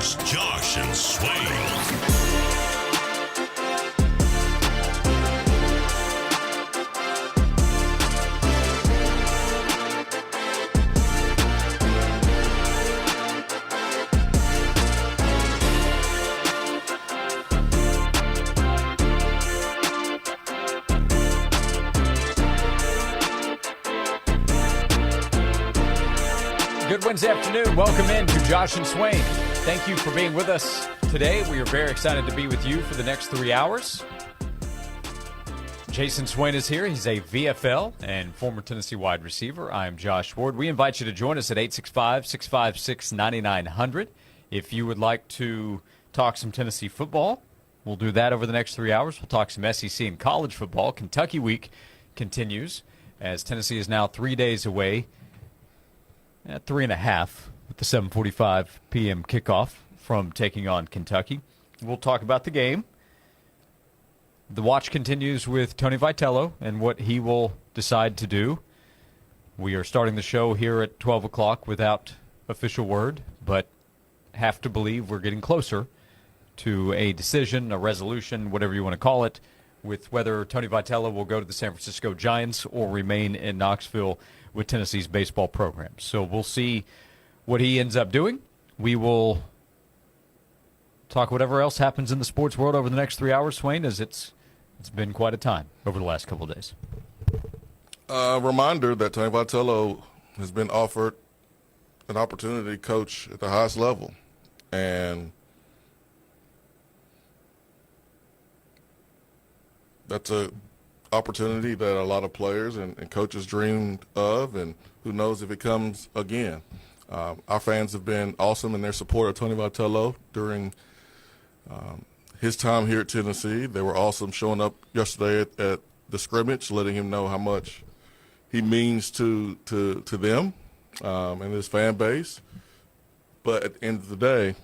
Here's Josh and Swain. Good Wednesday afternoon. Welcome in to Josh and Swain. Thank you for being with us today. We are very excited to be with you for the next 3 hours. Jason Swain is here. He's a VFL and former Tennessee wide receiver. I am Josh Ward. We invite you to join us at 865-656-9900. If you would like to talk some Tennessee football, we'll do that over the next 3 hours. We'll talk some SEC and college football. Kentucky week continues as Tennessee is now 3 days away at 3.5 with the 7:45 p.m. kickoff from taking on Kentucky. We'll talk about the game. The watch continues with Tony Vitello and what he will decide to do. We are starting the show here at 12 o'clock without official word, but have to believe we're getting closer to a decision, a resolution, whatever you want to call it, with whether Tony Vitello will go to the San Francisco Giants or remain in Knoxville with Tennessee's baseball program. So we'll see what he ends up doing. We will talk whatever else happens in the sports world over the next 3 hours, Swain, as it's been quite a time over the last couple of days. Reminder that Tony Vitello has been offered an opportunity to coach at the highest level. And that's a opportunity that a lot of players and coaches dreamed of, and who knows if it comes again. Our fans have been awesome in their support of Tony Vitello during his time here at Tennessee. They were awesome showing up yesterday at the scrimmage, letting him know how much he means to them and his fan base. But at the end of the day,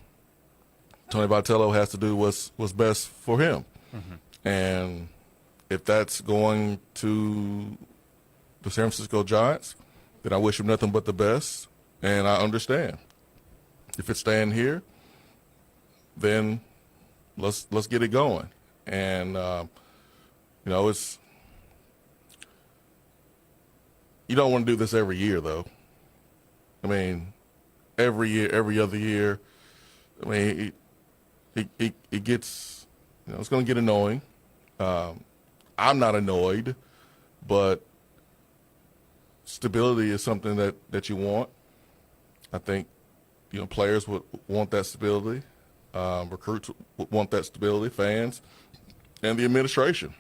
Tony Vitello has to do what's best for him. Mm-hmm. And if that's going to the San Francisco Giants, then I wish him nothing but the best, and I understand. If it's staying here, then let's get it going. And it's you don't want to do this every year, though. I mean, every year, every other year. I mean, it gets it's going to get annoying. I'm not annoyed, but stability is something that you want. I think, players would want that stability. Recruits would want that stability, fans, and the administration.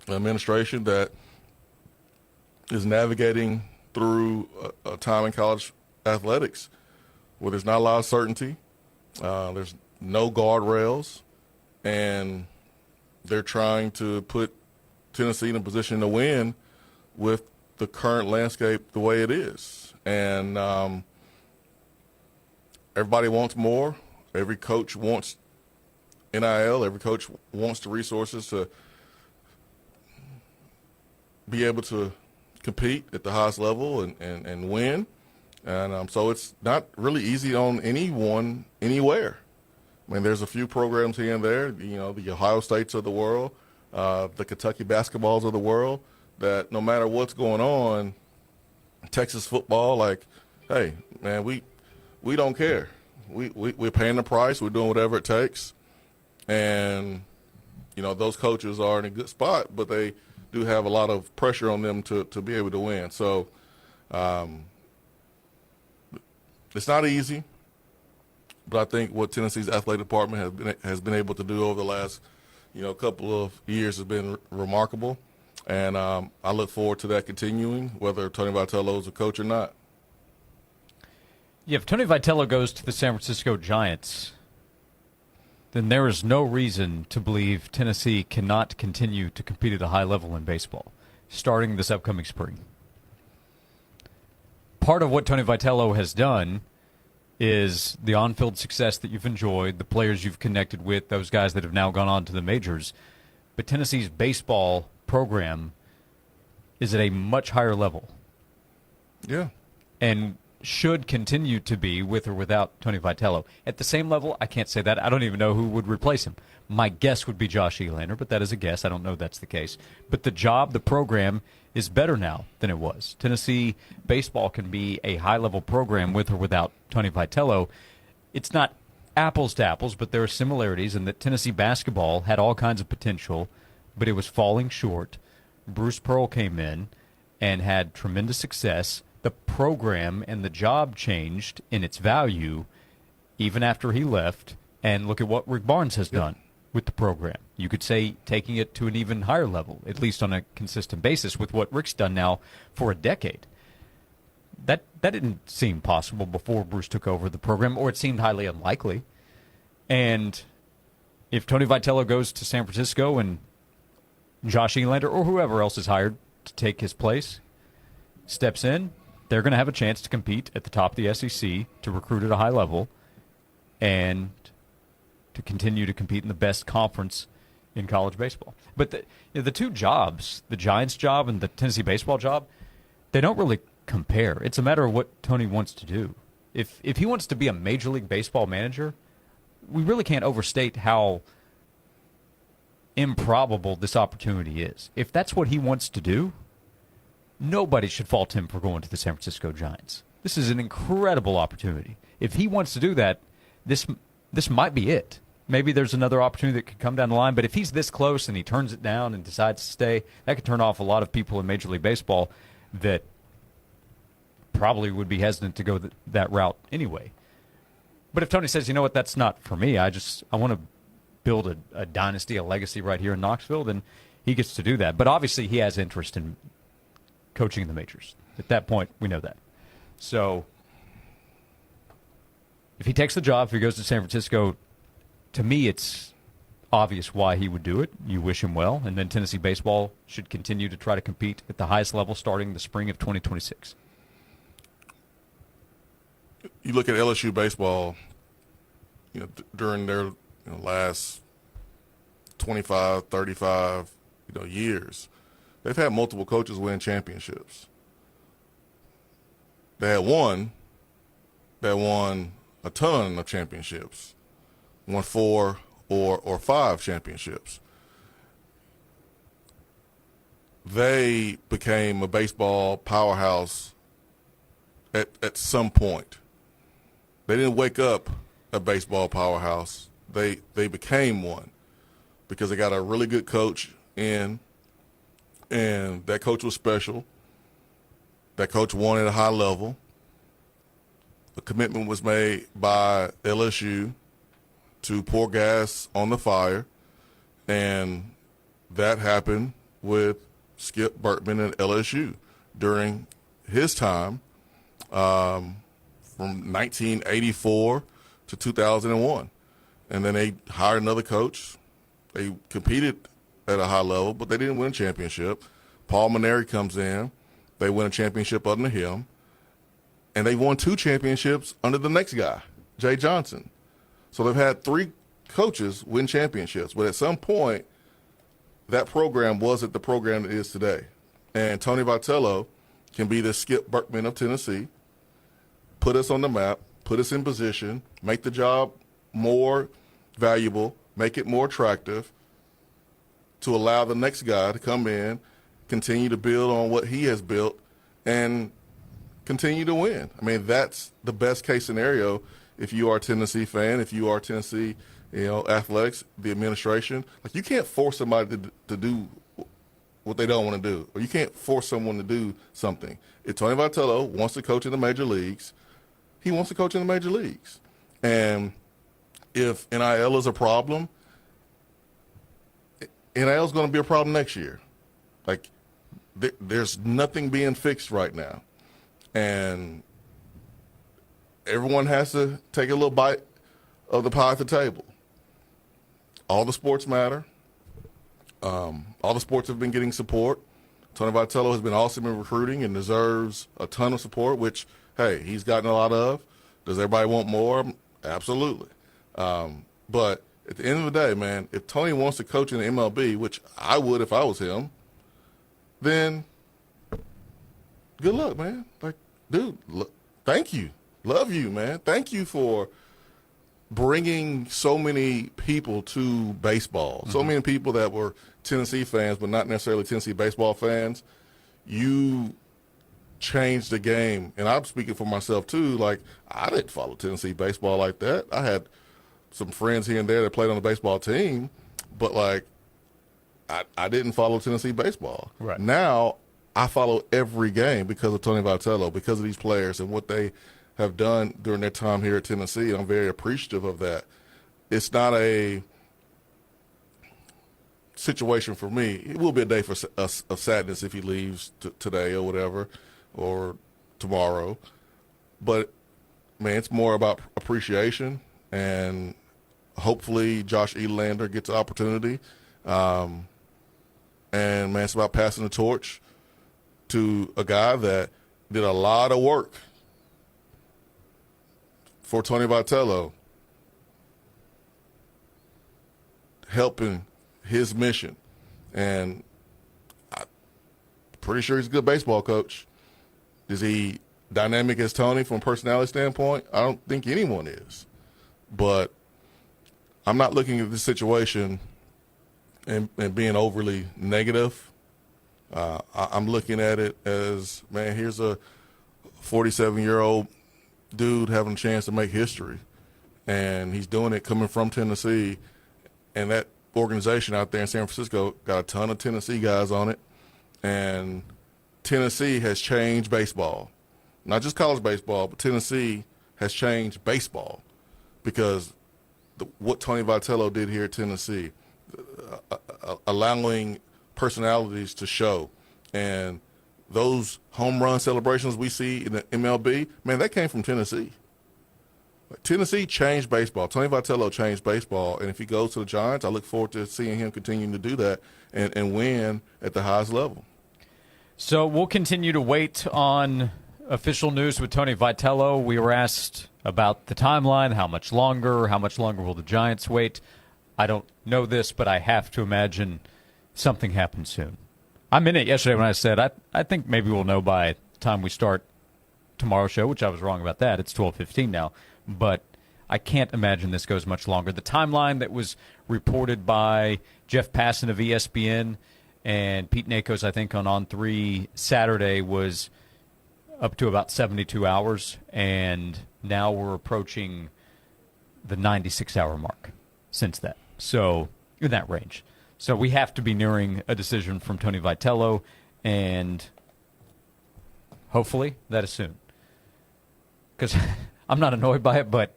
The administration that is navigating through a time in college athletics where there's not a lot of certainty, there's no guardrails, and they're trying to put Tennessee in a position to win with the current landscape the way it is. And everybody wants more. Every coach wants NIL. Every coach wants the resources to be able to compete at the highest level and win. And so it's not really easy on anyone anywhere. I mean, there's a few programs here and there, the Ohio States of the world, the Kentucky basketballs of the world, that no matter what's going on, Texas football, like, hey, man, we don't care. We're paying the price. We're doing whatever it takes. And, those coaches are in a good spot, but they do have a lot of pressure on them to be able to win. So it's not easy. But I think what Tennessee's athletic department has been able to do over the last, couple of years has been remarkable. And I look forward to that continuing, whether Tony Vitello is a coach or not. Yeah, if Tony Vitello goes to the San Francisco Giants, then there is no reason to believe Tennessee cannot continue to compete at a high level in baseball, starting this upcoming spring. Part of what Tony Vitello has done is the on-field success that you've enjoyed, the players you've connected with, those guys that have now gone on to the majors. But Tennessee's baseball program is at a much higher level. Yeah. And should continue to be with or without Tony Vitello. At the same level, I can't say that. I don't even know who would replace him. My guess would be Josh Elander, but that is a guess. I don't know that's the case. But the program is better now than it was. Tennessee baseball can be a high-level program with or without Tony Vitello. It's not apples to apples, but there are similarities in that Tennessee basketball had all kinds of potential, but it was falling short. Bruce Pearl came in and had tremendous success. The program and the job changed in its value even after he left. And look at what Rick Barnes has done with the program. You could say taking it to an even higher level, at least on a consistent basis, with what Rick's done now for a decade. That didn't seem possible before Bruce took over the program, or it seemed highly unlikely. And if Tony Vitello goes to San Francisco and Josh Elander or whoever else is hired to take his place steps in, they're going to have a chance to compete at the top of the SEC, to recruit at a high level, and to continue to compete in the best conference in college baseball. But the two jobs, the Giants job and the Tennessee baseball job, they don't really compare. It's a matter of what Tony wants to do. If he wants to be a Major League Baseball manager, we really can't overstate how improbable this opportunity is. If that's what he wants to do, nobody should fault him for going to the San Francisco Giants. This is an incredible opportunity. If he wants to do that, this might be it. Maybe there's another opportunity that could come down the line, but if he's this close and he turns it down and decides to stay, that could turn off a lot of people in Major League Baseball that probably would be hesitant to go that route anyway. But if Tony says, you know what, that's not for me, I want to build a dynasty, a legacy right here in Knoxville, then he gets to do that. But obviously he has interest in coaching in the majors. At that point, we know that. So if he takes the job, if he goes to San Francisco, to me it's obvious why he would do it. You wish him well. And then Tennessee baseball should continue to try to compete at the highest level starting the spring of 2026. You look at LSU baseball, during their last 25, 35, years, they've had multiple coaches win championships. They had one that won a ton of championships, won 4 or 5 championships. They became a baseball powerhouse at some point. They didn't wake up a baseball powerhouse. They became one because they got a really good coach in, and that coach was special. That coach won at a high level. A commitment was made by LSU to pour gas on the fire, and that happened with Skip Bertman at LSU during his time from 1984 to 2001. And then they hired another coach. They competed at a high level, but they didn't win a championship. Paul Maneri comes in. They win a championship under him. And they won 2 championships under the next guy, Jay Johnson. So they've had 3 coaches win championships. But at some point, that program wasn't the program it is today. And Tony Vitello can be the Skip Bertman of Tennessee, put us on the map, put us in position, make the job more valuable, make it more attractive to allow the next guy to come in, continue to build on what he has built, and continue to win. I mean, that's the best case scenario if you are a Tennessee fan, if you are Tennessee, athletics, the administration. Like, you can't force somebody to do what they don't want to do, or you can't force someone to do something. If Tony Vitello wants to coach in the major leagues, he wants to coach in the major leagues. And if NIL is a problem, NIL is going to be a problem next year. Like, there's nothing being fixed right now. And everyone has to take a little bite of the pie at the table. All the sports matter. All the sports have been getting support. Tony Vitello has been awesome in recruiting and deserves a ton of support, which, hey, he's gotten a lot of. Does everybody want more? Absolutely. But at the end of the day, man, if Tony wants to coach in the MLB, which I would if I was him, then good luck, man. Like, dude, look, Thank you. Love you, man. Thank you for bringing so many people to baseball. So many people that were Tennessee fans, but not necessarily Tennessee baseball fans. You changed the game. And I'm speaking for myself, too. Like, I didn't follow Tennessee baseball like that. I had some friends here and there that played on the baseball team, but, like, I didn't follow Tennessee baseball. Right. Now, I follow every game because of Tony Vitello, because of these players and what they have done during their time here at Tennessee. I'm very appreciative of that. It's not a situation for me. It will be a day of sadness if he leaves today or whatever, or tomorrow. But, man, it's more about appreciation, and hopefully Josh Elander gets an opportunity. And, man, it's about passing the torch to a guy that did a lot of work for Tony Vitello, helping his mission. And I'm pretty sure he's a good baseball coach. Is he dynamic as Tony from a personality standpoint? I don't think anyone is. But I'm not looking at this situation and being overly negative. I'm looking at it as, man, here's a 47-year-old dude having a chance to make history, and he's doing it coming from Tennessee, and that organization out there in San Francisco got a ton of Tennessee guys on it, and Tennessee has changed baseball. Not just college baseball, but Tennessee has changed baseball because what Tony Vitello did here at Tennessee, allowing personalities to show, and those home run celebrations we see in the MLB, man, that came from Tennessee. Tennessee changed baseball. Tony Vitello changed baseball, and if he goes to the Giants, I look forward to seeing him continuing to do that and win at the highest level. So we'll continue to wait on official news with Tony Vitello. We were asked about the timeline, how much longer will the Giants wait? I don't know this, but I have to imagine something happens soon. I meant it yesterday when I said I think maybe we'll know by the time we start tomorrow's show, which I was wrong about that. It's 12:15 now. But I can't imagine this goes much longer. The timeline that was reported by Jeff Passan of ESPN and Pete Nakos, I think, on On3 Saturday was up to about 72 hours, and now we're approaching the 96-hour mark since that. So in that range. So we have to be nearing a decision from Tony Vitello, and hopefully that is soon. Because I'm not annoyed by it, but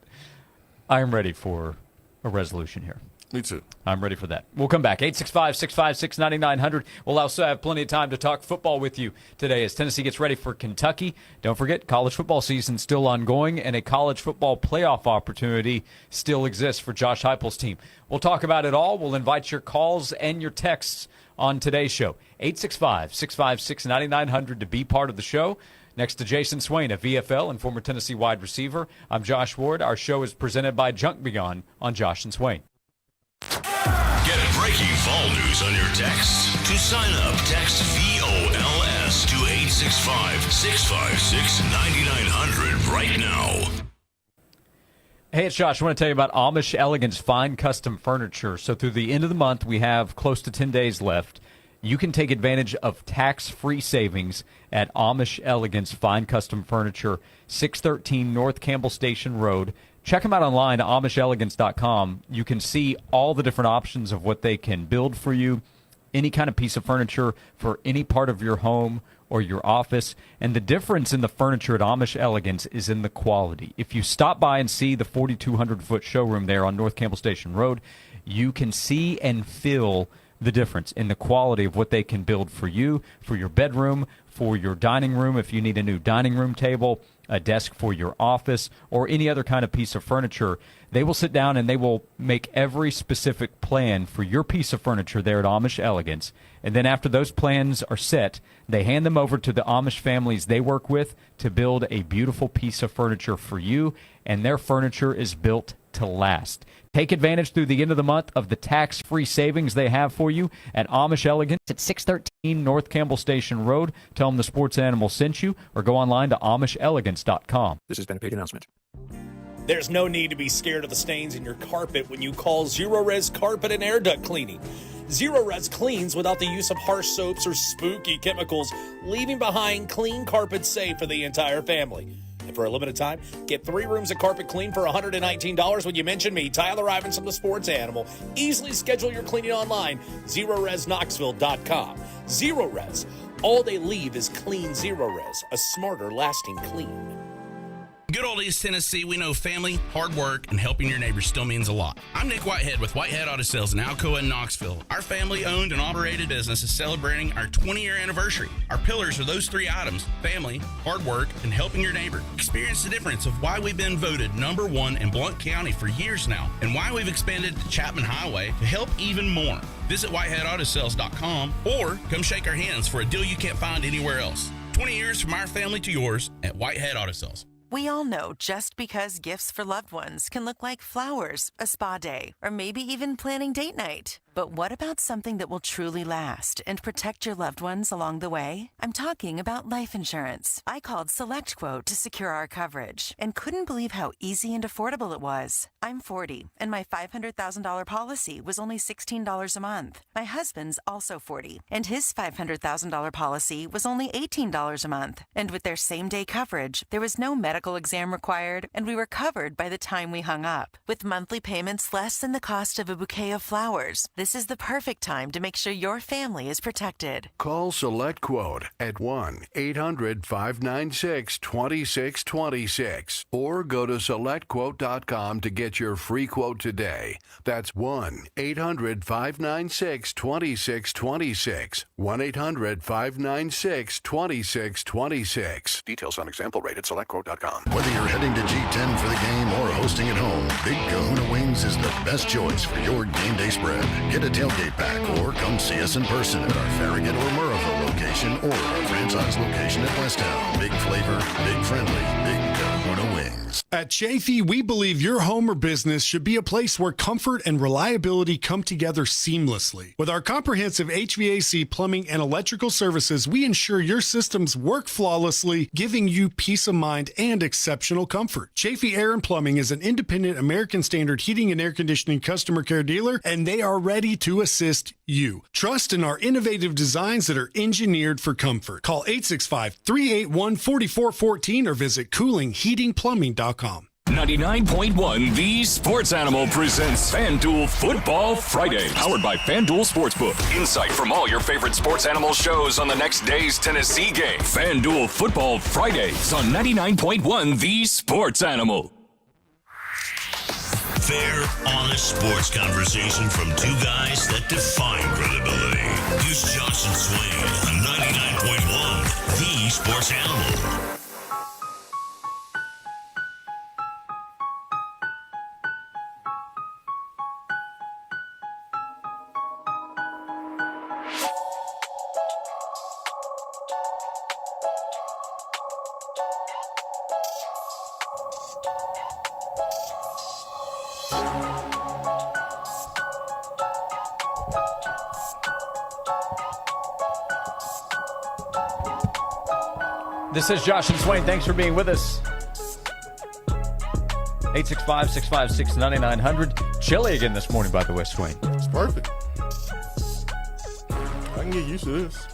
I am ready for a resolution here. Me too. I'm ready for that. We'll come back. 865-656-9900. We'll also have plenty of time to talk football with you today as Tennessee gets ready for Kentucky. Don't forget, college football season still ongoing, and a college football playoff opportunity still exists for Josh Heupel's team. We'll talk about it all. We'll invite your calls and your texts on today's show. 865-656-9900 to be part of the show. Next to Jason Swain, a VFL and former Tennessee wide receiver, I'm Josh Ward. Our show is presented by Junk Beyond on Josh and Swain. Get breaking fall news on your texts. To sign up, text VOLS to 865-656-9900 right now. Hey, it's Josh. I want to tell you about Amish Elegance Fine Custom Furniture. So through the end of the month, we have close to 10 days left. You can take advantage of tax-free savings at Amish Elegance Fine Custom Furniture, 613 North Campbell Station Road. Check them out online, AmishElegance.com. You can see all the different options of what they can build for you, any kind of piece of furniture for any part of your home or your office. And the difference in the furniture at Amish Elegance is in the quality. If you stop by and see the 4,200-foot showroom there on North Campbell Station Road, you can see and feel the difference in the quality of what they can build for you, for your bedroom, for your dining room, if you need a new dining room table, a desk for your office, or any other kind of piece of furniture. They will sit down and they will make every specific plan for your piece of furniture there at Amish Elegance. And then after those plans are set, they hand them over to the Amish families they work with to build a beautiful piece of furniture for you. And their furniture is built to last. Take advantage through the end of the month of the tax-free savings they have for you at Amish Elegance at 613 North Campbell Station Road. Tell them the Sports Animal sent you, or go online to AmishElegance.com. This has been a paid announcement. There's no need to be scared of the stains in your carpet when you call Zero-Res Carpet and Air Duct Cleaning. Zero-Res cleans without the use of harsh soaps or spooky chemicals, leaving behind clean carpets safe for the entire family. And for a limited time, get 3 rooms of carpet clean for $119 when you mention me, Tyler Ivins from the Sports Animal. Easily schedule your cleaning online, ZeroResKnoxville.com. Zero-Res. All they leave is clean Zero-Res, a smarter, lasting clean. Good old East Tennessee, we know family, hard work, and helping your neighbors still means a lot. I'm Nick Whitehead with Whitehead Auto Sales in Alcoa and Knoxville. Our family-owned and operated business is celebrating our 20-year anniversary. Our pillars are those 3 items: family, hard work, and helping your neighbor. Experience the difference of why we've been voted #1 in Blount County for years now, and why we've expanded to Chapman Highway to help even more. Visit WhiteheadAutoSales.com or come shake our hands for a deal you can't find anywhere else. 20 years from our family to yours at Whitehead Auto Sales. We all know just because gifts for loved ones can look like flowers, a spa day, or maybe even planning date night. But what about something that will truly last and protect your loved ones along the way? I'm talking about life insurance. I called SelectQuote to secure our coverage and couldn't believe how easy and affordable it was. I'm 40, and my $500,000 policy was only $16 a month. My husband's also 40, and his $500,000 policy was only $18 a month. And with their same-day coverage, there was no medical exam required, and we were covered by the time we hung up. With monthly payments less than the cost of a bouquet of flowers, this is the perfect time to make sure your family is protected. Call SelectQuote at 1-800-596-2626 or go to SelectQuote.com to get your free quote today. That's 1-800-596-2626. 1-800-596-2626. Details on example rate at SelectQuote.com. Whether you're heading to G10 for the game or hosting at home, Big Kahuna Wings is the best choice for your game day spread. Get a tailgate pack or come see us in person at our Farragut or Murrayville location or our franchise location at Westtown. Big flavor, big friendly, Big Kahuna Wings. At Chafee, we believe your home or business should be a place where comfort and reliability come together seamlessly. With our comprehensive HVAC, plumbing, and electrical services, we ensure your systems work flawlessly, giving you peace of mind and exceptional comfort. Chafee Air and Plumbing is an independent American Standard heating and air conditioning customer care dealer, and they are ready to assist you. Trust in our innovative designs that are engineered for comfort. Call 865-381-4414 or visit coolingheatingplumbing.com. 99.1 The Sports Animal presents FanDuel Football Friday, powered by FanDuel Sportsbook. Insight from all your favorite Sports Animal shows on the next day's Tennessee game. FanDuel Football Fridays on 99.1 The Sports Animal. Fair, honest sports conversation from 2 guys that define credibility. Here's Josh and Swain on 99.1 The Sports Animal. This is Josh and Swain. Thanks for being with us. 865-656-9900. Chilly again this morning, by the way, Swain. It's perfect. I can get used to this.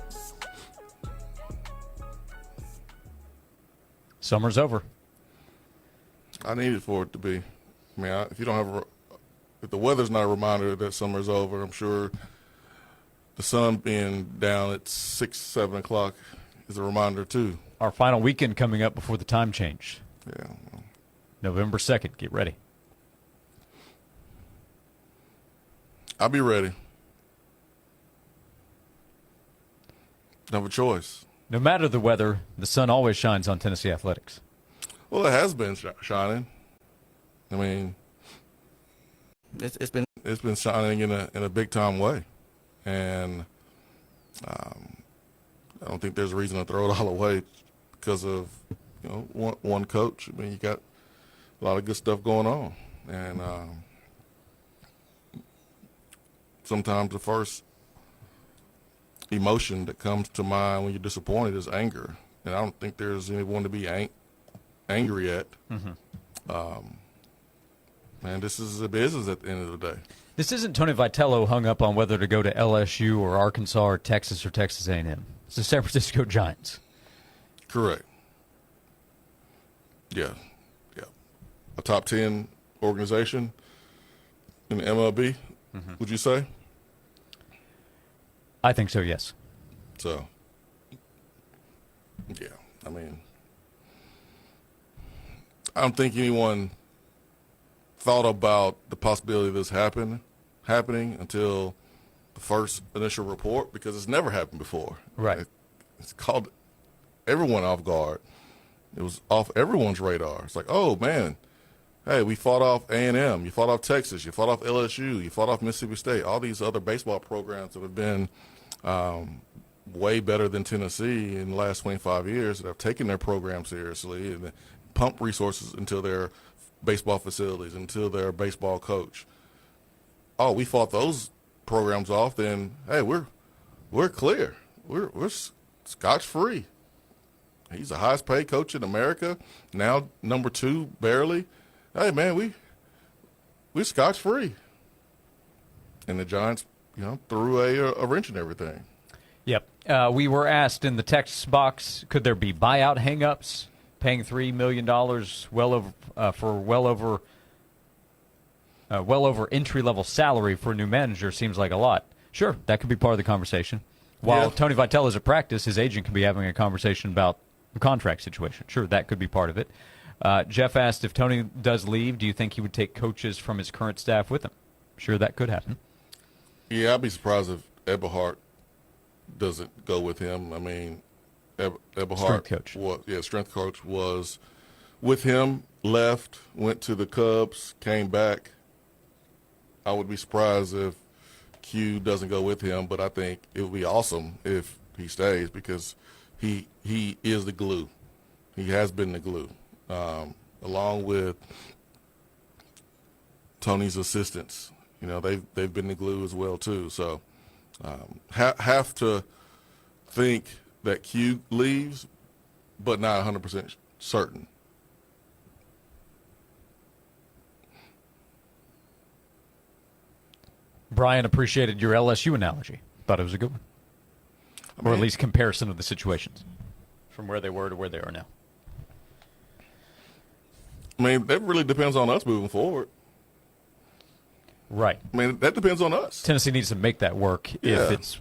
Summer's over. I need it for it to be. I mean, if you don't have if the weather's not a reminder that summer's over, I'm sure the sun being down at 6, 7 o'clock is a reminder too. Our final weekend coming up before the time change. Yeah. November 2nd. Get ready. I'll be ready. Don't have a choice. No matter the weather, the sun always shines on Tennessee athletics. Well, it has been shining. I mean, It's been shining in a big time way, and I don't think there's a reason to throw it all away because of one coach. I mean, you got a lot of good stuff going on. And sometimes the first emotion that comes to mind when you're disappointed is anger. And I don't think there's anyone to be angry at. And this is a business at the end of the day. This isn't Tony Vitello hung up on whether to go to LSU or Arkansas or Texas A&M. It's the San Francisco Giants. Correct. Yeah. A top 10 organization in the MLB, would you say? I think so, yes. So, yeah, I mean, I don't think anyone thought about the possibility of this happening until the first initial report, because it's never happened before. Right. It's caught everyone off guard. It was off everyone's radar. It's like, oh, man, hey, we fought off A&M. You fought off Texas. You fought off LSU. You fought off Mississippi State. All these other baseball programs that have been way better than Tennessee in the last 25 years that have taken their program seriously and pumped resources into their baseball facilities, into their baseball coach. Oh, we fought those programs off, then, hey, we're clear. We're scotch-free. He's the highest paid coach in America, now number 2, barely. Hey, man, we're scotch-free. And the Giants, threw a wrench in everything. Yep. We were asked in the text box, could there be buyout hang-ups? Paying $3 million well over entry-level salary for a new manager seems like a lot. Sure, that could be part of the conversation. While Tony Vitello is at practice, his agent could be having a conversation about the contract situation. Sure, that could be part of it. Jeff asked, if Tony does leave, do you think he would take coaches from his current staff with him? Sure, that could happen. Yeah, I'd be surprised if Eberhardt doesn't go with him. I mean, Eberhardt, strength coach was with him, left, went to the Cubs, came back. I would be surprised if Q doesn't go with him, but I think it would be awesome if he stays because he is the glue. He has been the glue, along with Tony's assistants. They've been the glue as well too. So have to think that Q leaves, but not 100% certain. Brian appreciated your LSU analogy. Thought it was a good one. Or at least comparison of the situations from where they were to where they are now. I mean, that really depends on us moving forward. Right. I mean, that depends on us. Tennessee needs to make that work if it's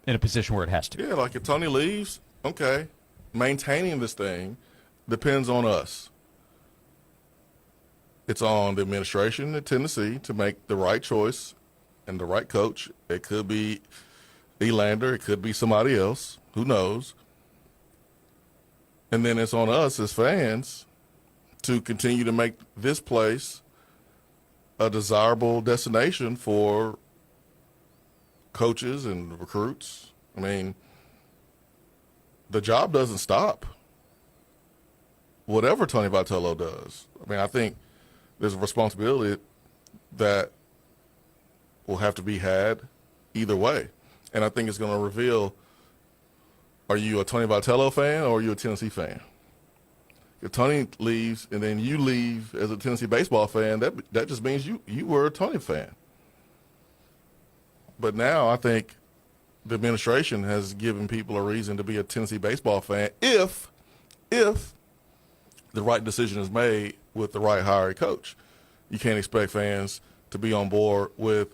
in a position where it has to. Yeah, like if Tony leaves, okay, maintaining this thing depends on us. It's on the administration at Tennessee to make the right choice and the right coach. It could be Elander. It could be somebody else. Who knows? And then it's on us as fans to continue to make this place a desirable destination for coaches and recruits. I mean, the job doesn't stop. Whatever Tony Vitello does. I mean, I think there's a responsibility that will have to be had either way. And I think it's going to reveal, are you a Tony Vitello fan or are you a Tennessee fan? If Tony leaves and then you leave as a Tennessee baseball fan, that just means you were a Tony fan. But now I think the administration has given people a reason to be a Tennessee baseball fan if the right decision is made with the right hired coach. You can't expect fans to be on board with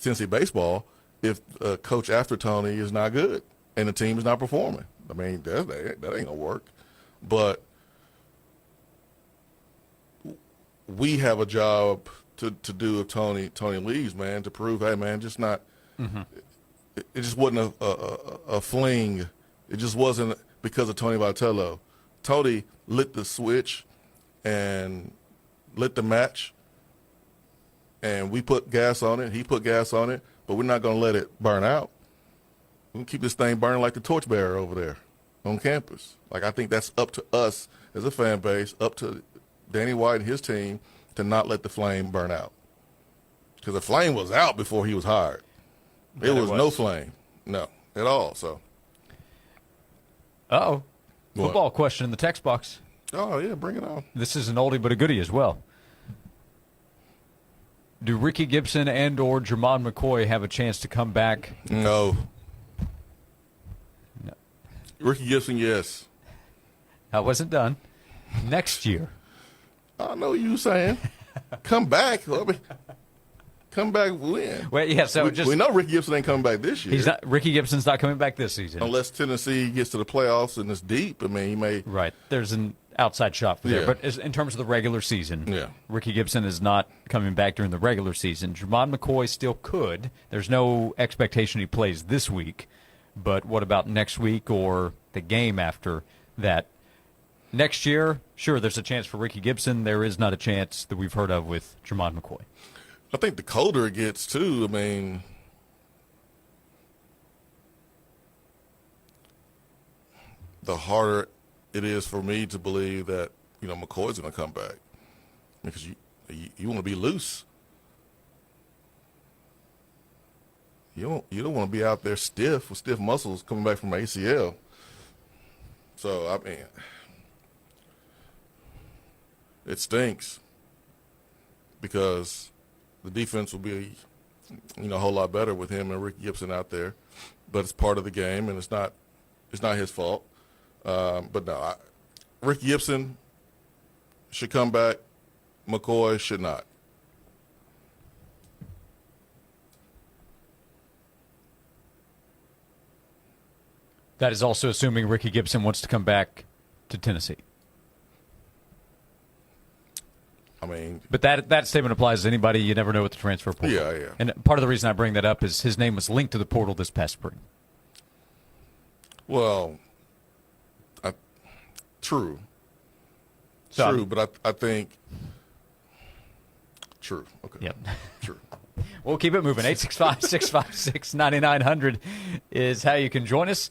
Tennessee baseball if a coach after Tony is not good and the team is not performing. I mean, that ain't going to work. But we have a job to do if Tony leaves, man, to prove, hey, man, just not it just wasn't a fling. It just wasn't because of Tony Vitello. Tony lit the switch and lit the match, and we put gas on it. He put gas on it, but we're not going to let it burn out. We're going to keep this thing burning like the torchbearer over there on campus. Like, I think that's up to us as a fan base, up to Danny White and his team, to not let the flame burn out. Because the flame was out before he was hired. It was no flame. No, at all. So. Uh-oh. Football question in the text box. Oh, yeah, bring it on. This is an oldie but a goodie as well. Do Ricky Gibson and or Jermon McCoy have a chance to come back? No. Ricky Gibson, yes. That wasn't done. Next year. I know what you were saying. Come back. Come back when? Well, yeah, so we know Ricky Gibson ain't coming back this year. Ricky Gibson's not coming back this season. Unless Tennessee gets to the playoffs and it's deep. I mean, he may. Right. There's an outside shot there. But in terms of the regular season, Ricky Gibson is not coming back during the regular season. Jermon McCoy still could. There's no expectation he plays this week. But what about next week or the game after that? Next year, sure, there's a chance for Ricky Gibson. There is not a chance that we've heard of with Jermon McCoy. I think the colder it gets, too, I mean, the harder it is for me to believe that, McCoy's going to come back. Because you want to be loose. You don't want to be out there stiff with stiff muscles coming back from ACL. So, I mean, it stinks because the defense will be, a whole lot better with him and Ricky Gibson out there, but it's part of the game and it's not his fault. But no, Ricky Gibson should come back. McCoy should not. That is also assuming Ricky Gibson wants to come back to Tennessee. I mean, but that statement applies to anybody. You never know what the transfer portal. Yeah. And part of the reason I bring that up is his name was linked to the portal this past spring. Well, true. So, true, but I think true. Okay. Yep. True. We'll keep it moving. 865-656-9900 is how you can join us.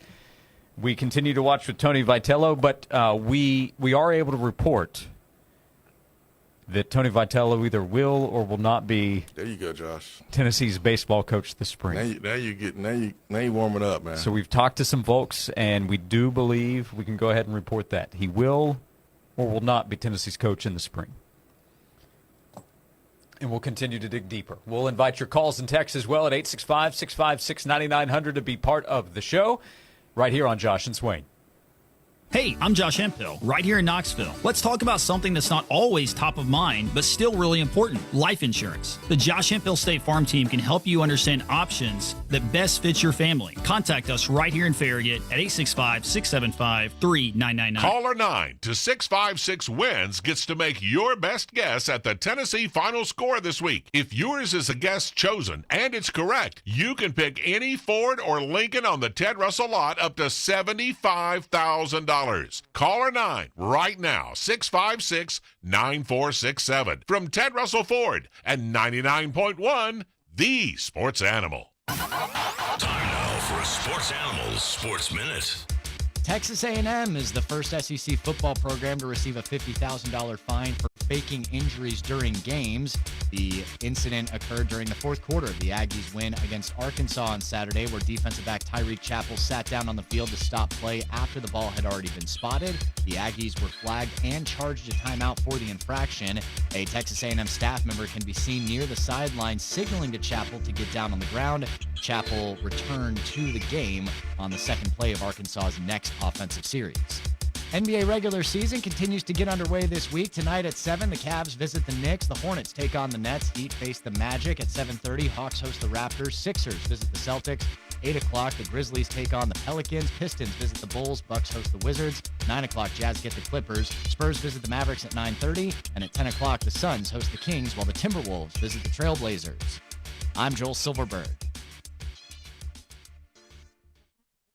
We continue to watch with Tony Vitello, but we are able to report that Tony Vitello either will or will not be. There you go, Josh. Tennessee's baseball coach this spring. Now you warming up, man. So we've talked to some folks, and we do believe we can go ahead and report that he will or will not be Tennessee's coach in the spring. And we'll continue to dig deeper. We'll invite your calls and texts as well at 865-656-9900 to be part of the show right here on Josh and Swain. Hey, I'm Josh Hemphill, right here in Knoxville. Let's talk about something that's not always top of mind, but still really important, life insurance. The Josh Hemphill State Farm Team can help you understand options that best fit your family. Contact us right here in Farragut at 865-675-3999. Caller 9 to 656-WINS gets to make your best guess at the Tennessee final score this week. If yours is a guess chosen and it's correct, you can pick any Ford or Lincoln on the Ted Russell lot up to $75,000. Caller 9 right now, 656-9467. From Ted Russell Ford and 99.1, the Sports Animal. Time now for a Sports Animals Sports Minute. Texas A&M is the first SEC football program to receive a $50,000 fine for faking injuries during games. The incident occurred during the fourth quarter of the Aggies' win against Arkansas on Saturday, where defensive back Tyreek Chappell sat down on the field to stop play after the ball had already been spotted. The Aggies were flagged and charged a timeout for the infraction. A Texas A&M staff member can be seen near the sideline signaling to Chappell to get down on the ground. Chappell returned to the game on the second play of Arkansas's next offensive series. NBA regular season continues to get underway this week. Tonight at 7, the Cavs visit the Knicks. The Hornets take on the Nets. Heat face the Magic. At 7:30, Hawks host the Raptors. Sixers visit the Celtics. 8 o'clock, the Grizzlies take on the Pelicans. Pistons visit the Bulls. Bucks host the Wizards. 9 o'clock, Jazz get the Clippers. Spurs visit the Mavericks at 9:30. And at 10 o'clock, the Suns host the Kings, while the Timberwolves visit the Trailblazers. I'm Joel Silverberg.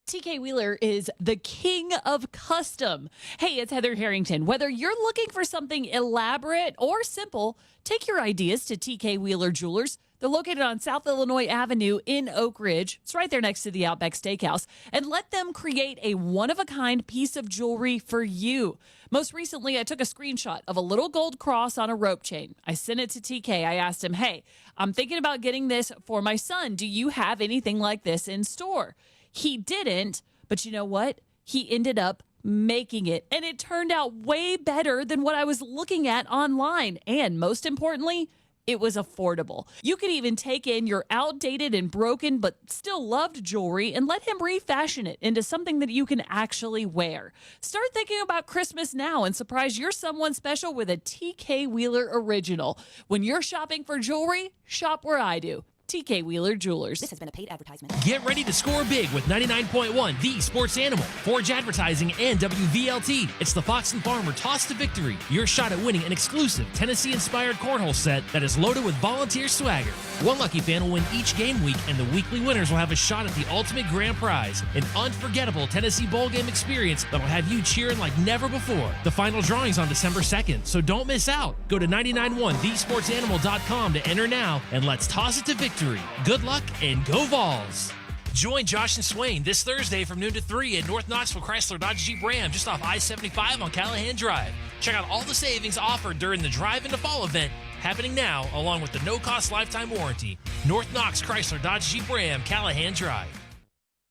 TK Wheeler is the king of custom. Hey, it's Heather Harrington. Whether you're looking for something elaborate or simple, take your ideas to TK Wheeler Jewelers. They're located on South Illinois Avenue in Oak Ridge. It's right there next to the Outback Steakhouse. And let them create a one-of-a-kind piece of jewelry for you. Most recently, I took a screenshot of a little gold cross on a rope chain. I sent it to TK. I asked him, hey, I'm thinking about getting this for my son. Do you have anything like this in store? He didn't, but you know what? He ended up making it, and it turned out way better than what I was looking at online. And most importantly, it was affordable. You could even take in your outdated and broken but still loved jewelry and let him refashion it into something that you can actually wear. Start thinking about Christmas now and surprise your someone special with a TK Wheeler original. When you're shopping for jewelry, shop where I do. TK Wheeler Jewelers. This has been a paid advertisement. Get ready to score big with 99.1 The Sports Animal, Forge Advertising, and WVLT. It's the Fox and Farmer Toss to Victory. Your shot at winning an exclusive Tennessee-inspired cornhole set that is loaded with volunteer swagger. One lucky fan will win each game week, and the weekly winners will have a shot at the ultimate grand prize, an unforgettable Tennessee bowl game experience that'll have you cheering like never before. The final drawing is on December 2nd, so don't miss out. Go to 991thesportsanimal.com to enter now, and let's toss it to victory. Good luck and go Vols! Join Josh and Swain this Thursday from noon to 3 at North Knoxville Chrysler Dodge Jeep Ram just off I-75 on Callahan Drive. Check out all the savings offered during the Drive into Fall event happening now, along with the no-cost lifetime warranty. North Knox Chrysler Dodge Jeep Ram, Callahan Drive.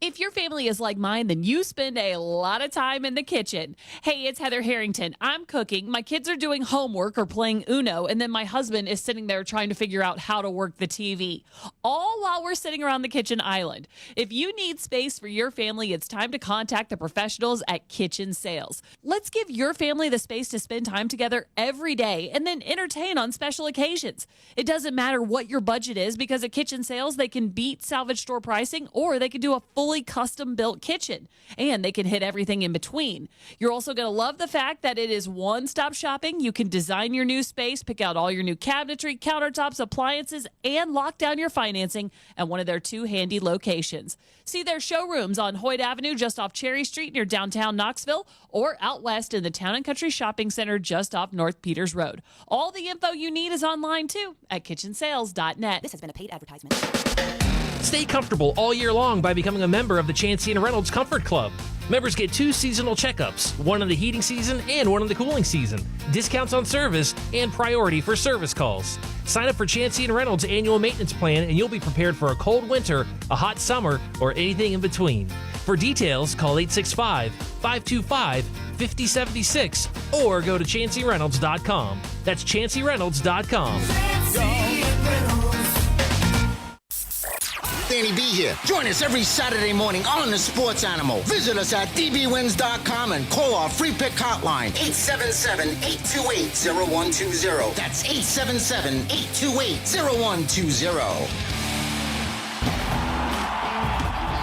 If your family is like mine, then you spend a lot of time in the kitchen. Hey, it's Heather Harrington. I'm cooking. My kids are doing homework or playing Uno, and then my husband is sitting there trying to figure out how to work the TV, all while we're sitting around the kitchen island. If you need space for your family, it's time to contact the professionals at Kitchen Sales. Let's give your family the space to spend time together every day and then entertain on special occasions. It doesn't matter what your budget is, because at Kitchen Sales, they can beat salvage store pricing, or they can do a fully custom-built kitchen, and they can hit everything in between. You're also going to love the fact that it is one-stop shopping. You can design your new space, pick out all your new cabinetry, countertops, appliances, and lock down your financing at one of their 2 handy locations. See their showrooms on Hoyt Avenue just off Cherry Street near downtown Knoxville, or out west in the Town and Country Shopping Center just off North Peters Road. All the info you need is online, too, at kitchensales.net. This has been a paid advertisement. Stay comfortable all year long by becoming a member of the Chancey & Reynolds Comfort Club. Members get 2 seasonal checkups, one in the heating season and one in the cooling season, discounts on service, and priority for service calls. Sign up for Chancey & Reynolds' annual maintenance plan, and you'll be prepared for a cold winter, a hot summer, or anything in between. For details, call 865-525-5076 or go to ChanceyReynolds.com. That's ChanceyReynolds.com. Danny B here. Join us every Saturday morning on The Sports Animal. Visit us at dbwins.com and call our free pick hotline, 877-828-0120. That's 877-828-0120.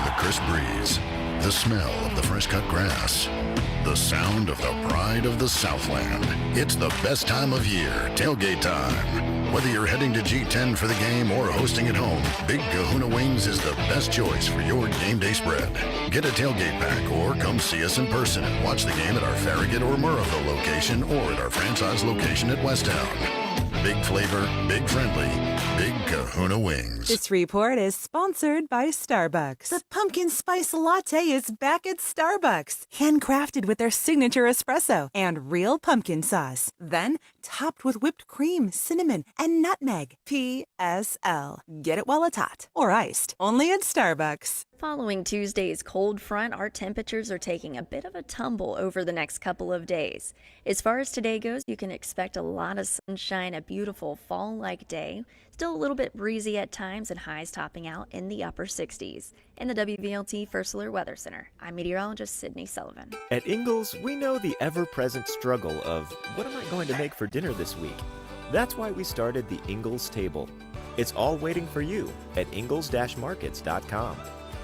The crisp breeze, the smell of the fresh cut grass, the sound of the pride of the Southland. It's the best time of year, tailgate time. Whether you're heading to G10 for the game or hosting at home, Big Kahuna Wings is the best choice for your game day spread. Get a tailgate pack or come see us in person and watch the game at our Farragut or Murrayville location or at our franchise location at Westtown. Big flavor, big friendly, Big Kahuna Wings. This report is sponsored by Starbucks. The pumpkin spice latte is back at Starbucks. Handcrafted with their signature espresso and real pumpkin sauce. Then topped with whipped cream, cinnamon, and nutmeg. PSL. Get it while it's hot or iced. Only at Starbucks. Following Tuesday's cold front, our temperatures are taking a bit of a tumble over the next couple of days. As far as today goes, you can expect a lot of sunshine, a beautiful fall-like day. Still a little bit breezy at times and highs topping out in the upper 60s. In the WVLT First Alert Weather Center, I'm meteorologist Sydney Sullivan. At Ingalls, we know the ever-present struggle of, what am I going to make for dinner this week? That's why we started the Ingalls Table. It's all waiting for you at ingalls-markets.com.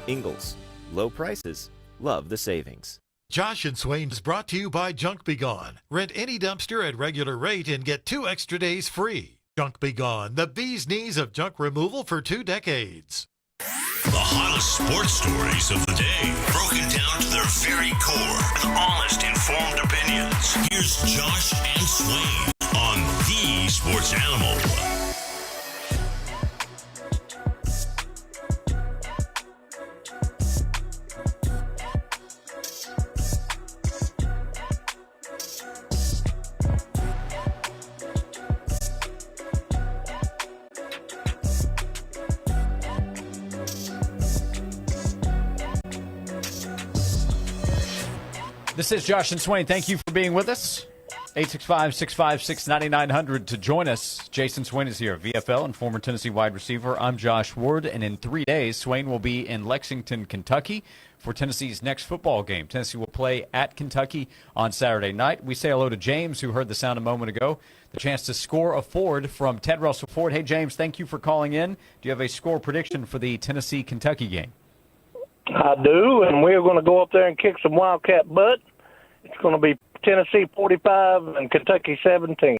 Ingalls. Low prices. Love the savings. Josh and Swain is brought to you by Junk Be Gone. Rent any dumpster at regular rate and get 2 extra days free. Junk Be Gone, the bee's knees of junk removal for 2 decades. The hottest sports stories of the day, broken down to their very core with honest, informed opinions. Here's Josh and Swain on The Sports Animal. This is Josh and Swain. Thank you for being with us. 865-656-9900 to join us. Jason Swain is here, VFL and former Tennessee wide receiver. I'm Josh Ward, and in 3 days, Swain will be in Lexington, Kentucky for Tennessee's next football game. Tennessee will play at Kentucky on Saturday night. We say hello to James, who heard the sound a moment ago. The chance to score a Ford from Ted Russell Ford. Hey, James, thank you for calling in. Do you have a score prediction for the Tennessee-Kentucky game? I do, and we're going to go up there and kick some Wildcat butt. It's going to be Tennessee 45 and Kentucky 17.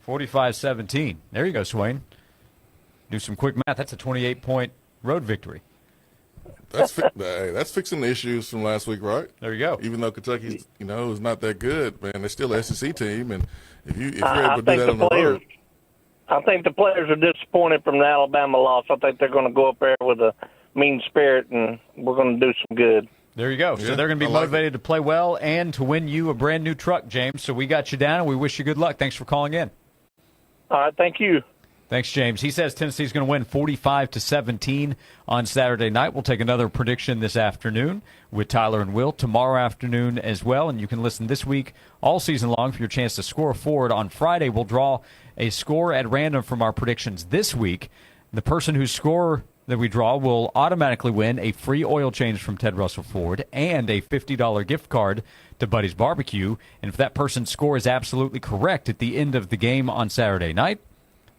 45-17. There you go, Swain. Do some quick math. That's a 28-point road victory. That's fixing the issues from last week, right? There you go. Even though Kentucky, is not that good, man, they're still an SEC team, and if you're able I to do that on the road. I think the players are disappointed from the Alabama loss. I think they're going to go up there with a mean spirit, and we're going to do some good. There you go. So they're going to be motivated to play well and to win you a brand new truck, James. So we got you down, and we wish you good luck. Thanks for calling in. All right, thank you. Thanks, James. He says Tennessee's going to win 45-17 on Saturday night. We'll take another prediction this afternoon with Tyler and Will tomorrow afternoon as well. And you can listen this week all season long for your chance to score forward. On Friday, we'll draw a score at random from our predictions this week. The person whose score that we draw will automatically win a free oil change from Ted Russell Ford and a $50 gift card to Buddy's Barbecue. And if that person's score is absolutely correct at the end of the game on Saturday night,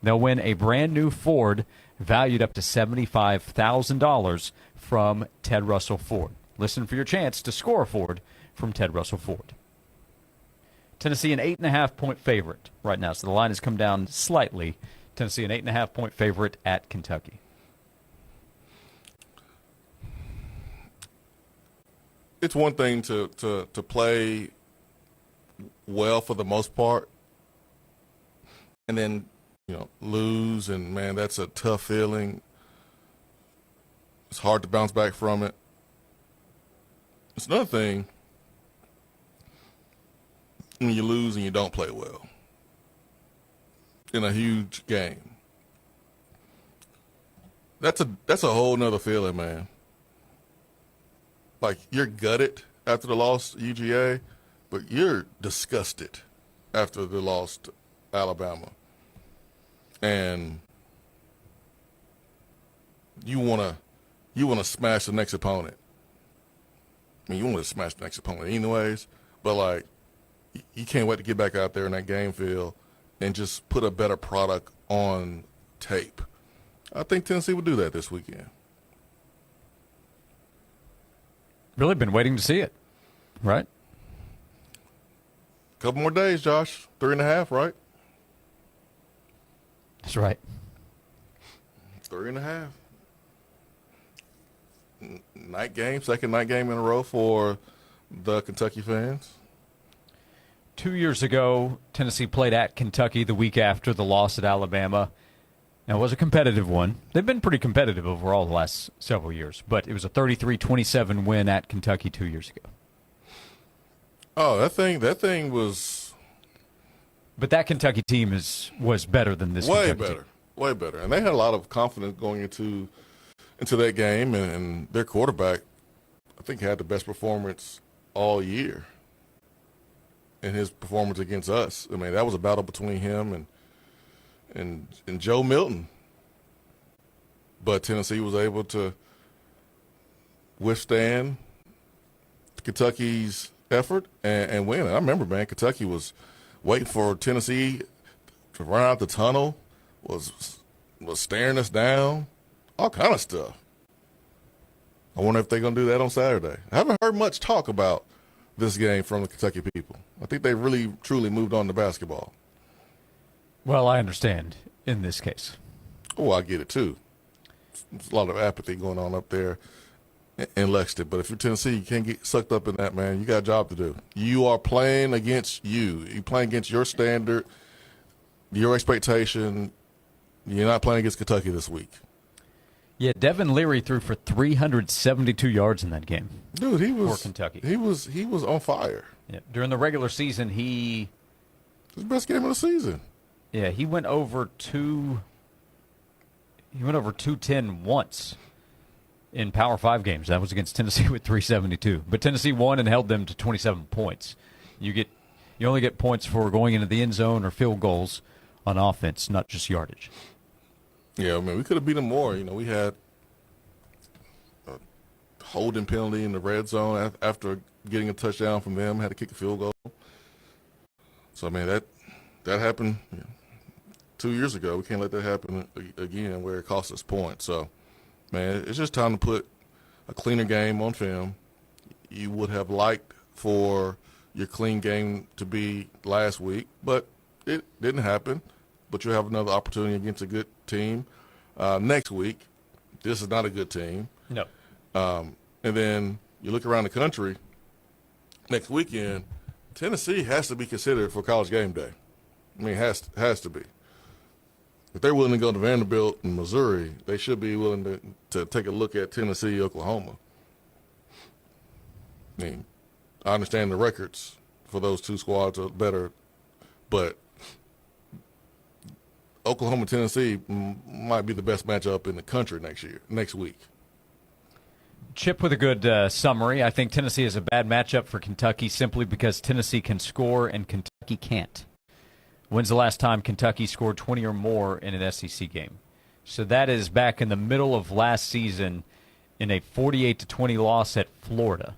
they'll win a brand new Ford valued up to $75,000 from Ted Russell Ford. Listen for your chance to score a Ford from Ted Russell Ford. Tennessee an 8.5-point favorite right now, so the line has come down slightly. Tennessee an 8.5-point favorite at Kentucky. It's one thing to play well for the most part, and then lose, and man, that's a tough feeling. It's hard to bounce back from it. It's another thing when you lose and you don't play well in a huge game. That's a whole nother feeling, man. Like, you're gutted after the loss to UGA, but you're disgusted after the loss to Alabama. And you wanna smash the next opponent. I mean, you want to smash the next opponent anyways, but, like, you can't wait to get back out there in that game field and just put a better product on tape. I think Tennessee will do that this weekend. Really been waiting to see it, right? Couple more days, Josh. 3.5, right? That's right. 3.5. Night game, second night game in a row for the Kentucky fans. 2 years ago, Tennessee played at Kentucky the week after the loss at Alabama. Now, it was a competitive one. They've been pretty competitive overall the last several years, but it was a 33-27 win at Kentucky 2 years ago. Oh, that thing was. But that Kentucky team was better than this. Way Kentucky better, team. way better, and they had a lot of confidence going into that game, and their quarterback, I think, had the best performance all year in his performance against us. I mean, that was a battle between him and Joe Milton. But Tennessee was able to withstand Kentucky's effort and win. I remember, man, Kentucky was waiting for Tennessee to run out the tunnel, was staring us down, all kind of stuff. I wonder if they're going to do that on Saturday. I haven't heard much talk about this game from the Kentucky people. I think they really, truly moved on to basketball. Well, I understand in this case. Oh, I get it, too. There's a lot of apathy going on up there in Lexington. But if you're Tennessee, you can't get sucked up in that, man. You got a job to do. You are playing against you. You're playing against your standard, your expectation. You're not playing against Kentucky this week. Yeah, Devin Leary threw for 372 yards in that game. Dude, he was for Kentucky. He was on fire. Yeah, during the regular season, his best game of the season. Yeah, he went over 210 once. in Power 5 games. That was against Tennessee with 372. But Tennessee won and held them to 27 points. You only get points for going into the end zone or field goals on offense, not just yardage. Yeah, I mean, we could have beat them more. You know, we had a holding penalty in the red zone after getting a touchdown from them, had to kick a field goal. So, I mean, that happened 2 years ago. We can't let that happen again where it costs us points. So, man, it's just time to put a cleaner game on film. You would have liked for your clean game to be last week, but it didn't happen. But you'll have another opportunity against a good team next week. This is not a good team. No. And then you look around the country, next weekend, Tennessee has to be considered for College game day. I mean, has to be. If they're willing to go to Vanderbilt and Missouri, they should be willing to take a look at Tennessee, Oklahoma. I mean, I understand the records for those two squads are better, but Oklahoma, Tennessee might be the best matchup in the country next week. Chip with a good summary. I think Tennessee is a bad matchup for Kentucky simply because Tennessee can score and Kentucky can't. When's the last time Kentucky scored 20 or more in an SEC game? So that is back in the middle of last season in a 48-20 loss at Florida.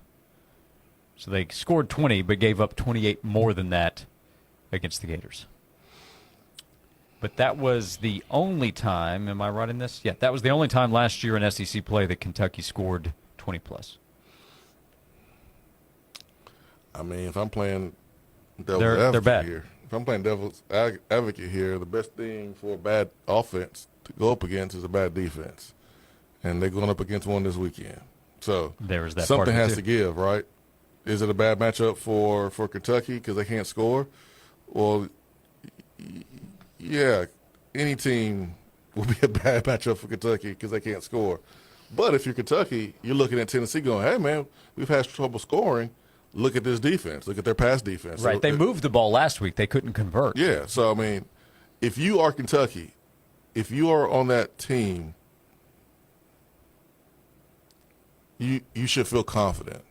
So they scored 20 but gave up 28 more than that against the Gators. But that was the only time, am I right in this? Yeah, that was the only time last year in SEC play that Kentucky scored 20-plus. I mean, if I'm playing devil's they're advocate bad. here, if I'm playing devil's advocate here, the best thing for a bad offense to go up against is a bad defense. And they're going up against one this weekend. So there's that something part of it has too. to give, right? Is it a bad matchup for Kentucky because they can't score? Well, yeah, any team will be a bad matchup for Kentucky because they can't score. But if you're Kentucky, you're looking at Tennessee going, hey, man, we've had trouble scoring. Look at this defense. Look at their pass defense. Right, they moved the ball last week. They couldn't convert. Yeah, so, I mean, if you are Kentucky, if you are on that team, you should feel confident.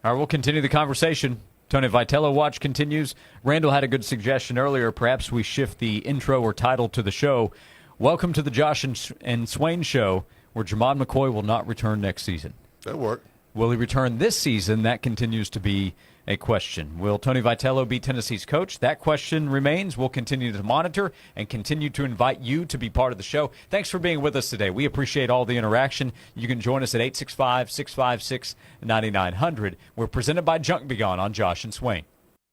All right, we'll continue the conversation. Tony Vitello Watch continues. Randall had a good suggestion earlier. Perhaps we shift the intro or title to the show. Welcome to the Josh and Swain Show, where Jamon McCoy will not return next season. That worked. Will he return this season? That continues to be a question. Will Tony Vitello be Tennessee's coach? That question remains. We'll continue to monitor and continue to invite you to be part of the show. Thanks for being with us today. We appreciate all the interaction. You can join us at 865-656-9900. We're presented by Junk Be Gone on Josh and Swain.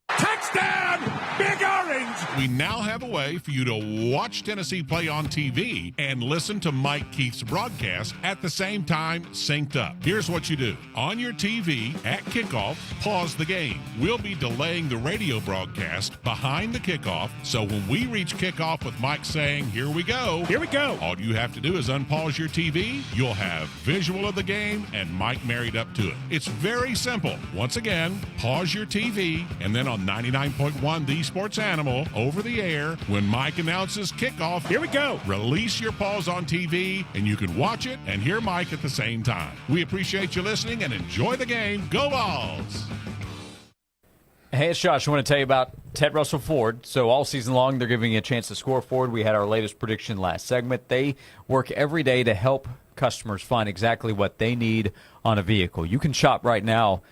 Touchdown, Big Orange! We now have a way for you to watch Tennessee play on TV and listen to Mike Keith's broadcast at the same time, synced up. Here's what you do. On your TV at kickoff, pause the game. We'll be delaying the radio broadcast behind the kickoff, so when we reach kickoff with Mike saying, here we go, all you have to do is unpause your TV. You'll have visual of the game and Mike married up to it. It's very simple. Once again, pause your TV, and then on 99.1 The Sports Animal over the air, when Mike announces kickoff, here we go. Release your pause on TV, and you can watch it and hear Mike at the same time. We appreciate you listening and enjoy the game. Go Vols! Hey, it's Josh. I want to tell you about Ted Russell Ford. So all season long, they're giving you a chance to score Ford. We had our latest prediction last segment. They work every day to help customers find exactly what they need on a vehicle. You can shop right now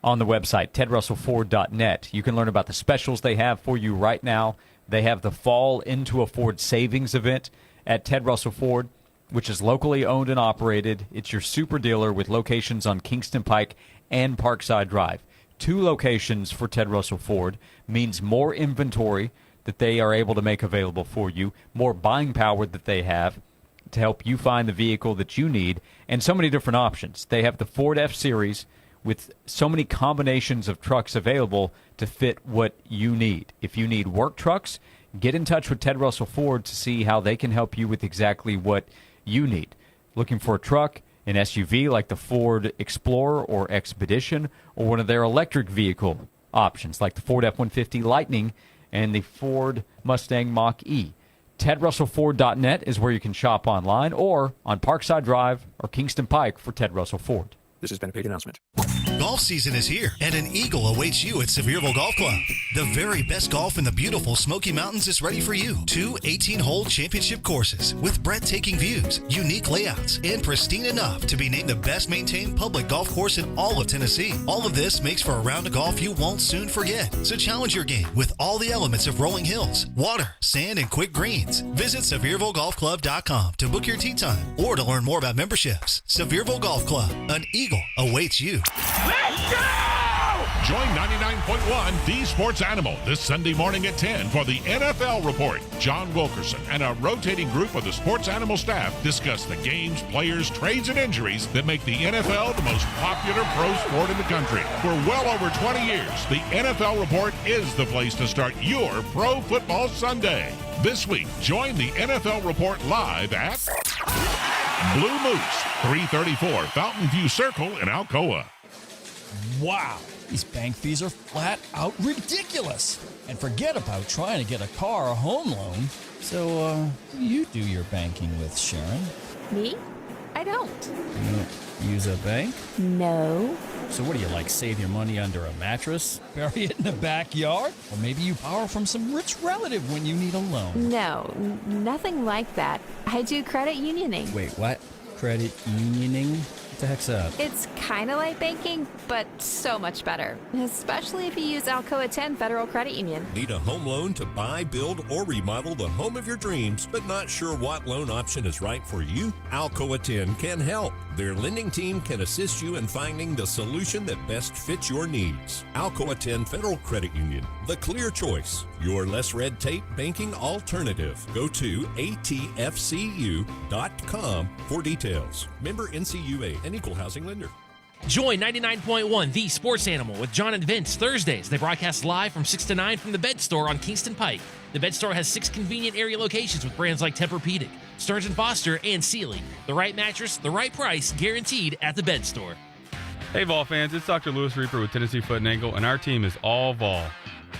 on the website, tedrussellford.net. You can learn about the specials they have for you right now. They have the Fall Into a Ford Savings event at Ted Russell Ford, which is locally owned and operated. It's your super dealer with locations on Kingston Pike and Parkside Drive. 2 locations for Ted Russell Ford means more inventory that they are able to make available for you, more buying power that they have to help you find the vehicle that you need, and so many different options. They have the Ford F-Series with so many combinations of trucks available to fit what you need. If you need work trucks, get in touch with Ted Russell Ford to see how they can help you with exactly what you need. Looking for a truck, an SUV like the Ford Explorer or Expedition, or one of their electric vehicle options like the Ford F-150 Lightning and the Ford Mustang Mach-E. TedRussellFord.net is where you can shop online, or on Parkside Drive or Kingston Pike for Ted Russell Ford. This has been a paid announcement. Golf season is here, and an eagle awaits you at Sevierville Golf Club. The very best golf in the beautiful Smoky Mountains is ready for you. 2 18-hole championship courses with breathtaking views, unique layouts, and pristine enough to be named the best maintained public golf course in all of Tennessee. All of this makes for a round of golf you won't soon forget. So challenge your game with all the elements of rolling hills, water, sand, and quick greens. Visit SeviervilleGolfClub.com to book your tee time or to learn more about memberships. Sevierville Golf Club, an eagle awaits you. Let's go! Join 99.1 The Sports Animal this Sunday morning at 10 for the NFL Report. John Wilkerson and a rotating group of the Sports Animal staff discuss the games, players, trades, and injuries that make the NFL the most popular pro sport in the country. For well over 20 years, the NFL Report is the place to start your pro football Sunday. This week, join the NFL Report live at Blue Moose, 334 Fountain View Circle in Alcoa. Wow, these bank fees are flat out ridiculous. And forget about trying to get a car or home loan. So, who do you do your banking with, Sharon? Me? I don't. You don't use a bank? No. So what do you, like, save your money under a mattress? Bury it in the backyard? Or maybe you borrow from some rich relative when you need a loan? No, nothing like that. I do credit unioning. Wait, what? Credit unioning? What the heck's that? It's kind of like banking, but so much better. Especially if you use Alcoa 10 Federal Credit Union. Need a home loan to buy, build, or remodel the home of your dreams, but not sure what loan option is right for you? Alcoa 10 can help. Their lending team can assist you in finding the solution that best fits your needs. Alcoa 10 Federal Credit Union, the clear choice. Your less red tape banking alternative. Go to atfcu.com for details. Member NCUA, an equal housing lender. Join 99.1 The Sports Animal with John and Vince Thursdays. They broadcast live from 6 to 9 from the Bed Store on Kingston Pike. The Bed Store has 6 convenient area locations with brands like Tempur-Pedic, Stearns & Foster, and Sealy. The right mattress, the right price, guaranteed at the Bed Store. Hey Vol fans, it's Dr. Lewis Reaper with Tennessee Foot and Ankle, and our team is all Vol.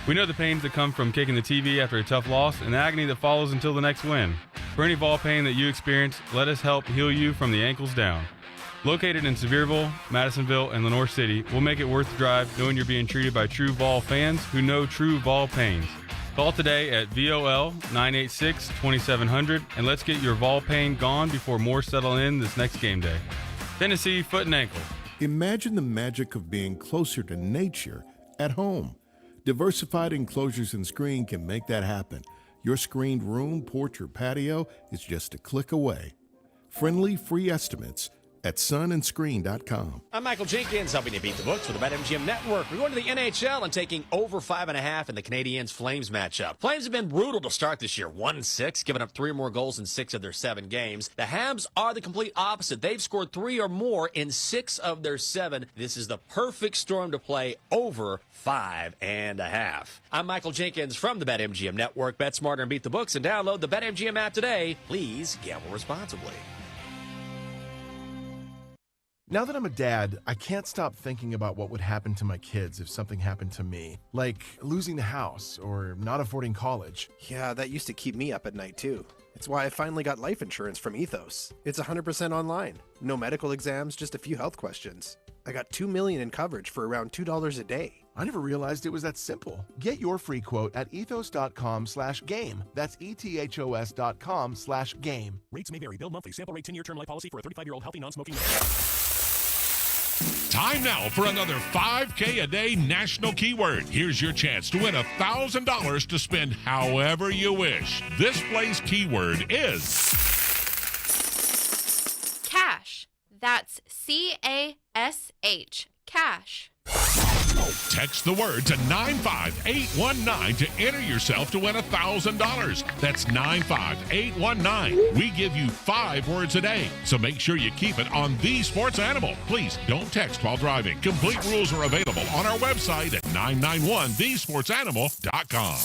We know the pains that come from kicking the TV after a tough loss and the agony that follows until the next win. For any Vol pain that you experience, let us help heal you from the ankles down. Located in Sevierville, Madisonville, and Lenoir City, we'll make it worth the drive knowing you're being treated by true Vol fans who know true Vol pains. Call today at VOL 986-2700 and let's get your Vol pain gone before more settle in this next game day. Tennessee Foot and Ankle. Imagine the magic of being closer to nature at home. Diversified Enclosures and Screen can make that happen. Your screened room, porch, or patio is just a click away. Friendly, free estimates at sunandscreen.com. I'm Michael Jenkins, helping you beat the books for the BetMGM Network. We're going to the NHL and taking over 5.5 in the Canadiens-Flames matchup. Flames have been brutal to start this year, 1-6, giving up 3 or more goals in 6 of their 7 games. The Habs are the complete opposite. They've scored 3 or more in 6 of their 7. This is the perfect storm to play over 5.5. I'm Michael Jenkins from the BetMGM Network. Bet smarter and beat the books, and download the BetMGM app today. Please gamble responsibly. Now that I'm a dad, I can't stop thinking about what would happen to my kids if something happened to me. Like losing the house or not affording college. Yeah, that used to keep me up at night too. It's why I finally got life insurance from Ethos. It's 100% online. No medical exams, just a few health questions. I got $2 million in coverage for around $2 a day. I never realized it was that simple. Get your free quote at ethos.com/game. That's ethos.com/game. Rates may vary. Bill monthly. Sample rate 10-year term life policy for a 35-year-old healthy non-smoking male. Time now for another 5K a day national keyword. Here's your chance to win $1,000 to spend however you wish. This play's keyword is cash. That's CASH. Cash. Text the word to 95819 to enter yourself to win $1,000. That's 95819. We give you 5 words a day, so make sure you keep it on The Sports Animal. Please don't text while driving. Complete rules are available on our website at 991thesportsanimal.com.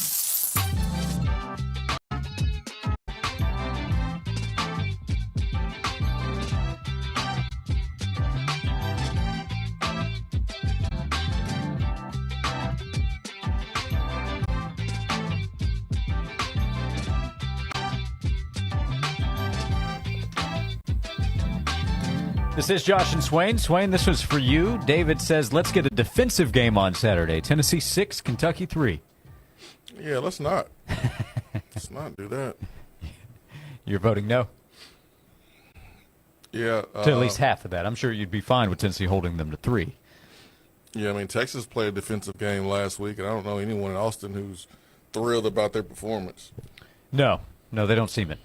This is Josh and Swain. Swain, this was for you. David says, let's get a defensive game on Saturday. Tennessee 6, Kentucky 3. Yeah, let's not. Let's not do that. You're voting no? Yeah. To at least half of that. I'm sure you'd be fine with Tennessee holding them to 3. Yeah, I mean, Texas played a defensive game last week, and I don't know anyone in Austin who's thrilled about their performance. No, they don't seem it.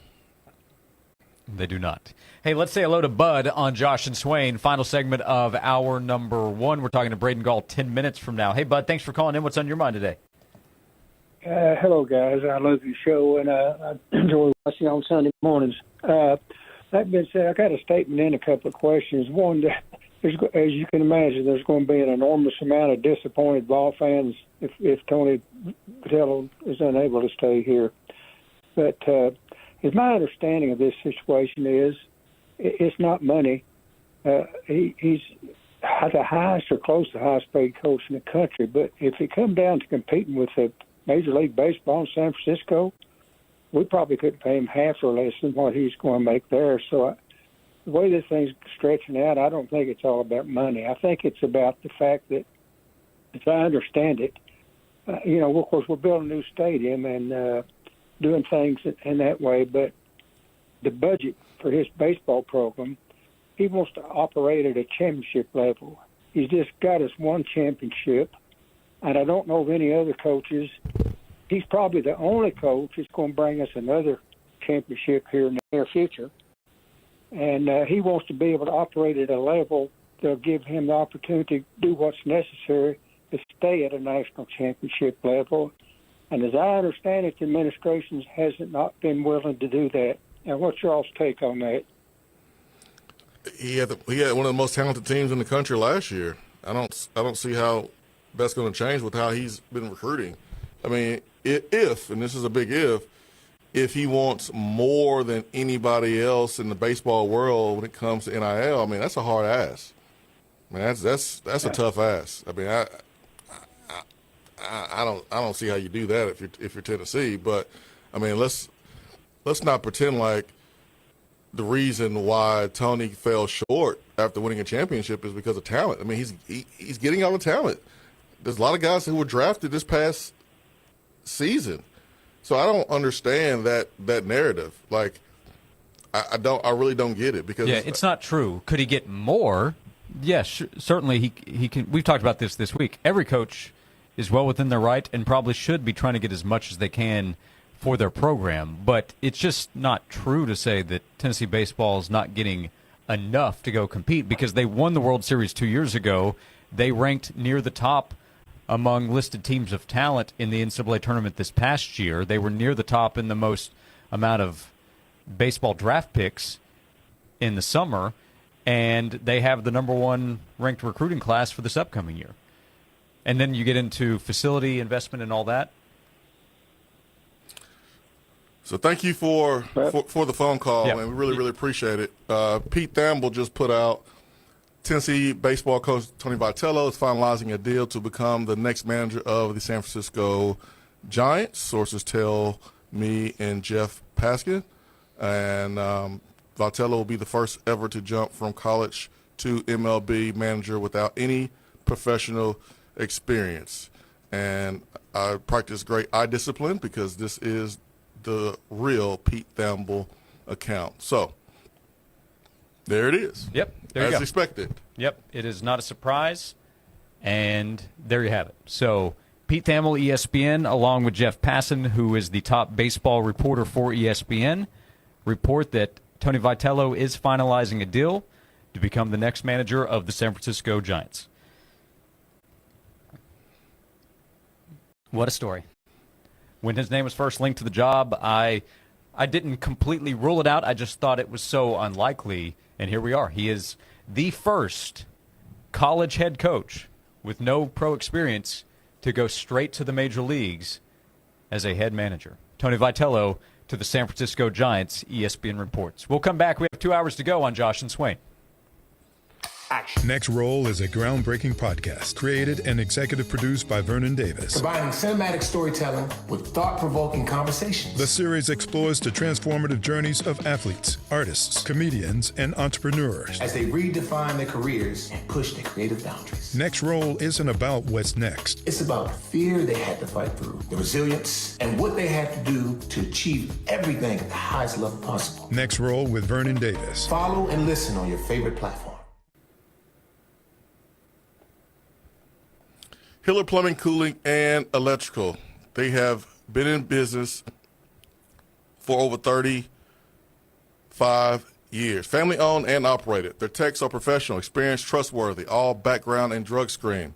They do not. Hey, let's say hello to Bud on Josh and Swain. Final segment of hour number 1. We're talking to Braden Gall 10 minutes from now. Hey, Bud, thanks for calling in. What's on your mind today? Hello, guys. I love your show, and I enjoy watching on Sunday mornings. That being said, I got a statement and a couple of questions. One, as you can imagine, there's going to be an enormous amount of disappointed ball fans if Tony Vitello is unable to stay here. But as my understanding of this situation is, it's not money. He's the highest or close to the highest paid coach in the country. But if it come down to competing with the Major League Baseball in San Francisco, we probably could pay him half or less than what he's going to make there. So the way this thing's stretching out, I don't think it's all about money. I think it's about the fact that, as I understand it, of course, we're building a new stadium and doing things in that way, but the budget for his baseball program, he wants to operate at a championship level. He's just got us one championship, and I don't know of any other coaches. He's probably the only coach that's going to bring us another championship here in the near future. And he wants to be able to operate at a level that'll give him the opportunity to do what's necessary to stay at a national championship level. And as I understand it, the administration hasn't not been willing to do that. Now, what's y'all's take on that? He had one of the most talented teams in the country last year. I don't see how that's going to change with how he's been recruiting. I mean, if, and this is a big if he wants more than anybody else in the baseball world when it comes to NIL, I mean, that's a hard ass. I mean, that's a tough ass. I mean, I don't see how you do that if you're Tennessee. But I mean, let's not pretend like the reason why Tony fell short after winning a championship is because of talent. I mean, he's getting all the talent. There's a lot of guys who were drafted this past season, so I don't understand that narrative. Like, I really don't get it because it's not true. Could he get more? Yes, certainly he can. We've talked about this week. Every coach is well within their right and probably should be trying to get as much as they can for their program. But it's just not true to say that Tennessee baseball is not getting enough to go compete because they won the World Series 2 years ago. They ranked near the top among listed teams of talent in the NCAA tournament this past year. They were near the top in the most amount of baseball draft picks in the summer, and they have the number 1 ranked recruiting class for this upcoming year. And then you get into facility investment and all that. So thank you for the phone call, and we really appreciate it. Pete Thamel just put out Tennessee baseball coach Tony Vitello is finalizing a deal to become the next manager of the San Francisco Giants. Sources tell me and Jeff Paskin. And Vitello will be the first ever to jump from college to MLB manager without any professional experience. And I practice great eye discipline because this is the real Pete Thamel account. So there it is. Yep. There you go. As expected. Yep. It is not a surprise. And there you have it. So Pete Thamel, ESPN, along with Jeff Passan, who is the top baseball reporter for ESPN, report that Tony Vitello is finalizing a deal to become the next manager of the San Francisco Giants. What a story. When his name was first linked to the job, I didn't completely rule it out. I just thought it was so unlikely. And here we are. He is the first college head coach with no pro experience to go straight to the major leagues as a head manager. Tony Vitello to the San Francisco Giants, ESPN reports. We'll come back. We have 2 hours to go on Josh and Swain. action. Next Roll is a groundbreaking podcast created and executive produced by Vernon Davis. Combining cinematic storytelling with thought-provoking conversations. The series explores the transformative journeys of athletes, artists, comedians, and entrepreneurs as they redefine their careers and push their creative boundaries. Next Roll isn't about what's next. It's about the fear they had to fight through, the resilience, and what they had to do to achieve everything at the highest level possible. Next Roll with Vernon Davis. Follow and listen on your favorite platform. Hiller Plumbing, Cooling, and Electrical. They have been in business for over 35 years. Family owned and operated. Their techs are professional, experienced, trustworthy, all background and drug screen.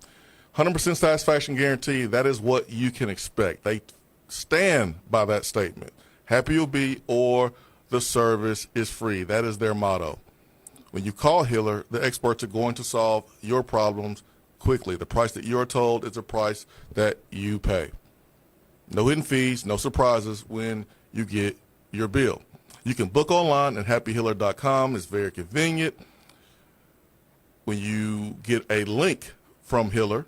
100% satisfaction guarantee. That is what you can expect. They stand by that statement. Happy you'll be, or the service is free. That is their motto. When you call Hiller, the experts are going to solve your problems quickly. The price that you're told is the price that you pay. No hidden fees, no surprises when you get your bill. You can book online at happyhiller.com. It's very convenient. When you get a link from Hiller,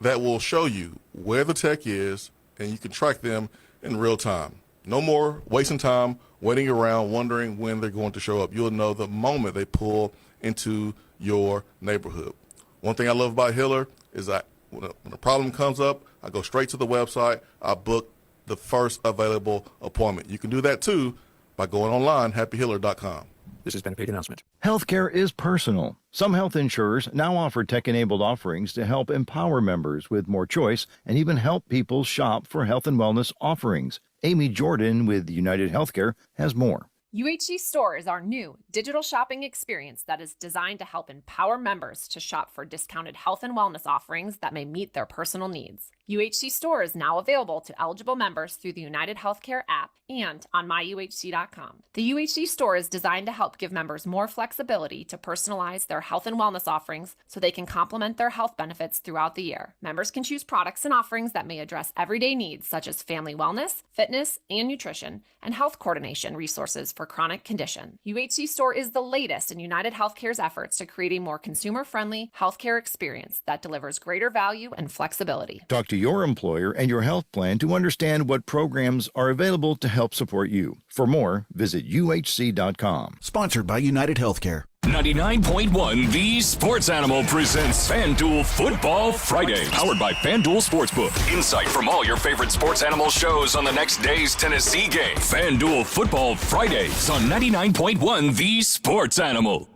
that will show you where the tech is, and you can track them in real time. No more wasting time waiting around wondering when they're going to show up. You'll know the moment they pull into your neighborhood. One thing I love about Hiller is that when a problem comes up, I go straight to the website. I book the first available appointment. You can do that too by going online, happyhiller.com. This has been a paid announcement. Healthcare is personal. Some health insurers now offer tech-enabled offerings to help empower members with more choice and even help people shop for health and wellness offerings. Amy Jordan with United Healthcare has more. UHC Store is our new digital shopping experience that is designed to help empower members to shop for discounted health and wellness offerings that may meet their personal needs. UHC Store is now available to eligible members through the United Healthcare app and on myuhc.com. The UHC Store is designed to help give members more flexibility to personalize their health and wellness offerings so they can complement their health benefits throughout the year. Members can choose products and offerings that may address everyday needs such as family wellness, fitness, and nutrition, and health coordination resources for chronic condition. UHC Store is the latest in United Healthcare's efforts to create a more consumer-friendly healthcare experience that delivers greater value and flexibility. Talk to your employer and your health plan to understand what programs are available to help support you. For more, visit uhc.com. Sponsored by United Healthcare. 99.1 The Sports Animal presents FanDuel Football Friday, powered by FanDuel Sportsbook. Insight from all your favorite Sports Animal shows on the next day's Tennessee game. FanDuel Football Fridays on 99.1 The Sports Animal.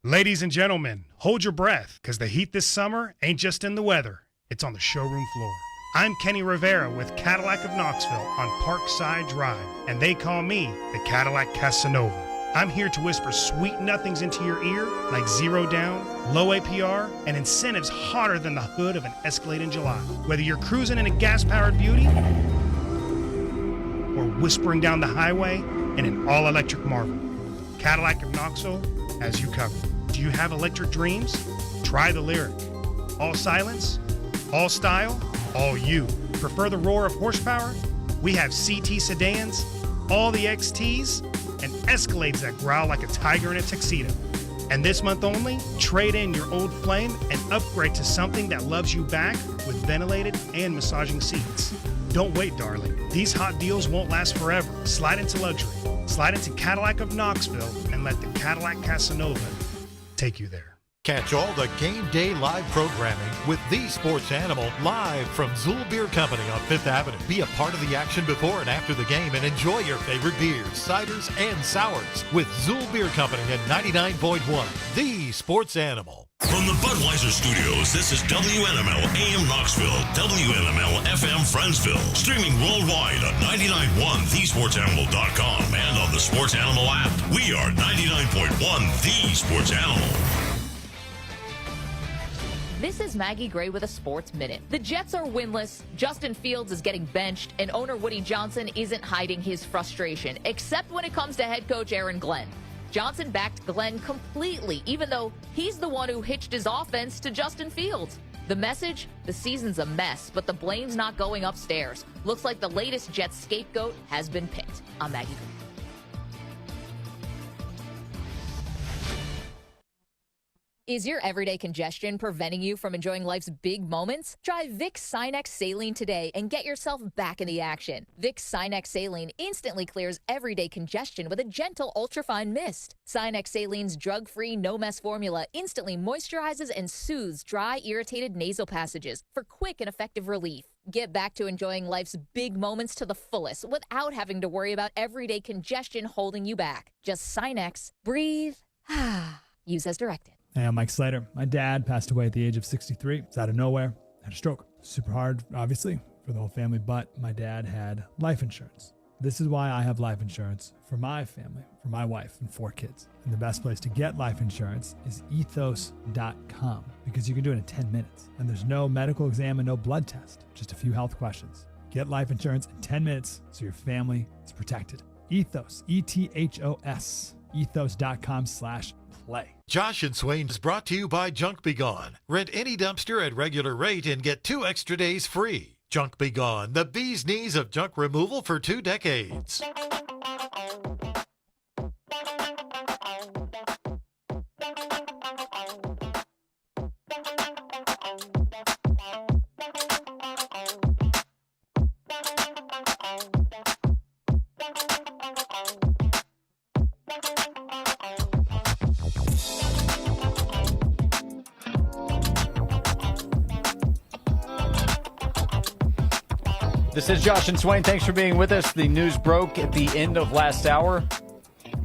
Ladies and gentlemen, hold your breath, because the heat this summer ain't just in the weather. It's on the showroom floor. I'm Kenny Rivera with Cadillac of Knoxville on Parkside Drive, and they call me the Cadillac Casanova. I'm here to whisper sweet nothings into your ear, like 0 down, low APR, and incentives hotter than the hood of an Escalade in July. Whether you're cruising in a gas-powered beauty or whispering down the highway in an all-electric Marvel, Cadillac of Knoxville has you covered. Do you have electric dreams? Try the Lyric. All silence, all style, all you. Prefer the roar of horsepower? We have CT sedans, all the XTs, and Escalades that growl like a tiger in a tuxedo. And this month only, trade in your old flame and upgrade to something that loves you back with ventilated and massaging seats. Don't wait, darling. These hot deals won't last forever. Slide into luxury. Slide into Cadillac of Knoxville and let the Cadillac Casanova take you there. Catch all the game day live programming with The Sports Animal live from Zool Beer Company on 5th Avenue. Be a part of the action before and after the game and enjoy your favorite beers, ciders, and sours with Zool Beer Company at 99.1 The Sports Animal. From the Budweiser Studios, this is WNML AM Knoxville, WNML FM Friendsville. Streaming worldwide on 99.1thesportsanimal.com and on the Sports Animal app. We are 99.1 The Sports Animal. This is Maggie Gray with a Sports Minute. The Jets are winless, Justin Fields is getting benched, and owner Woody Johnson isn't hiding his frustration, except when it comes to head coach Aaron Glenn. Johnson backed Glenn completely, even though he's the one who hitched his offense to Justin Fields. The message? The season's a mess, but the blame's not going upstairs. Looks like the latest Jets scapegoat has been picked. I'm Maggie Gray. Is your everyday congestion preventing you from enjoying life's big moments? Try Vicks Sinex Saline today and get yourself back in the action. Vicks Sinex Saline instantly clears everyday congestion with a gentle ultrafine mist. Sinex Saline's drug-free, no-mess formula instantly moisturizes and soothes dry, irritated nasal passages for quick and effective relief. Get back to enjoying life's big moments to the fullest without having to worry about everyday congestion holding you back. Just Sinex, breathe, use as directed. Hey, I'm Mike Slater. My dad passed away at the age of 63. It's out of nowhere. Had a stroke. Super hard, obviously, for the whole family, but my dad had life insurance. This is why I have life insurance for my family, for my wife and 4 kids. And the best place to get life insurance is ethos.com because you can do it in 10 minutes. And there's no medical exam and no blood test, just a few health questions. Get life insurance in 10 minutes so your family is protected. Ethos, E-T-H-O-S, ethos.com/play. Josh and Swain is brought to you by Junk Be Gone. Rent any dumpster at regular rate and get 2 extra days free. Junk Be Gone, the bee's knees of junk removal for 2 decades. This is Josh and Swain. Thanks for being with us. The news broke at the end of last hour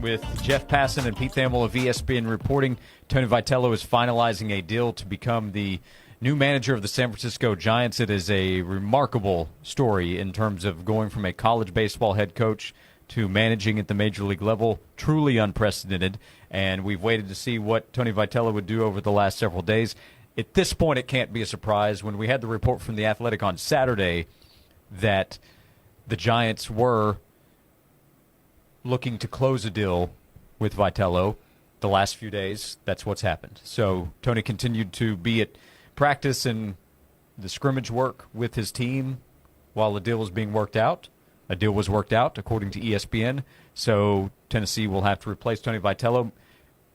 with Jeff Passan and Pete Thamel of ESPN reporting Tony Vitello is finalizing a deal to become the new manager of the San Francisco Giants. It is a remarkable story in terms of going from a college baseball head coach to managing at the major league level. Truly unprecedented, and we've waited to see what Tony Vitello would do over the last several days. At this point, it can't be a surprise. When we had the report from The Athletic on Saturday that the Giants were looking to close a deal with Vitello the last few days, that's what's happened. So Tony continued to be at practice and the scrimmage work with his team while the deal was being worked out. A deal was worked out, according to ESPN. So Tennessee will have to replace Tony Vitello.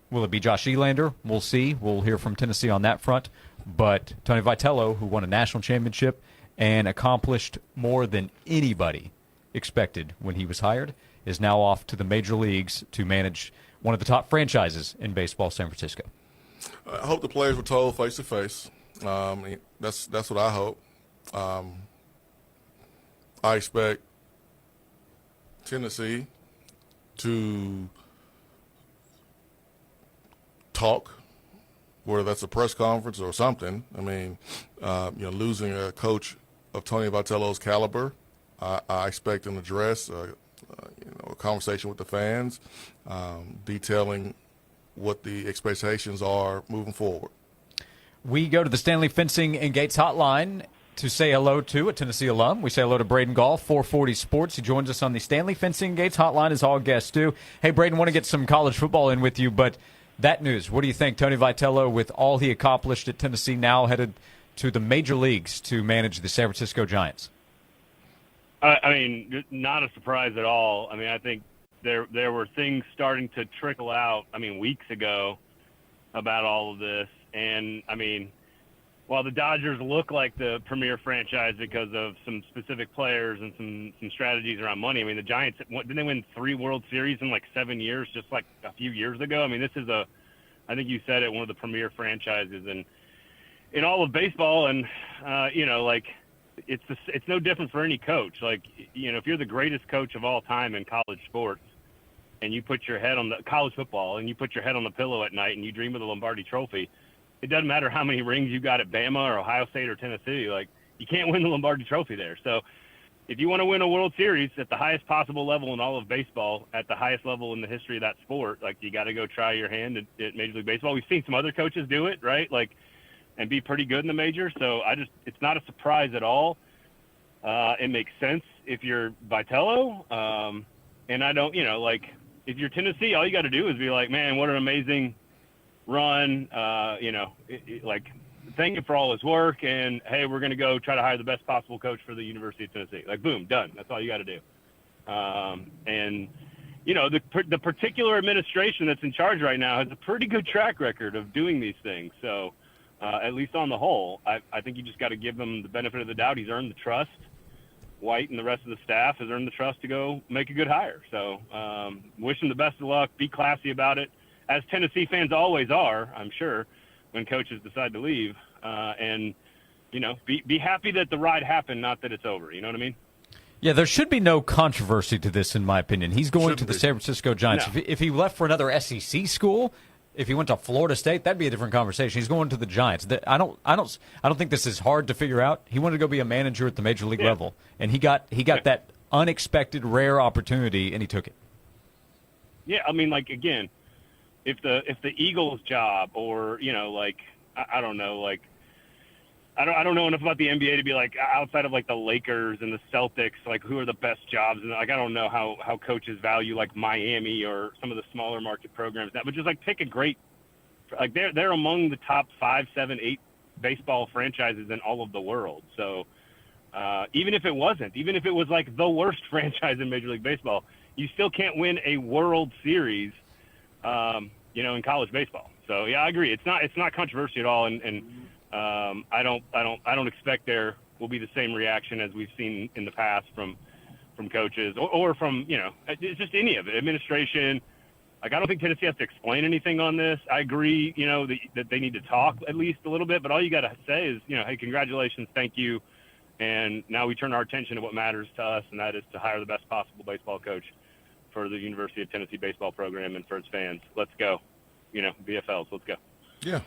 Will it be Josh Elander? We'll see. We'll hear from Tennessee on that front. But Tony Vitello, who won a national championship and accomplished more than anybody expected when he was hired, is now off to the major leagues to manage one of the top franchises in baseball, San Francisco. I hope the players were told face-to-face. That's what I hope. I expect Tennessee to talk, whether that's a press conference or something. I mean, losing a coach of Tony Vitello's caliber, I expect an address, a conversation with the fans, detailing what the expectations are moving forward. We go to the Stanley Fencing and Gates hotline to say hello to a Tennessee alum. We say hello to Braden Gall, 440 Sports. He joins us on the Stanley Fencing and Gates hotline, as all guests do. Hey, Braden, want to get some college football in with you, but that news, what do you think? Tony Vitello, with all he accomplished at Tennessee, now headed to the major leagues to manage the San Francisco Giants? I mean, not a surprise at all. I mean, I think there were things starting to trickle out, weeks ago about all of this. And, while the Dodgers look like the premier franchise because of some specific players and some strategies around money, the Giants, didn't they win 3 World Series in 7 years, just like a few years ago? This is I think you said it, one of the premier franchises in all of baseball. And, it's no different for any coach. If you're the greatest coach of all time in college sports and you put your head on the college football and you put your head on the pillow at night and you dream of the Lombardi Trophy, it doesn't matter how many rings you got at Bama or Ohio State or Tennessee. You can't win the Lombardi Trophy there. So if you want to win a World Series at the highest possible level in all of baseball, at the highest level in the history of that sport, you got to go try your hand at Major League Baseball. We've seen some other coaches do it, right? And be pretty good in the majors. So it's not a surprise at all. It makes sense if you're Vitello. And I don't, if you're Tennessee, all you got to do is be like, man, what an amazing run. Thank him for all his work. And hey, we're going to go try to hire the best possible coach for the University of Tennessee. Boom, done. That's all you got to do. And the particular administration that's in charge right now has a pretty good track record of doing these things. So at least on the whole, I think you just got to give him the benefit of the doubt. He's earned the trust. White and the rest of the staff has earned the trust to go make a good hire. So wish him the best of luck. Be classy about it, as Tennessee fans always are, I'm sure, when coaches decide to leave. And be happy that the ride happened, not that it's over. You know what I mean? Yeah, there should be no controversy to this, in my opinion. He's going to the San Francisco Giants. No. If he left for another SEC school, if he went to Florida State, that'd be a different conversation. He's going to the Giants. I don't think this is hard to figure out. He wanted to go be a manager at the major league level, and he got that unexpected, rare opportunity, and he took it. Yeah, I mean, like, again, if the Eagles job, or I don't know, I don't know enough about the NBA to be like, outside of like the Lakers and the Celtics, like who are the best jobs, and like I don't know how coaches value like Miami or some of the smaller market programs now, but just like pick a great, like they're among the top 5, 7, 8 baseball franchises in all of the world. So even if it was like the worst franchise in Major League Baseball, you still can't win a World Series, in college baseball. So yeah, I agree. It's not controversial at all, and I don't expect there will be the same reaction as we've seen in the past from coaches or from it's just any of it, administration. Like, I don't think Tennessee has to explain anything on this. I agree, that they need to talk at least a little bit, but all you got to say is, hey, congratulations, thank you, and now we turn our attention to what matters to us, and that is to hire the best possible baseball coach for the University of Tennessee baseball program and for its fans. Let's go, BFLs, let's go. Yeah.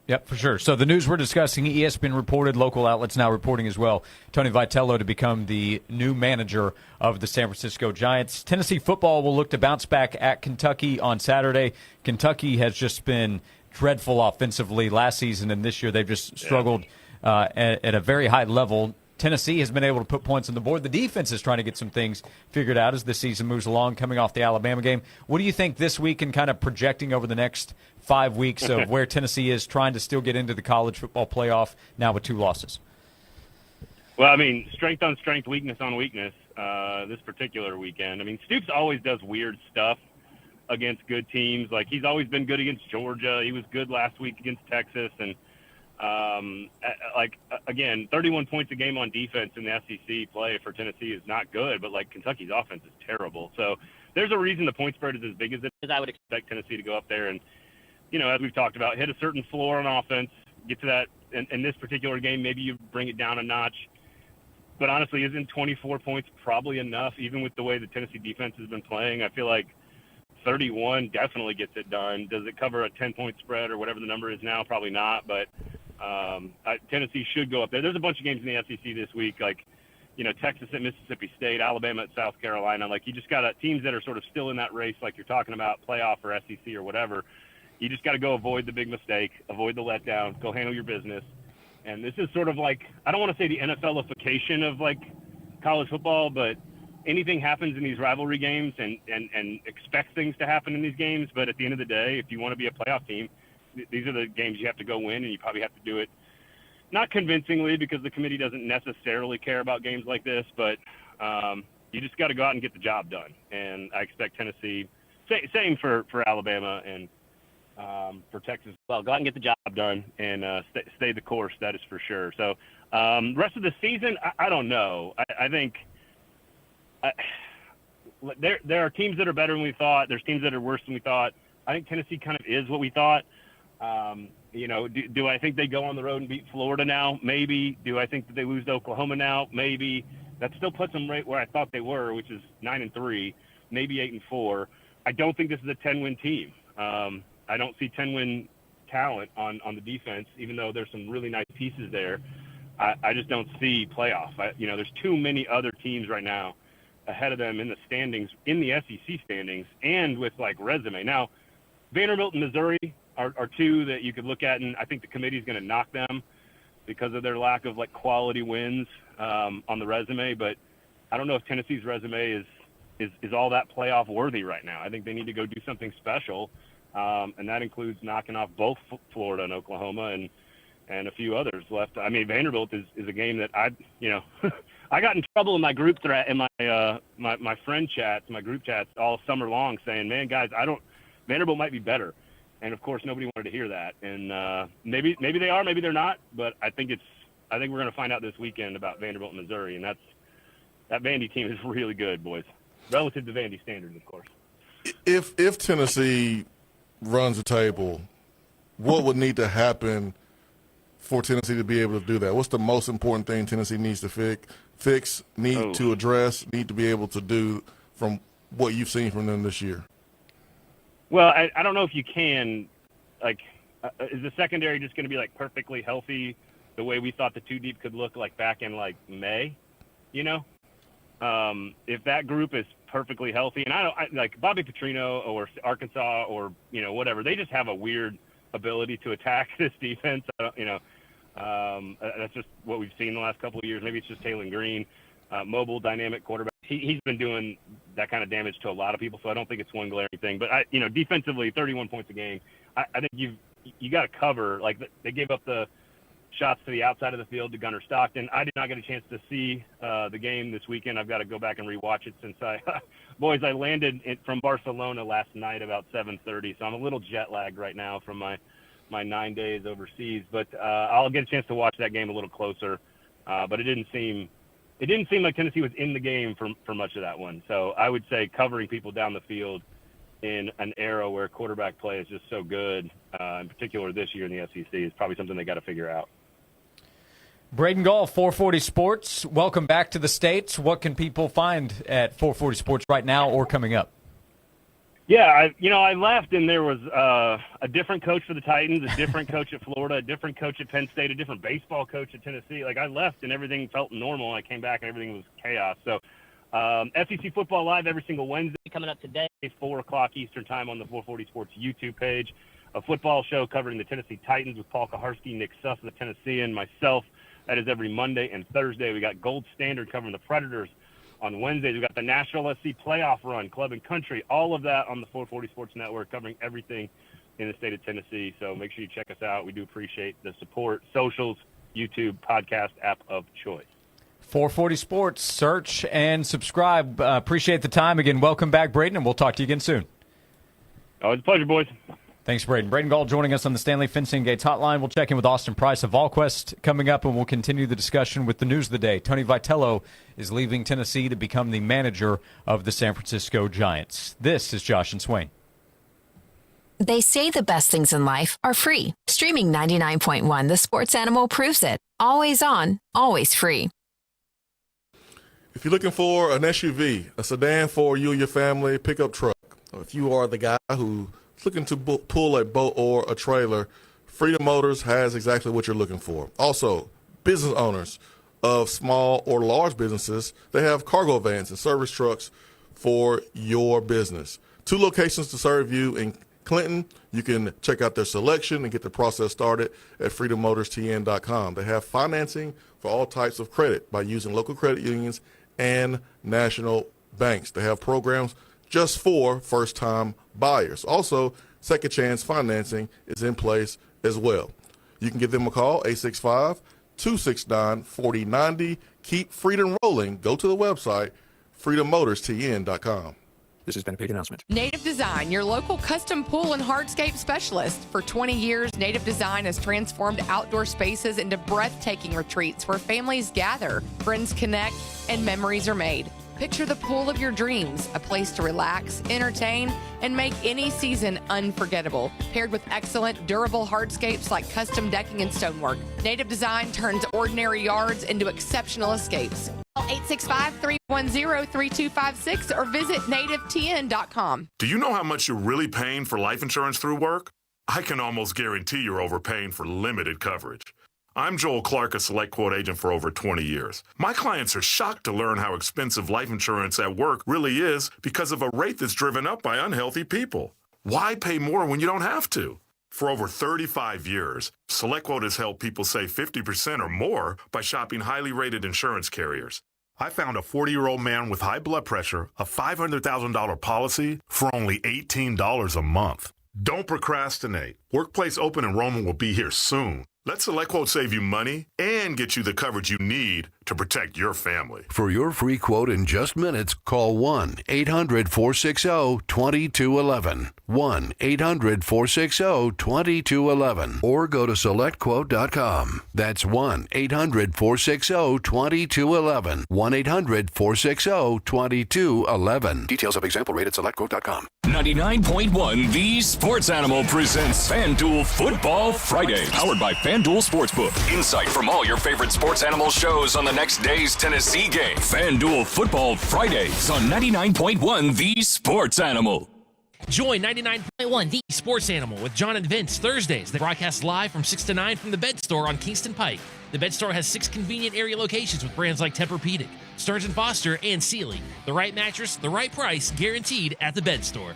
Yep, for sure. So the news we're discussing, ESPN reported, local outlets now reporting as well, Tony Vitello to become the new manager of the San Francisco Giants. Tennessee football will look to bounce back at Kentucky on Saturday. Kentucky has just been dreadful offensively last season, and this year they've just struggled at a very high level. Tennessee has been able to put points on the board. The defense is trying to get some things figured out as the season moves along, coming off the Alabama game. What do you think this week and kind of projecting over the next 5 weeks of where Tennessee is trying to still get into the college football playoff now with 2 losses? Well, I mean, strength on strength, weakness on weakness this particular weekend. I mean, Stoops always does weird stuff against good teams. Like, he's always been good against Georgia. He was good last week against Texas, and again, 31 points a game on defense in the SEC play for Tennessee is not good, but like Kentucky's offense is terrible. So there's a reason the point spread is as big as it is. I would expect Tennessee to go up there and, as we've talked about, hit a certain floor on offense, get to that. In this particular game, maybe you bring it down a notch. But honestly, isn't 24 points probably enough, even with the way the Tennessee defense has been playing? I feel like 31 definitely gets it done. Does it cover a 10-point spread or whatever the number is now? Probably not, but Tennessee should go up there. There's a bunch of games in the SEC this week, like, Texas at Mississippi State, Alabama at South Carolina. Like, you just got teams that are sort of still in that race, like you're talking about, playoff or SEC or whatever. You just got to go avoid the big mistake, avoid the letdown, go handle your business. And this is sort of like, I don't want to say the NFLification of like college football, but anything happens in these rivalry games and expect things to happen in these games. But at the end of the day, if you want to be a playoff team, these are the games you have to go win, and you probably have to do it not convincingly because the committee doesn't necessarily care about games like this, but you just got to go out and get the job done. And I expect Tennessee, same for Alabama and for Texas as well. Go out and get the job done and stay the course, that is for sure. So rest of the season, I don't know. I think there are teams that are better than we thought. There's teams that are worse than we thought. I think Tennessee kind of is what we thought. Do I think they go on the road and beat Florida now? Maybe. Do I think that they lose to Oklahoma now? Maybe. That still puts them right where I thought they were, which is 9-3, maybe 8-4. I don't think this is a 10-win team. I don't see 10-win talent on the defense, even though there's some really nice pieces there. I just don't see playoff. There's too many other teams right now ahead of them in the standings, in the SEC standings, and with like resume. Now, Vanderbilt and Missouri are two that you could look at, and I think the committee's going to knock them because of their lack of like quality wins on the resume. But I don't know if Tennessee's resume is all that playoff worthy right now. I think they need to go do something special, and that includes knocking off both Florida and Oklahoma and a few others left. I mean, Vanderbilt is a game that I got in trouble in my group thread, in my friend chats, my group chats all summer long, saying, "Man, guys, Vanderbilt might be better." And of course, nobody wanted to hear that. And maybe they are, maybe they're not. But I think we're going to find out this weekend about Vanderbilt and Missouri, and that Vandy team is really good, boys, relative to Vandy standards, of course. If Tennessee runs the table, what would need to happen for Tennessee to be able to do that? What's the most important thing Tennessee needs to fix, to address, need to be able to do from what you've seen from them this year? Well, I don't know if you can, is the secondary just going to be perfectly healthy the way we thought the two deep could look back in May, if that group is perfectly healthy, and I Bobby Petrino or Arkansas or, whatever, they just have a weird ability to attack this defense. That's just what we've seen the last couple of years. Maybe it's just Taylor Green, mobile, dynamic quarterback. He's been doing that kind of damage to a lot of people, so I don't think it's one glaring thing. But defensively, 31 points a game. I think you got to cover. They gave up the shots to the outside of the field to Gunnar Stockton. I did not get a chance to see the game this weekend. I've got to go back and rewatch it since I landed from Barcelona last night about 7:30, so I'm a little jet lagged right now from my 9 days overseas. But I'll get a chance to watch that game a little closer. But it didn't seem like Tennessee was in the game for much of that one. So I would say covering people down the field in an era where quarterback play is just so good, in particular this year in the SEC, is probably something they got to figure out. Braden Gall, 440 Sports. Welcome back to the States. What can people find at 440 Sports right now or coming up? Yeah, I left and there was a different coach for the Titans, a different coach at Florida, a different coach at Penn State, a different baseball coach at Tennessee. I left and everything felt normal. I came back and everything was chaos. So SEC Football Live every single Wednesday coming up today, 4 o'clock Eastern Time on the 440 Sports YouTube page. A football show covering the Tennessee Titans with Paul Kaharski, Nick Suss of the Tennessean, myself. That is every Monday and Thursday. We got Gold Standard covering the Predators on Wednesdays. We got the National SC Playoff Run, Club and Country, all of that on the 440 Sports Network, covering everything in the state of Tennessee. So make sure you check us out. We do appreciate the support. Socials, YouTube, podcast app of choice. 440 Sports, search and subscribe. Appreciate the time. Again, welcome back, Braden, and we'll talk to you again soon. Oh, it's a pleasure, boys. Thanks, Braden. Braden Gall joining us on the Stanley Fencing Gates hotline. We'll check in with Austin Price of VolQuest coming up, and we'll continue the discussion with the news of the day. Tony Vitello is leaving Tennessee to become the manager of the San Francisco Giants. This is Josh and Swain. They say the best things in life are free. Streaming 99.1, the sports animal proves it. Always on, always free. If you're looking for an SUV, a sedan for you and your family, pickup truck, or if you are the guy who's looking to pull a boat or a trailer, Freedom Motors has exactly what you're looking for. Also, business owners of small or large businesses, they have cargo vans and service trucks for your business. 2 locations to serve you in Clinton. You can check out their selection and get the process started at freedommotorstn.com. They have financing for all types of credit by using local credit unions and national banks. They have programs just for first-time buyers. Also, second chance financing is in place as well. You can give them a call, 865-269-4090. Keep freedom rolling. Go to the website, freedommotorstn.com. This has been a paid announcement. Native Design, your local custom pool and hardscape specialist. For 20 years, Native Design has transformed outdoor spaces into breathtaking retreats where families gather, friends connect, and memories are made. Picture the pool of your dreams, a place to relax, entertain, and make any season unforgettable. Paired with excellent, durable hardscapes like custom decking and stonework, Native Design turns ordinary yards into exceptional escapes. Call 865-310-3256 or visit nativetn.com. Do you know how much you're really paying for life insurance through work? I can almost guarantee you're overpaying for limited coverage. I'm Joel Clark, a Select Quote agent for over 20 years. My clients are shocked to learn how expensive life insurance at work really is because of a rate that's driven up by unhealthy people. Why pay more when you don't have to? For over 35 years, Select Quote has helped people save 50% or more by shopping highly rated insurance carriers. I found a 40-year-old man with high blood pressure, a $500,000 policy for only $18 a month. Don't procrastinate. Workplace open enrollment will be here soon. Let SelectQuote save you money and get you the coverage you need to protect your family. For your free quote in just minutes, call 1-800-460-2211. 1-800-460-2211. Or go to SelectQuote.com. That's 1-800-460-2211. 1-800-460-2211. Details of example rate at SelectQuote.com. 99.1 The Sports Animal presents FanDuel Football Friday, powered by FanDuel Sportsbook. Insight from all your favorite Sports Animal shows on the next day's Tennessee game. FanDuel Football Fridays on 99.1 The Sports Animal. Join 99.1 The Sports Animal with John and Vince Thursdays. They broadcast live from 6 to 9 from the Bed Store on Kingston Pike. The Bed Store has 6 convenient area locations with brands like Tempur-Pedic, Stearns & Foster, and Sealy. The right mattress, the right price, guaranteed at the Bed Store.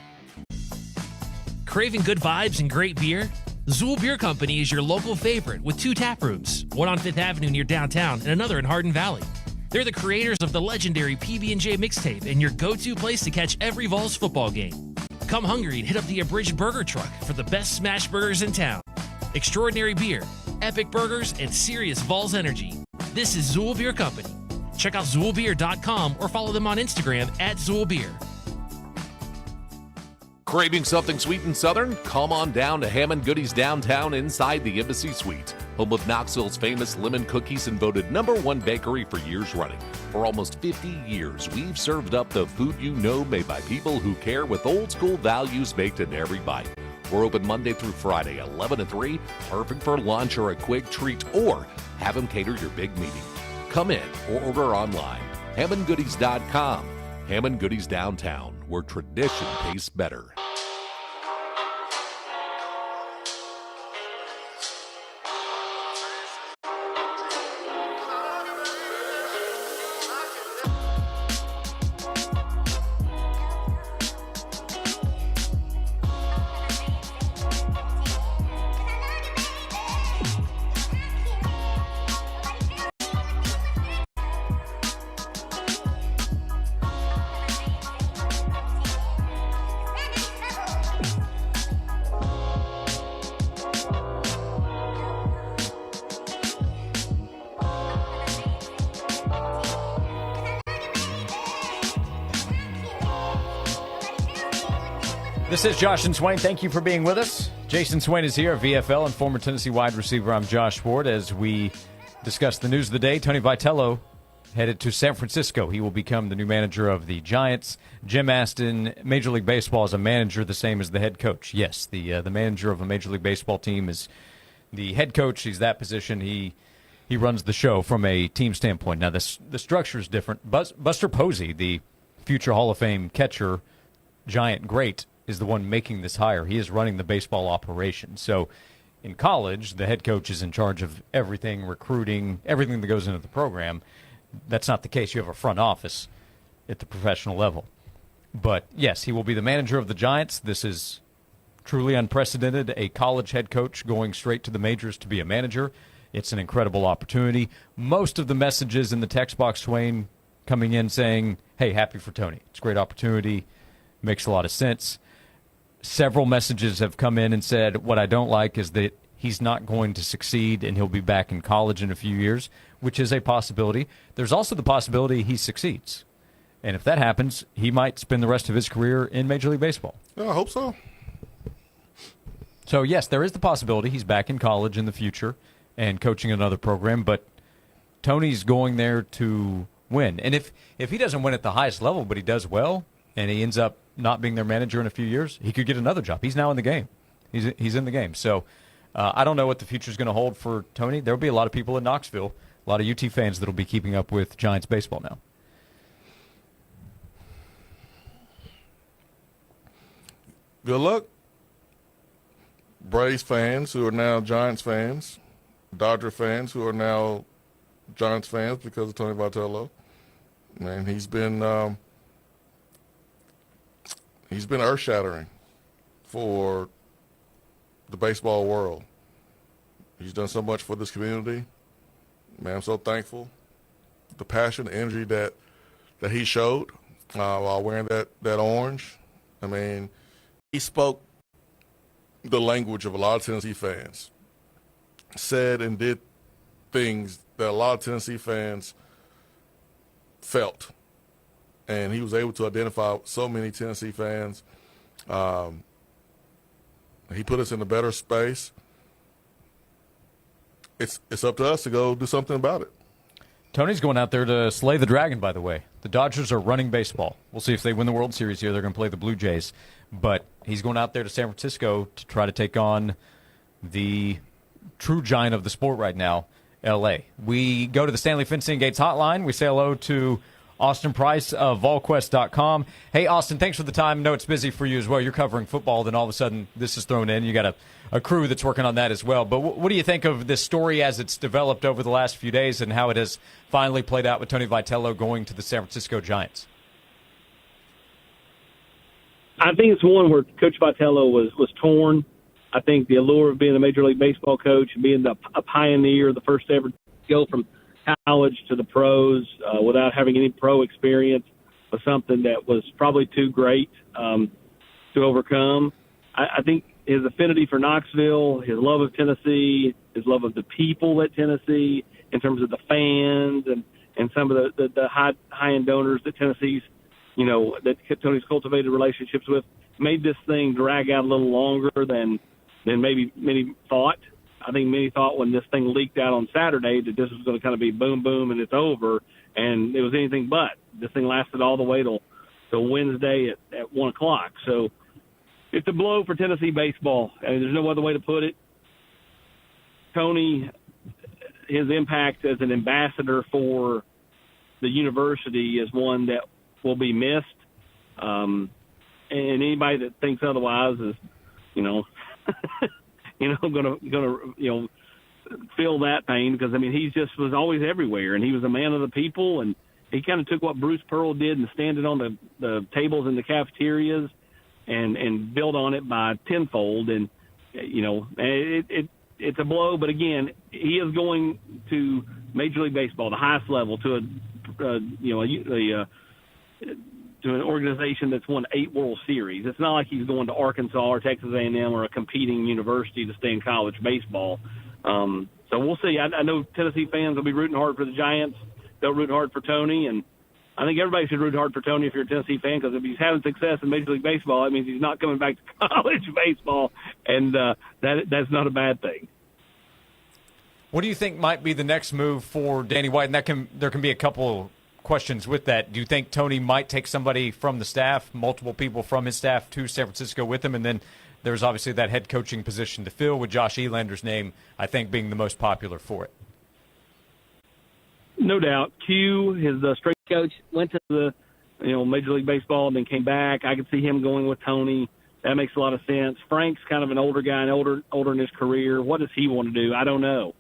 Craving good vibes and great beer? Zool Beer Company is your local favorite with 2 tap rooms, one on 5th Avenue near downtown and another in Hardin Valley. They're the creators of the legendary PB&J mixtape and your go-to place to catch every Vols football game. Come hungry and hit up the Abridged Burger Truck for the best smash burgers in town. Extraordinary beer, epic burgers, and serious Vols energy. This is Zool Beer Company. Check out ZoolBeer.com or follow them on Instagram at ZoolBeer. Craving something sweet and southern? Come on down to Hammond Goodies downtown inside the Embassy Suites, home of Knoxville's famous lemon cookies and voted #1 bakery for years running. For almost 50 years, we've served up the food you know made by people who care with old school values baked in every bite. We're open Monday through Friday, 11 to 3, perfect for lunch or a quick treat, or have them cater your big meeting. Come in or order online. HammondGoodies.com. Hammond Goodies downtown, where tradition tastes better. This is Josh and Swain. Thank you for being with us. Jason Swain is here, VFL and former Tennessee wide receiver. I'm Josh Ward. As we discuss the news of the day, Tony Vitello headed to San Francisco. He will become the new manager of the Giants. Jim Aston, Major League Baseball, is a manager the same as the head coach. Yes, the manager of a Major League Baseball team is the head coach. He's that position. He runs the show from a team standpoint. Now, the structure is different. Buster Posey, the future Hall of Fame catcher, Giant great, is the one making this hire. He is running the baseball operation. So in college, the head coach is in charge of everything, recruiting, everything that goes into the program. That's not the case. You have a front office at the professional level. But, yes, he will be the manager of the Giants. This is truly unprecedented. A college head coach going straight to the majors to be a manager. It's an incredible opportunity. Most of the messages in the text box, Swain, coming in saying, hey, happy for Tony. It's a great opportunity. Makes a lot of sense. Several messages have come in and said what I don't like is that he's not going to succeed and he'll be back in college in a few years, which is a possibility. There's also the possibility he succeeds. And if that happens, he might spend the rest of his career in Major League Baseball. Yeah, I hope so. So, yes, there is the possibility he's back in college in the future and coaching another program, but Tony's going there to win. And if he doesn't win at the highest level, but he does well, and he ends up not being their manager in a few years, he could get another job. He's now in the game. He's in the game. So I don't know what the future is going to hold for Tony. There will be a lot of people in Knoxville, a lot of UT fans that will be keeping up with Giants baseball now. Good luck. Braves fans who are now Giants fans, Dodger fans who are now Giants fans because of Tony Vitello. Man, he's been earth-shattering for the baseball world. He's done so much for this community. Man, I'm so thankful. The passion, the energy that he showed while wearing that orange. I mean, he spoke the language of a lot of Tennessee fans. said and did things that a lot of Tennessee fans felt. And he was able to identify so many Tennessee fans. He put us in a better space. It's up to us to go do something about it. Tony's going out there to slay the dragon, by the way. The Dodgers are running baseball. We'll see if they win the World Series here. They're going to play the Blue Jays. But he's going out there to San Francisco to try to take on the true giant of the sport right now, L.A. We go to the Stanley Fencing Gates hotline. We say hello to Austin Price of VolQuest.com. Hey, Austin, thanks for the time. I know it's busy for you as well. You're covering football, then all of a sudden this is thrown in. You got a crew that's working on that as well. But what do you think of this story as it's developed over the last few days and how it has finally played out with Tony Vitello going to the San Francisco Giants? I think it's one where Coach Vitello was torn. I think the allure of being a Major League Baseball coach and being a pioneer, the first to ever go from college to the pros without having any pro experience was something that was probably too great to overcome. I think his affinity for Knoxville, his love of Tennessee, his love of the people at Tennessee in terms of the fans and some of the high-end donors that Tennessee's, that Tony's cultivated relationships with, made this thing drag out a little longer than maybe many thought. I think many thought when this thing leaked out on Saturday that this was going to kind of be boom, boom, and it's over, and it was anything but. This thing lasted all the way till Wednesday at 1 o'clock. So it's a blow for Tennessee baseball. I mean, there's no other way to put it. Tony, his impact as an ambassador for the university is one that will be missed. And anybody that thinks otherwise is, going to feel that pain because, I mean, he just was always everywhere, and he was a man of the people, and he kind of took what Bruce Pearl did and standed on the tables in the cafeterias and built on it by tenfold. And, it's a blow, but again, he is going to Major League Baseball, the highest level, to an organization that's won 8 World Series. It's not like he's going to Arkansas or Texas A&M or a competing university to stay in college baseball. So we'll see. I know Tennessee fans will be rooting hard for the Giants. They'll root hard for Tony, and I think everybody should root hard for Tony if you're a Tennessee fan, because if he's having success in Major League Baseball, that means he's not coming back to college baseball, and that's not a bad thing. What do you think might be the next move for Danny White? And there can be a couple questions with that. Do you think Tony might take somebody from the staff, multiple people from his staff, to San Francisco with him? And then there's obviously that head coaching position to fill, with Josh Elander's name, I think, being the most popular for it. No doubt. Q, his strength coach, went to the Major League Baseball and then came back. I could see him going with Tony. That makes a lot of sense. Frank's kind of an older guy and older in his career. What does he want to do? I don't know.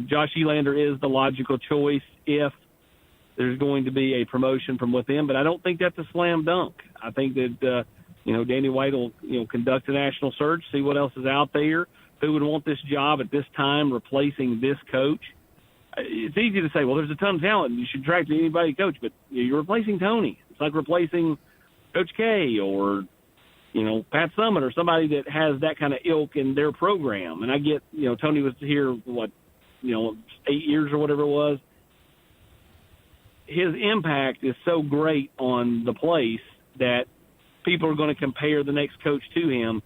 Josh Elander is the logical choice if there's going to be a promotion from within, but I don't think that's a slam dunk. I think that, Danny White will, conduct a national search, see what else is out there, who would want this job at this time replacing this coach. It's easy to say, well, there's a ton of talent. You should attract anybody coach, but you're replacing Tony. It's like replacing Coach K or, Pat Summitt or somebody that has that kind of ilk in their program. And I get, Tony was here, 8 years or whatever it was. His impact is so great on the place that people are going to compare the next coach to him.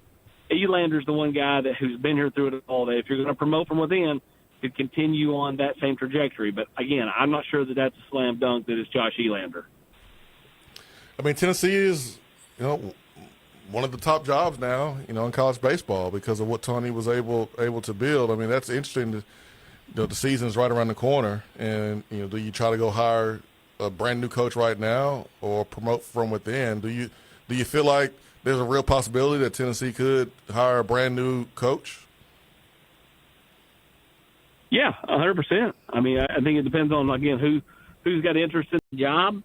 Elander's the one guy who's been here through it all day. If you're going to promote from within, could continue on that same trajectory. But, again, I'm not sure that that's a slam dunk that it's Josh Elander. I mean, Tennessee is, one of the top jobs now, in college baseball because of what Tony was able to build. I mean, that's interesting. The season's right around the corner, and, do you try to go hire a brand-new coach right now or promote from within? Do you feel like there's a real possibility that Tennessee could hire a brand-new coach? Yeah, 100%. I mean, I think it depends on, again, who's got interest in the job.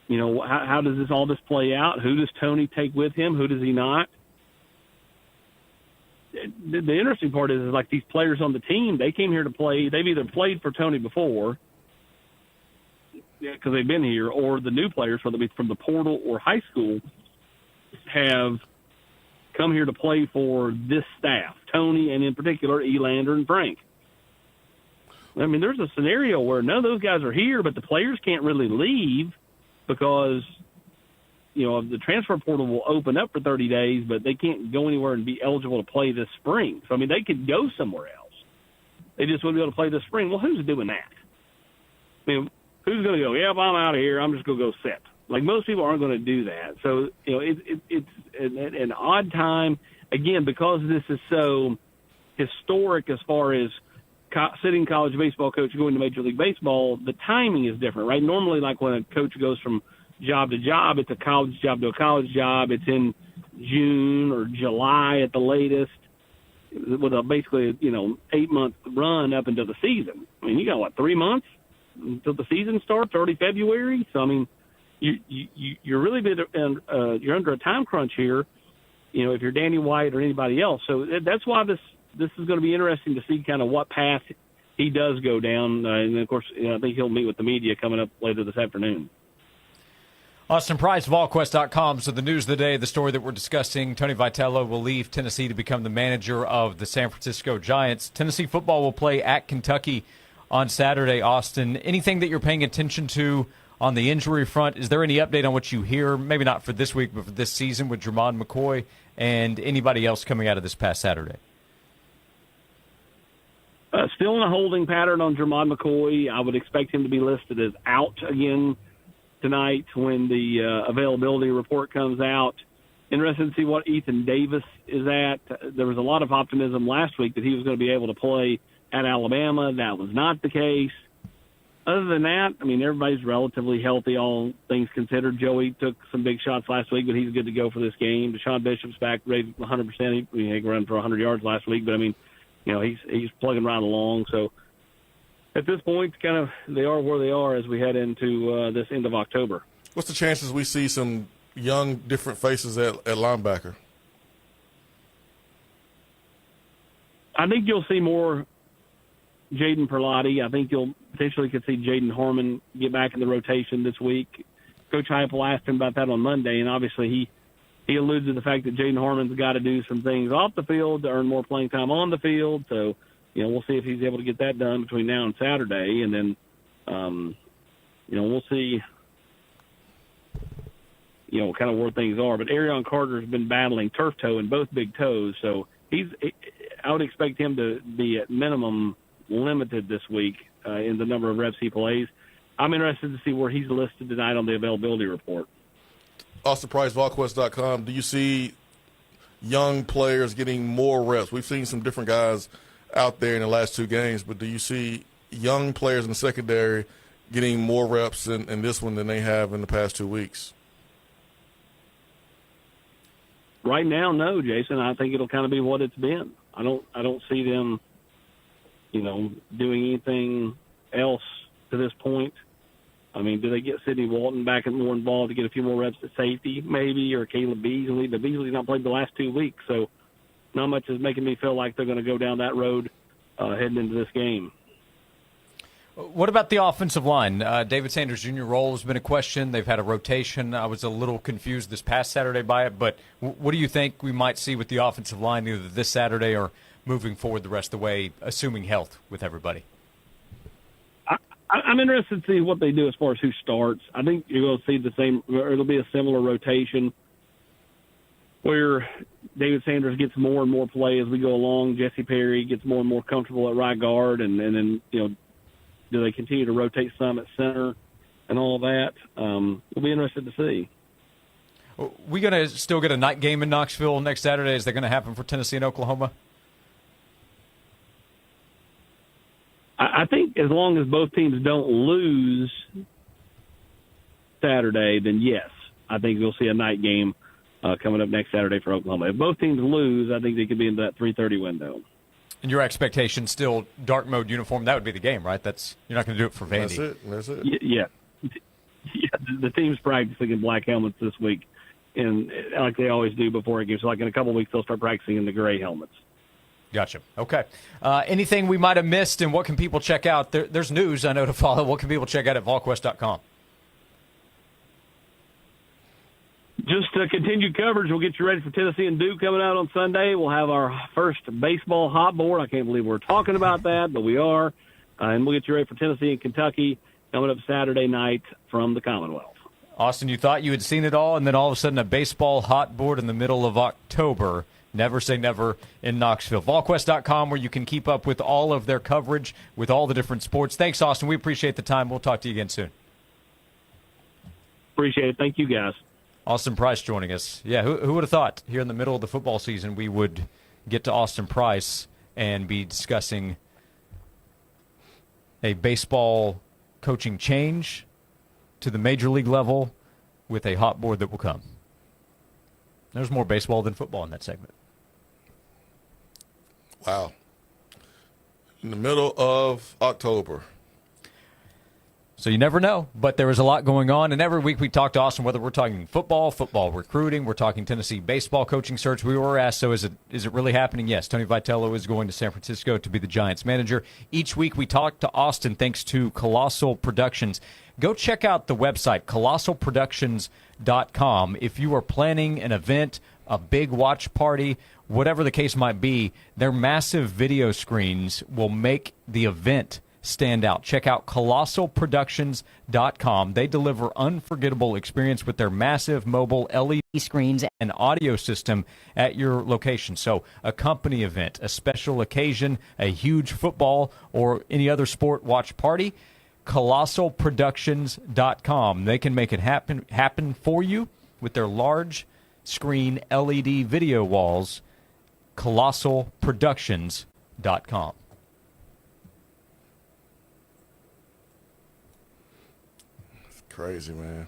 How does all this play out? Who does Tony take with him? Who does he not? The interesting part is like these players on the team, they came here to play. They've either played for Tony before because they've been here, or the new players, whether it be from the portal or high school, have come here to play for this staff, Tony, and in particular, Elander and Frank. I mean, there's a scenario where none of those guys are here, but the players can't really leave because, the transfer portal will open up for 30 days, but they can't go anywhere and be eligible to play this spring. So, I mean, they could go somewhere else. They just wouldn't be able to play this spring. Well, who's doing that? I mean, who's going to go, if I'm out of here, I'm just going to go sit. Like, most people aren't going to do that. So, it's an odd time. Again, because this is so historic as far as sitting college baseball coach going to Major League Baseball, the timing is different, right? Normally, like when a coach goes from job to job, it's a college job to a college job. It's in June or July at the latest with basically 8-month run up until the season. I mean, you got, 3 months until the season starts, early February? So, I mean, you're really you're under a time crunch here, if you're Danny White or anybody else. So that's why this is going to be interesting to see kind of what path he does go down. And, of course, I think he'll meet with the media coming up later this afternoon. Austin Price, VolQuest.com. So the news of the day, the story that we're discussing, Tony Vitello will leave Tennessee to become the manager of the San Francisco Giants. Tennessee football will play at Kentucky on Saturday, Austin. Anything that you're paying attention to on the injury front? Is there any update on what you hear, maybe not for this week, but for this season with Jermon McCoy and anybody else coming out of this past Saturday? Still in a holding pattern on Jermon McCoy. I would expect him to be listed as out again tonight when the availability report comes out. Interested to see what Ethan Davis is at. There was a lot of optimism last week that he was going to be able to play at Alabama. That was not the case. Other than that, I mean, everybody's relatively healthy, all things considered. Joey took some big shots last week, but he's good to go for this game. Deshaun Bishop's back, ready 100%. He ran for 100 yards last week, but, I mean, he's plugging right along. So at this point, kind of they are where they are as we head into this end of October. What's the chances we see some young, different faces at linebacker? I think you'll see more Jaden Perlotti. I think you'll potentially could see Jaden Harmon get back in the rotation this week. Coach Heupel asked him about that on Monday, and obviously he alluded to the fact that Jaden Harmon's got to do some things off the field to earn more playing time on the field. So, we'll see if he's able to get that done between now and Saturday, and then, we'll see, kind of where things are. But Arion Carter's been battling turf toe in both big toes, so I would expect him to be at minimum limited this week in the number of reps he plays. I'm interested to see where he's listed tonight on the availability report. Austin Price, VolQuest.com. Do you see young players getting more reps? We've seen some different guys out there in the last 2 games, but do you see young players in the secondary getting more reps in this one than they have in the past 2 weeks? Right now, no, Jason. I think it'll kind of be what it's been. I don't see them, doing anything else to this point. I mean, do they get Sidney Walton back and more involved to get a few more reps at safety, maybe, or Caleb Beasley? But Beasley's not played the last 2 weeks, so not much is making me feel like they're going to go down that road heading into this game. What about the offensive line? David Sanders' junior role has been a question. They've had a rotation. I was a little confused this past Saturday by it, but what do you think we might see with the offensive line either this Saturday or moving forward the rest of the way, assuming health with everybody? I'm interested to see what they do as far as who starts. I think you're going to see the same, or it'll be a similar rotation where David Sanders gets more and more play as we go along. Jesse Perry gets more and more comfortable at right guard, and then, do they continue to rotate some at center and all that? We'll be interested to see. We going to still get a night game in Knoxville next Saturday? Is that going to happen for Tennessee and Oklahoma? I think as long as both teams don't lose Saturday, then yes, I think you'll see a night game coming up next Saturday for Oklahoma. If both teams lose, I think they could be in that 3:30 window. And your expectation still dark mode uniform? That would be the game, right? You're not going to do it for Vandy. That's it. Yeah. The team's practicing in black helmets this week, and like they always do before a game. So like in a couple of weeks, they'll start practicing in the gray helmets. Gotcha. Okay. Anything we might have missed, and what can people check out? There's news I know to follow. What can people check out at VolQuest.com? Just continued coverage. We'll get you ready for Tennessee and Duke coming out on Sunday. We'll have our first baseball hot board. I can't believe we're talking about that, but we are. And we'll get you ready for Tennessee and Kentucky coming up Saturday night from the Commonwealth. Austin, you thought you had seen it all, and then all of a sudden a baseball hot board in the middle of October. Never say never in Knoxville. VolQuest.com, where you can keep up with all of their coverage with all the different sports. Thanks, Austin. We appreciate the time. We'll talk to you again soon. Appreciate it. Thank you, guys. Austin Price joining us. Yeah, who would have thought here in the middle of the football season we would get to Austin Price and be discussing a baseball coaching change to the major league level with a hot board that will come. There's more baseball than football in that segment. Wow. In the middle of October. So you never know, but there is a lot going on. And every week we talk to Austin, whether we're talking football recruiting, we're talking Tennessee baseball coaching search. We were asked, so is it really happening? Yes, Tony Vitello is going to San Francisco to be the Giants manager. Each week we talk to Austin thanks to Colossal Productions. Go check out the website, colossalproductions.com. If you are planning an event, a big watch party, whatever the case might be, their massive video screens will make the event stand out. Check out colossalproductions.com. They deliver unforgettable experience with their massive mobile LED screens and audio system at your location. So a company event, a special occasion, a huge football or any other sport watch party, colossalproductions.com. They can make it happen for you with their large screen LED video walls. colossalproductions.com. Crazy, man.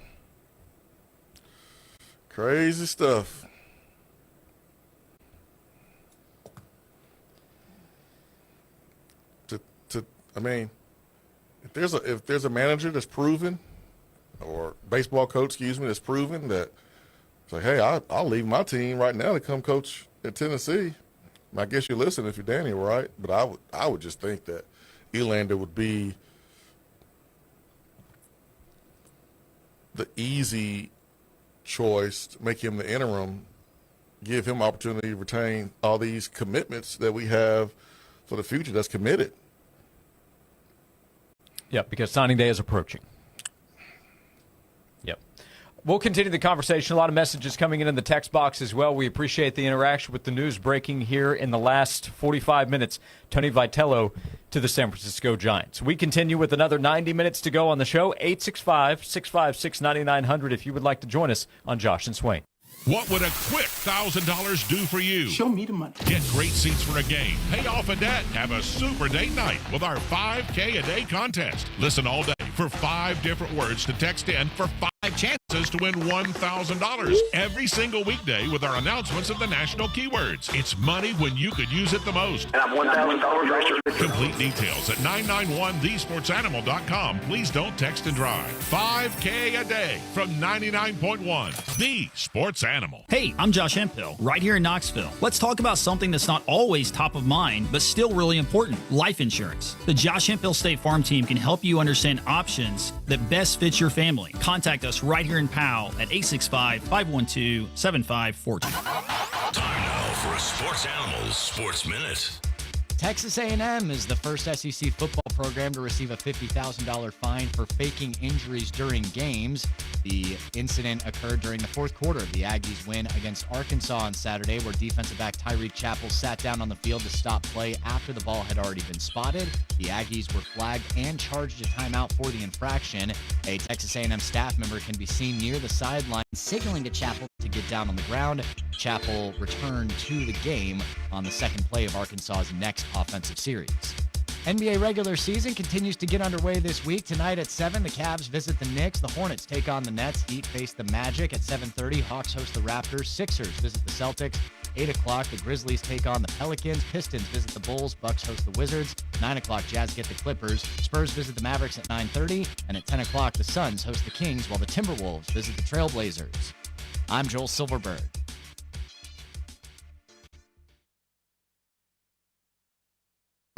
Crazy stuff. I mean, if there's a manager that's proven, or baseball coach, that's proven that, it's like, hey, I'll leave my team right now to come coach at Tennessee. I guess you listen if you're Danny, right? But I would just think that Elander would be the easy choice to make him the interim, give him opportunity to retain all these commitments that we have for the future that's committed. Yep, because signing day is approaching. Yep. We'll continue the conversation. A lot of messages coming in the text box as well. We appreciate the interaction with the news breaking here in the last 45 minutes. Tony Vitello to the San Francisco Giants. We continue with another 90 minutes to go on the show. 865-656-9900 if you would like to join us on Josh and Swain. What would a quick $1,000 do for you? Show me the money. Get great seats for a game, pay off a debt, have a super date night with our 5K a day contest. Listen all day for 5 different words to text in for 5 chances to win $1,000 every single weekday with our announcements of the national keywords. It's money when you could use it the most. And I'm $1,000 richer. Complete details at 991thesportsanimal.com. Please don't text and drive. 5K a day from 99.1 The Sports Animal. Hey, I'm Josh Hemphill, right here in Knoxville. Let's talk about something that's not always top of mind, but still really important, life insurance. The Josh Hemphill State Farm team can help you understand options that best fit your family. Contact us right here in Powell at 865-512-7542. Time now for a Sports Animals Sports Minute. Texas A&M is the first SEC football program to receive a $50,000 fine for faking injuries during games. The incident occurred during the fourth quarter of the Aggies' win against Arkansas on Saturday, where defensive back Tyreek Chappell sat down on the field to stop play after the ball had already been spotted. The Aggies were flagged and charged a timeout for the infraction. A Texas A&M staff member can be seen near the sideline signaling to Chappell to get down on the ground. Chappell returned to the game on the second play of Arkansas's next offensive series. NBA regular season continues to get underway this week. Tonight at 7, the Cavs visit the Knicks. The Hornets take on the Nets. Heat face the Magic. At 7:30, Hawks host the Raptors. Sixers visit the Celtics. 8 o'clock, the Grizzlies take on the Pelicans. Pistons visit the Bulls. Bucks host the Wizards. 9 o'clock, Jazz get the Clippers. Spurs visit the Mavericks at 9:30. And at 10 o'clock, the Suns host the Kings, while the Timberwolves visit the Trailblazers. I'm Joel Silverberg.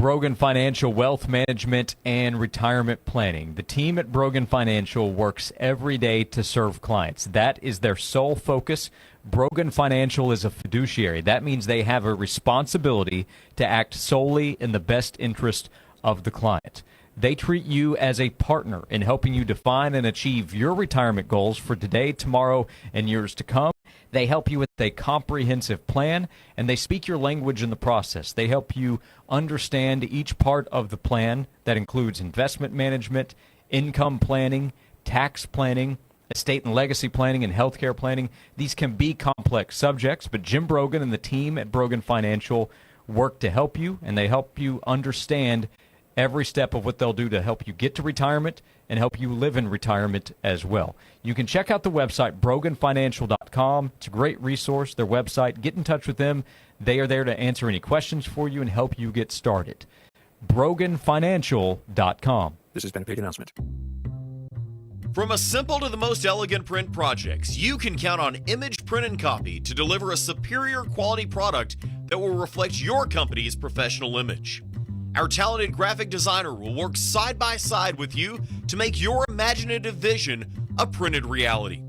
Brogan Financial Wealth Management and Retirement Planning. The team at Brogan Financial works every day to serve clients. That is their sole focus. Brogan Financial is a fiduciary. That means they have a responsibility to act solely in the best interest of the client. They treat you as a partner in helping you define and achieve your retirement goals for today, tomorrow, and years to come. They help you with a comprehensive plan, and they speak your language in the process. They help you understand each part of the plan that includes investment management, income planning, tax planning, estate and legacy planning, and healthcare planning. These can be complex subjects, but Jim Brogan and the team at Brogan Financial work to help you, and they help you understand every step of what they'll do to help you get to retirement and help you live in retirement as well. You can check out the website, broganfinancial.com. It's a great resource, their website. Get in touch with them. They are there to answer any questions for you and help you get started. broganfinancial.com. This has been a paid announcement. From a simple to the most elegant print projects, you can count on Image Print and Copy to deliver a superior quality product that will reflect your company's professional image. Our talented graphic designer will work side by side with you to make your imaginative vision a printed reality.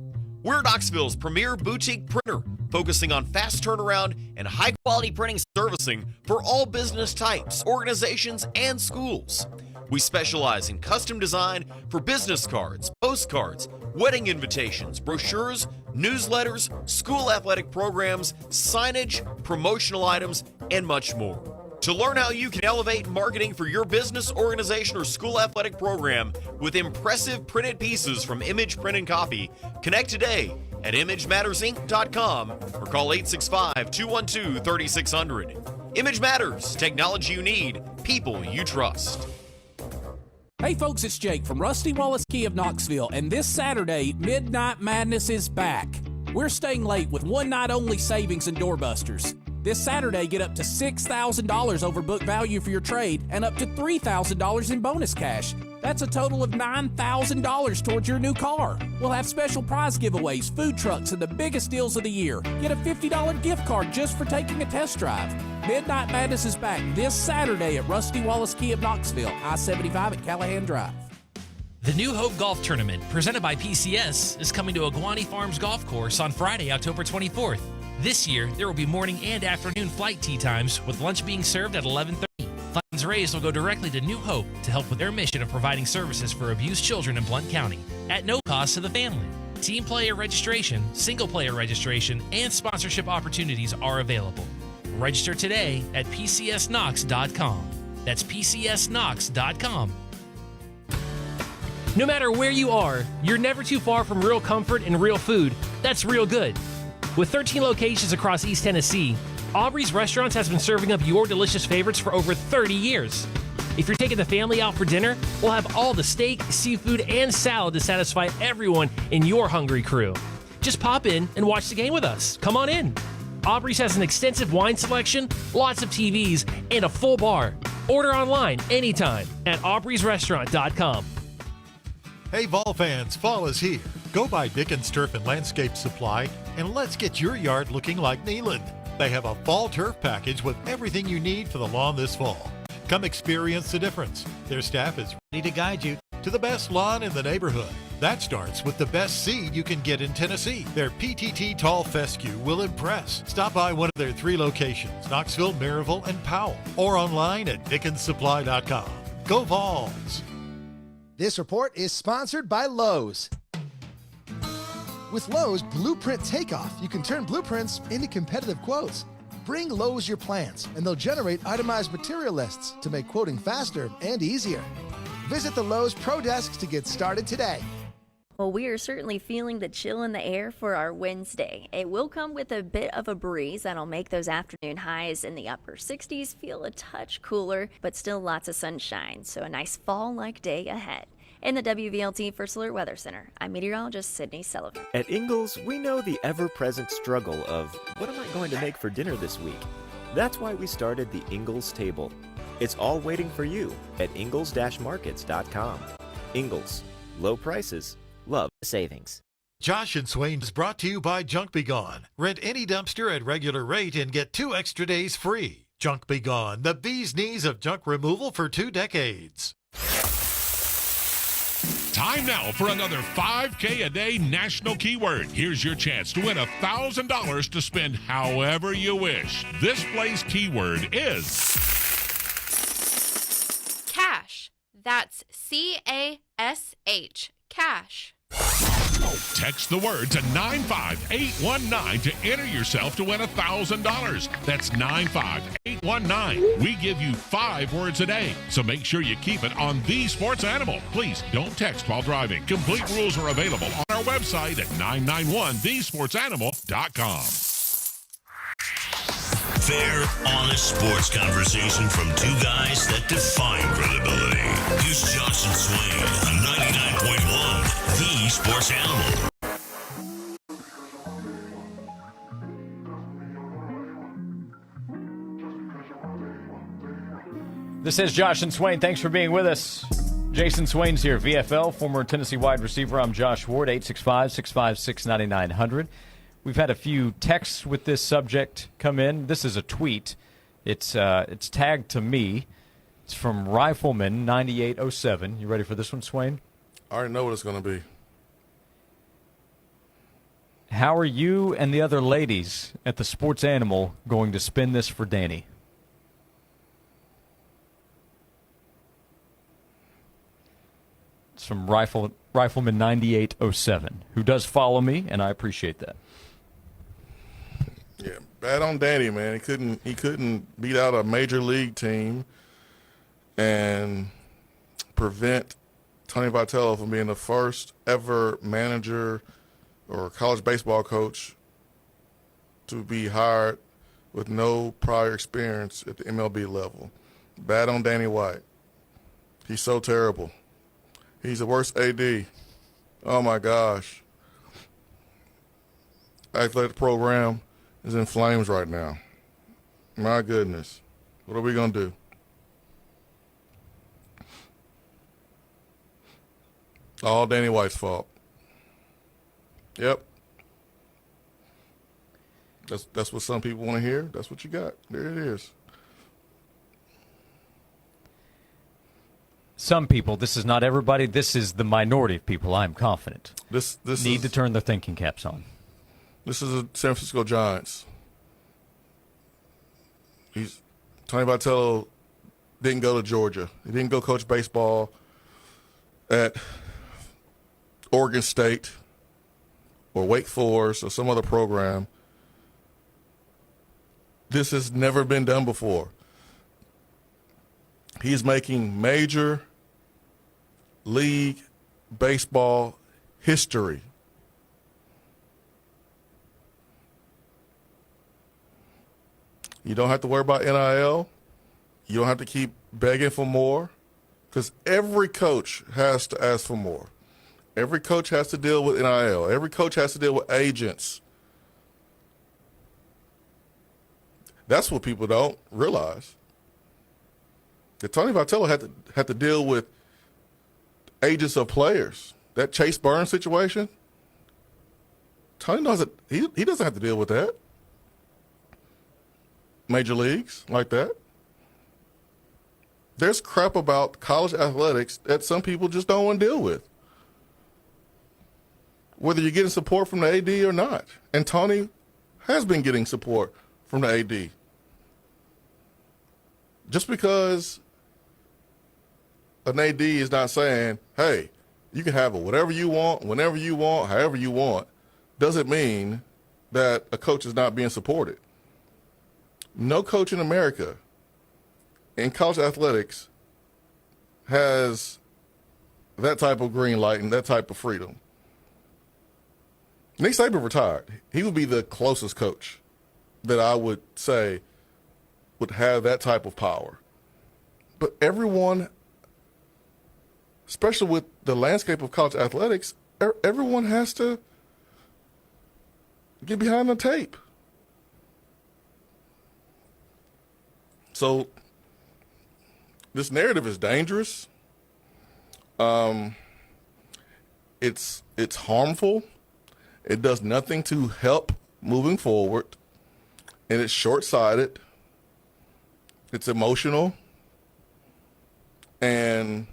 We're Knoxville's premier boutique printer, focusing on fast turnaround and high-quality printing servicing for all business types, organizations, and schools. We specialize in custom design for business cards, postcards, wedding invitations, brochures, newsletters, school athletic programs, signage, promotional items, and much more. To learn how you can elevate marketing for your business, organization, or school athletic program with impressive printed pieces from Image Print and Copy, connect today at imagemattersinc.com or call 865-212-3600. Image Matters, technology you need, people you trust. Hey folks, it's Jake from Rusty Wallace Key of Knoxville, and this Saturday, Midnight Madness is back. We're staying late with one night only savings and doorbusters. This Saturday, get up to $6,000 over book value for your trade and up to $3,000 in bonus cash. That's a total of $9,000 towards your new car. We'll have special prize giveaways, food trucks, and the biggest deals of the year. Get a $50 gift card just for taking a test drive. Midnight Madness is back this Saturday at Rusty Wallace Key of Knoxville, I-75 at Callahan Drive. The New Hope Golf Tournament, presented by PCS, is coming to Aguani Farms Golf Course on Friday, October 24th. This year, there will be morning and afternoon flight tee times, with lunch being served at 11:30. Funds raised will go directly to New Hope to help with their mission of providing services for abused children in Blount County, at no cost to the family. Team player registration, single player registration, and sponsorship opportunities are available. Register today at pcsknox.com. That's pcsknox.com. No matter where you are, you're never too far from real comfort and real food. That's real good. With 13 locations across East Tennessee, Aubrey's Restaurants has been serving up your delicious favorites for over 30 years. If you're taking the family out for dinner, we'll have all the steak, seafood, and salad to satisfy everyone in your hungry crew. Just pop in and watch the game with us. Come on in. Aubrey's has an extensive wine selection, lots of TVs, and a full bar. Order online anytime at aubreysrestaurant.com. Hey Vol fans, fall is here. Go by Dickens Turf and Landscape Supply and let's get your yard looking like Neyland. They have a fall turf package with everything you need for the lawn this fall. Come experience the difference. Their staff is ready to guide you to the best lawn in the neighborhood. That starts with the best seed you can get in Tennessee. Their PTT Tall Fescue will impress. Stop by one of their 3 locations, Knoxville, Maryville, and Powell, or online at DickensSupply.com. Go Vols! This report is sponsored by Lowe's. With Lowe's Blueprint Takeoff, you can turn blueprints into competitive quotes. Bring Lowe's your plans, and they'll generate itemized material lists to make quoting faster and easier. Visit the Lowe's Pro Desks to get started today. Well, we are certainly feeling the chill in the air for our Wednesday. It will come with a bit of a breeze that'll make those afternoon highs in the upper 60s feel a touch cooler, but still lots of sunshine, so a nice fall-like day ahead. In the WVLT First Alert Weather Center, I'm meteorologist Sydney Sullivan. At Ingles, we know the ever-present struggle of, what am I going to make for dinner this week? That's why we started the Ingles Table. It's all waiting for you at ingles-markets.com. Ingles, low prices, love savings. Josh and Swain is brought to you by Junk Be Gone. Rent any dumpster at regular rate and get 2 extra days free. Junk Be Gone, the bee's knees of junk removal for 2 decades. Time now for another 5K a day national keyword. Here's your chance to win $1,000 to spend however you wish. This play's keyword is cash. That's CASH. Cash. Text the word to 95819 to enter yourself to win $1,000. That's 95819. We give you 5 words a day, so make sure you keep it on The Sports Animal. Please don't text while driving. Complete rules are available on our website at 991thesportsanimal.com. Fair, honest sports conversation from 2 guys that define credibility. Here's Josh and Swain on 99.1, The Sports Animal. This is Josh and Swain. Thanks for being with us. Jason Swain's here, VFL, former Tennessee wide receiver. I'm Josh Ward, 865-656-9900. We've had a few texts with this subject come in. This is a tweet. It's tagged to me. It's from Rifleman 9807. You ready for this one, Swain? I already know what it's going to be. How are you and the other ladies at the Sports Animal going to spin this for Danny? It's from Rifleman 9807, who does follow me, and I appreciate that. Yeah, bad on Danny, man. He couldn't beat out a major league team and prevent Tony Vitello from being the first ever manager or college baseball coach to be hired with no prior experience at the MLB level. Bad on Danny White. He's so terrible. He's the worst AD. Oh, my gosh. Athletic program is in flames right now. My goodness. What are we going to do? All Danny White's fault. Yep. That's what some people want to hear. That's what you got. There it is. Some people, this is not everybody, this is the minority of people, I'm confident. This need to turn their thinking caps on. This is the San Francisco Giants. Tony Vitello didn't go to Georgia. He didn't go coach baseball at Oregon State or Wake Forest or some other program. This has never been done before. He's making major league baseball history. You don't have to worry about NIL. You don't have to keep begging for more because every coach has to ask for more. Every coach has to deal with NIL. Every coach has to deal with agents. That's what people don't realize. That Tony Vitello had to deal with agents of players. That Chase Burns situation, Tony doesn't. He doesn't have to deal with that. Major leagues like that. There's crap about college athletics that some people just don't want to deal with. Whether you're getting support from the AD or not. And Tony has been getting support from the AD. Just because an AD is not saying, hey, you can have it whatever you want, whenever you want, however you want, doesn't mean that a coach is not being supported. No coach in America in college athletics has that type of green light and that type of freedom. Nick Saban retired. He would be the closest coach that I would say would have that type of power. But everyone, especially with the landscape of college athletics, everyone has to get behind the tape. So this narrative is dangerous. It's harmful. It does nothing to help moving forward, and it's short-sighted. It's emotional. And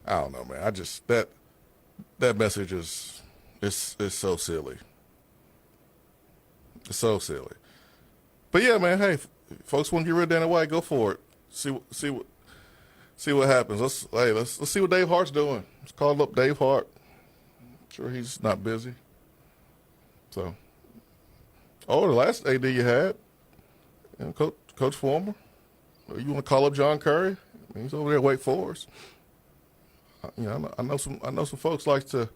I don't know, man. I just that message is so silly. It's so silly. But yeah, man. Hey, folks want to get rid of Danny White, go for it. See what happens. Let's see what Dave Hart's doing. Let's call up Dave Hart. I'm sure he's not busy. So, the last AD you had, Coach Former. You want to call up John Curry? I mean, he's over there at Wake Forest. I know some folks like to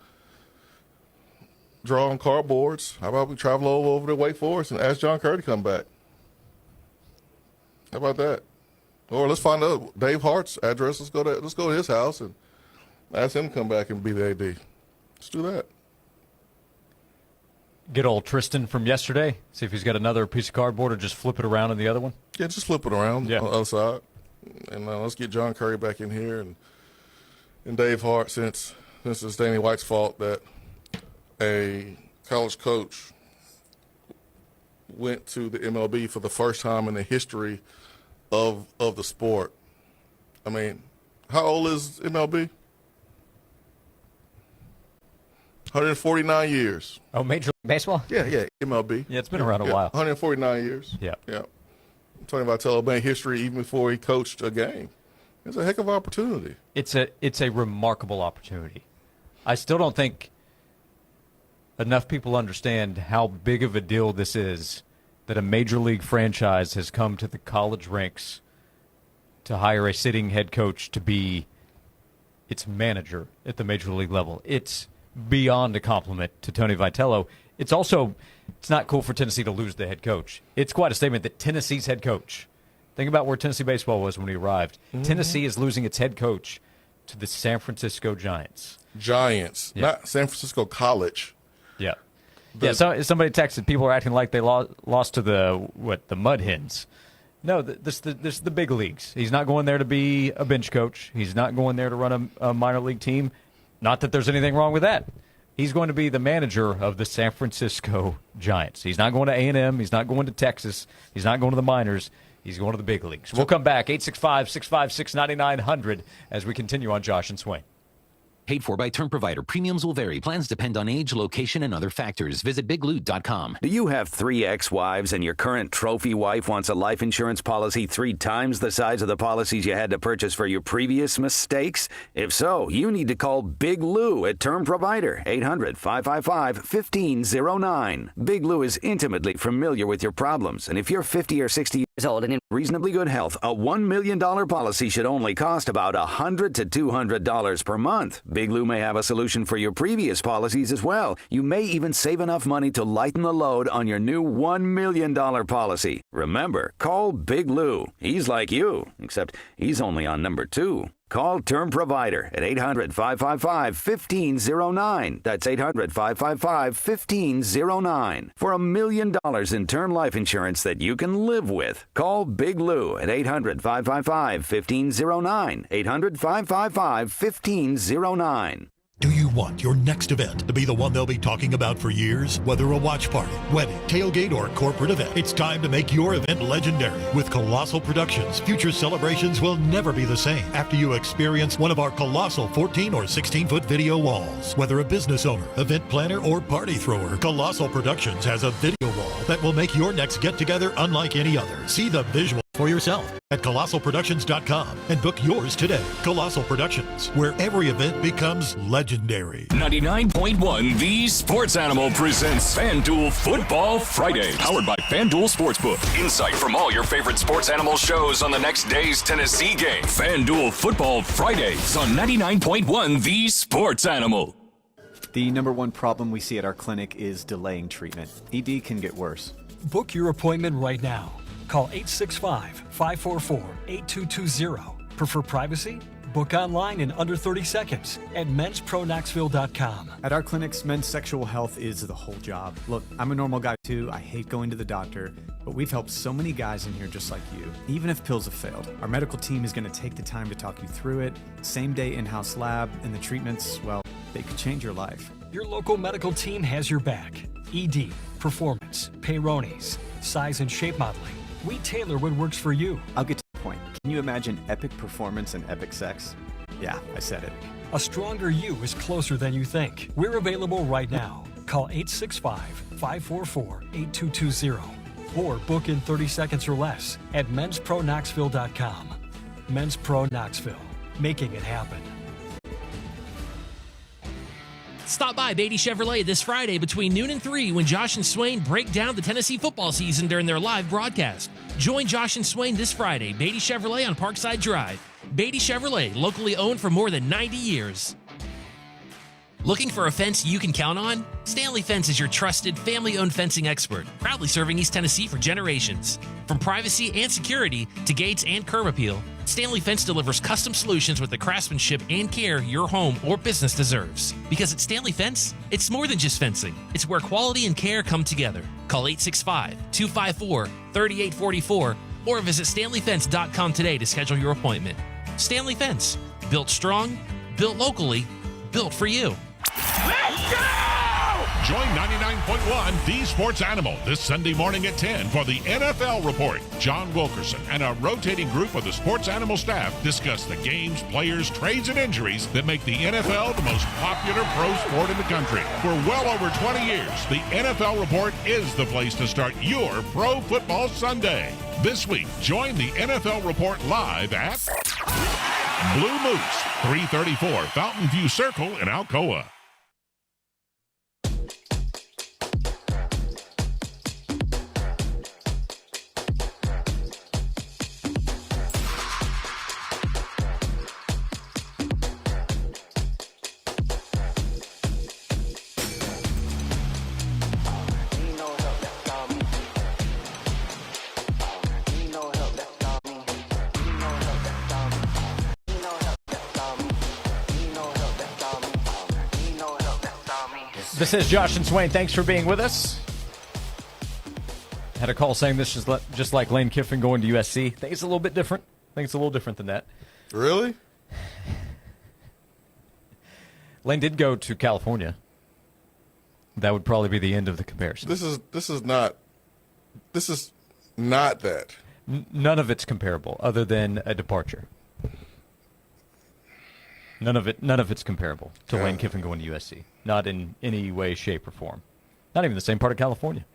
draw on cardboards. How about we travel over to Wake Forest and ask John Curry to come back? How about that? Or let's find out Dave Hart's address. Let's go to his house and ask him to come back and be the AD. Let's do that. Get old Tristan from yesterday. See if he's got another piece of cardboard, or just flip it around on the other one. Yeah, just flip it around on the other side, and let's get John Curry back in here and Dave Hart, since it's Danny White's fault that a college coach went to the MLB for the first time in the history of the sport. I mean, how old is MLB? 149 years. Oh, Major League Baseball? Yeah, MLB. Yeah, it's been around a while. 149 years. Yeah. Tony Vitello made history even before he coached a game. It's a heck of an opportunity. It's a remarkable opportunity. I still don't think enough people understand how big of a deal this is, that a major league franchise has come to the college ranks to hire a sitting head coach to be its manager at the major league level. It's beyond a compliment to Tony Vitello. It's not cool for Tennessee to lose the head coach. It's quite a statement that Tennessee's head coach, think about where Tennessee baseball was when he arrived. Mm-hmm. Tennessee is losing its head coach to the San Francisco Giants. Not San Francisco College. Yeah. So somebody texted, people are acting like they lost to the Mud Hens. No, this is the big leagues. He's not going there to be a bench coach. He's not going there to run a minor league team. Not that there's anything wrong with that. He's going to be the manager of the San Francisco Giants. He's not going to A&M. He's not going to Texas. He's not going to the minors. He's going to the big leagues. We'll come back, 865-656-9900, as we continue on Josh and Swain. Paid for by term provider. Premiums will vary. Plans depend on age, location, and other factors. Visit bigloot.com. Do you have 3 ex-wives and your current trophy wife wants a life insurance policy 3 times the size of the policies you had to purchase for your previous mistakes? If so, you need to call Big Lou at Term Provider, 800-555-1509. Big Lou is intimately familiar with your problems, and if you're 50 or 60 years old and in reasonably good health, a $1 million policy should only cost about $100 to $200 per month. Big Lou may have a solution for your previous policies as well. You may even save enough money to lighten the load on your new $1 million policy. Remember, call Big Lou. He's like you, except he's only on number 2. Call Term Provider at 800-555-1509. That's 800-555-1509. For $1 million in term life insurance that you can live with. Call Big Lou at 800-555-1509. 800-555-1509. Do you want your next event to be the one they'll be talking about for years? Whether a watch party, wedding, tailgate, or corporate event, it's time to make your event legendary. With Colossal Productions, future celebrations will never be the same after you experience one of our colossal 14 or 16-foot video walls. Whether a business owner, event planner, or party thrower, Colossal Productions has a video wall that will make your next get-together unlike any other. See the visual for yourself at colossalproductions.com and book yours today. Colossal Productions, where every event becomes legendary. 99.1 The Sports Animal presents FanDuel Football Friday, powered by FanDuel Sportsbook. Insight from all your favorite Sports Animal shows on the next day's Tennessee game. FanDuel Football Fridays on 99.1 The Sports Animal. The number one problem we see at our clinic is delaying treatment. ED can get worse. Book your appointment right now. Call 865-544-8220. Prefer privacy? Book online in under 30 seconds at menspronknoxville.com. At our clinics, men's sexual health is the whole job. Look, I'm a normal guy too. I hate going to the doctor, but we've helped so many guys in here just like you. Even if pills have failed, our medical team is going to take the time to talk you through it. Same day in-house lab, and the treatments, well, they could change your life. Your local medical team has your back. ED, Performance, Peyronie's, Size and Shape Modeling. We tailor what works for you. I'll get to the point. Can you imagine epic performance and epic sex? Yeah, I said it. A stronger you is closer than you think. We're available right now. Call 865-544-8220 or book in 30 seconds or less at menspronknoxville.com. Men's Pro Knoxville, making it happen. Stop by Beatty Chevrolet this Friday between noon and 3 when Josh and Swain break down the Tennessee football season during their live broadcast. Join Josh and Swain this Friday, Beatty Chevrolet on Parkside Drive. Beatty Chevrolet, locally owned for more than 90 years. Looking for a fence you can count on? Stanley Fence is your trusted, family-owned fencing expert, proudly serving East Tennessee for generations. From privacy and security to gates and curb appeal, Stanley Fence delivers custom solutions with the craftsmanship and care your home or business deserves. Because at Stanley Fence, it's more than just fencing. It's where quality and care come together. Call 865-254-3844 or visit StanleyFence.com today to schedule your appointment. Stanley Fence, built strong, built locally, built for you. Let's go! Join 99.1 The Sports Animal this Sunday morning at 10 for the NFL Report. John Wilkerson and a rotating group of the Sports Animal staff discuss the games, players, trades, and injuries that make the NFL the most popular pro sport in the country. For well over 20 years, the NFL Report is the place to start your pro football Sunday. This week, join the NFL Report live at Blue Moose, 334 Fountain View Circle in Alcoa. This is Josh and Swain. Thanks for being with us. Had a call saying this is just like Lane Kiffin going to USC. I think it's a little bit different. I think it's a little different than that. Really? Lane did go to California. That would probably be the end of the comparison. This is not that. None of it's comparable other than a departure. None of it's comparable to Lane Kiffin going to USC. Not in any way, shape, or form. Not even the same part of California.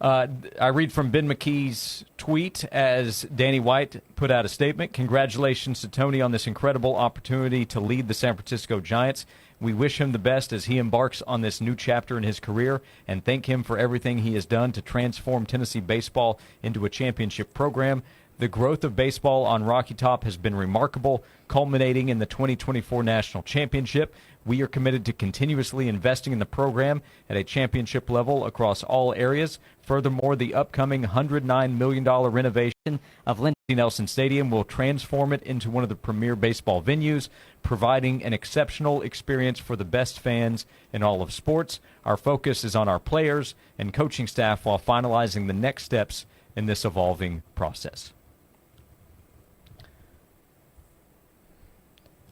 I read from Ben McKee's tweet as Danny White put out a statement. Congratulations to Tony on this incredible opportunity to lead the San Francisco Giants. We wish him the best as he embarks on this new chapter in his career and thank him for everything he has done to transform Tennessee baseball into a championship program. The growth of baseball on Rocky Top has been remarkable, culminating in the 2024 National Championship. We are committed to continuously investing in the program at a championship level across all areas. Furthermore, the upcoming $109 million renovation of Lindsey Nelson Stadium will transform it into one of the premier baseball venues, providing an exceptional experience for the best fans in all of sports. Our focus is on our players and coaching staff while finalizing the next steps in this evolving process.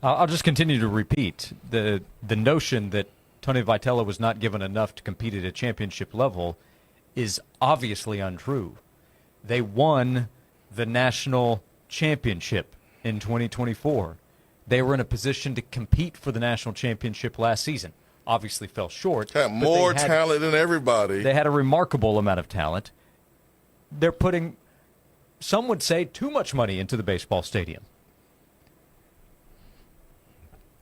I'll just continue to repeat the notion that Tony Vitello was not given enough to compete at a championship level is obviously untrue. They won the national championship in 2024. They were in a position to compete for the national championship last season. Obviously fell short. Had more talent than everybody. They had a remarkable amount of talent. They're putting, some would say, too much money into the baseball stadium.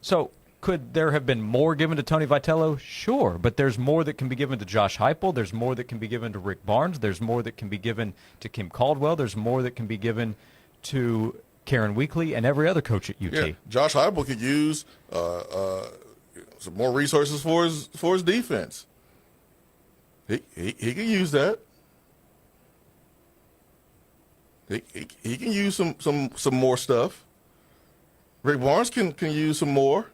So could there have been more given to Tony Vitello? Sure, but there's more that can be given to Josh Heupel. There's more that can be given to Rick Barnes. There's more that can be given to Kim Caldwell. There's more that can be given to Karen Weekly and every other coach at UT. Yeah, Josh Heupel could use some more resources for his defense. He could use that. He can use some more stuff. Rick Barnes can use some more.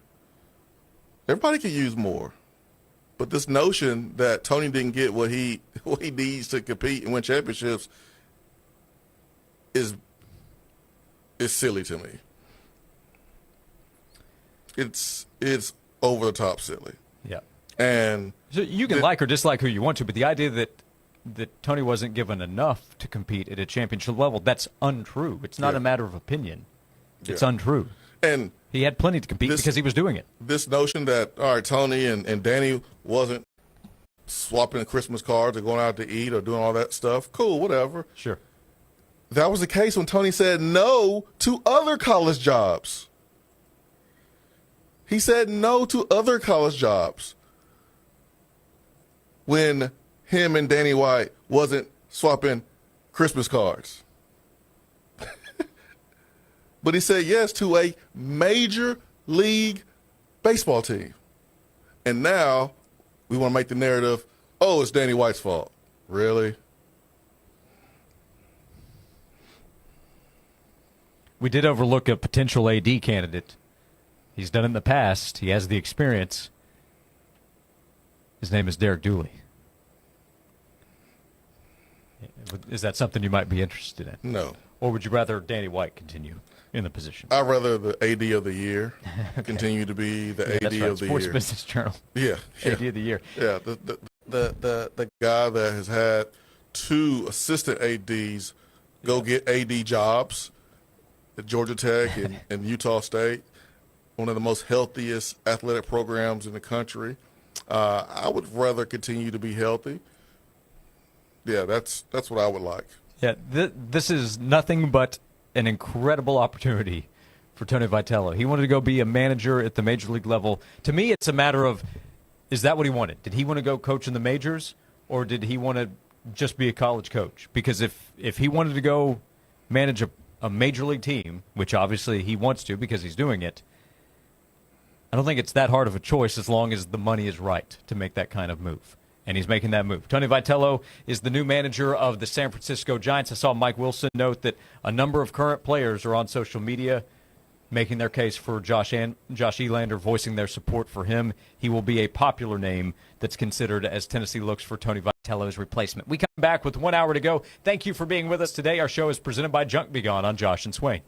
Everybody can use more. But this notion that Tony didn't get what he needs to compete and win championships is silly to me. It's over the top silly. Yeah. And so you can like or dislike who you want to, but the idea that Tony wasn't given enough to compete at a championship level, that's untrue. It's not a matter of opinion. It's untrue. And he had plenty to compete because he was doing it. This notion that, all right, Tony and Danny wasn't swapping Christmas cards or going out to eat or doing all that stuff, cool, whatever. Sure. That was the case when Tony said no to other college jobs. He said no to other college jobs when him and Danny White wasn't swapping Christmas cards. But he said yes to a major league baseball team. And now we want to make the narrative, oh, it's Danny White's fault. Really? We did overlook a potential AD candidate. He's done it in the past. He has the experience. His name is Derek Dooley. Is that something you might be interested in? No. Or would you rather Danny White continue in the position? I'd rather the AD of the year continue to be the AD that's right. of the Sports year. Business Journal. Yeah. AD of the year. Yeah, the guy that has had 2 assistant ADs go get AD jobs at Georgia Tech and Utah State, one of the most healthiest athletic programs in the country. I would rather continue to be healthy. Yeah, that's what I would like. Yeah, this is nothing but an incredible opportunity for Tony Vitello. He wanted to go be a manager at the major league level. To me, it's a matter of, is that what he wanted? Did he want to go coach in the majors, or did he want to just be a college coach? Because if he wanted to go manage a major league team, which obviously he wants to because he's doing it, I don't think it's that hard of a choice as long as the money is right to make that kind of move. And he's making that move. Tony Vitello is the new manager of the San Francisco Giants. I saw Mike Wilson note that a number of current players are on social media making their case for Josh Elander, voicing their support for him. He will be a popular name that's considered as Tennessee looks for Tony Vitello's replacement. We come back with 1 hour to go. Thank you for being with us today. Our show is presented by Junk Be Gone on Josh and Swain.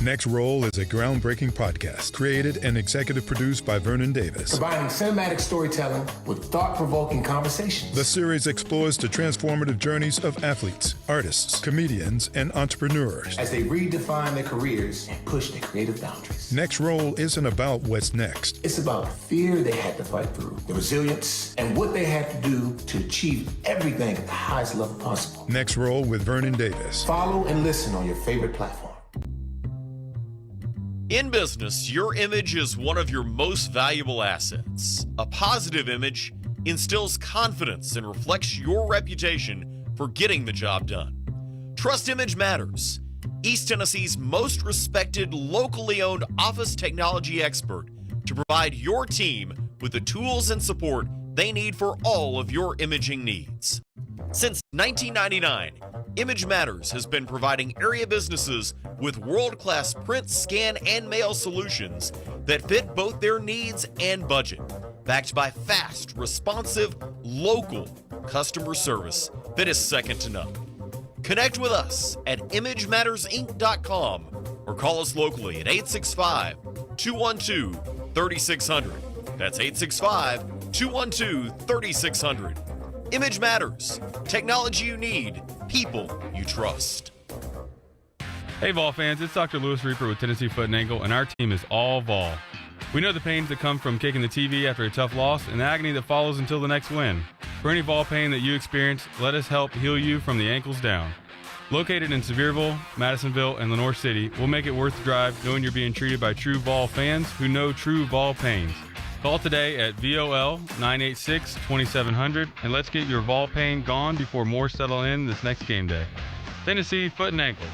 Next Roll is a groundbreaking podcast created and executive produced by Vernon Davis. Combining cinematic storytelling with thought-provoking conversations. The series explores the transformative journeys of athletes, artists, comedians, and entrepreneurs as they redefine their careers and push their creative boundaries. Next Roll isn't about what's next. It's about the fear they had to fight through, the resilience, and what they had to do to achieve everything at the highest level possible. Next Roll with Vernon Davis. Follow and listen on your favorite platform. In business, your image is one of your most valuable assets. A positive image instills confidence and reflects your reputation for getting the job done. Trust Image Matters, East Tennessee's most respected, locally owned office technology expert to provide your team with the tools and support they need for all of your imaging needs. Since 1999, Image Matters has been providing area businesses with world-class print, scan, and mail solutions that fit both their needs and budget, backed by fast, responsive, local customer service that is second to none. Connect with us at imagemattersinc.com or call us locally at 865-212-3600. That's 865-212-3600. Image Matters. Technology you need. People you trust. Hey Vol fans, it's Dr. Lewis Reaper with Tennessee Foot and Ankle, and our team is all Vol. We know the pains that come from kicking the TV after a tough loss and the agony that follows until the next win. For any Vol pain that you experience, let us help heal you from the ankles down. Located in Sevierville, Madisonville, and Lenoir City, we'll make it worth the drive knowing you're being treated by true Vol fans who know true Vol pains. Call today at VOL 986-2700 and let's get your Vol pain gone before more settle in this next game day. Tennessee Foot and Ankle.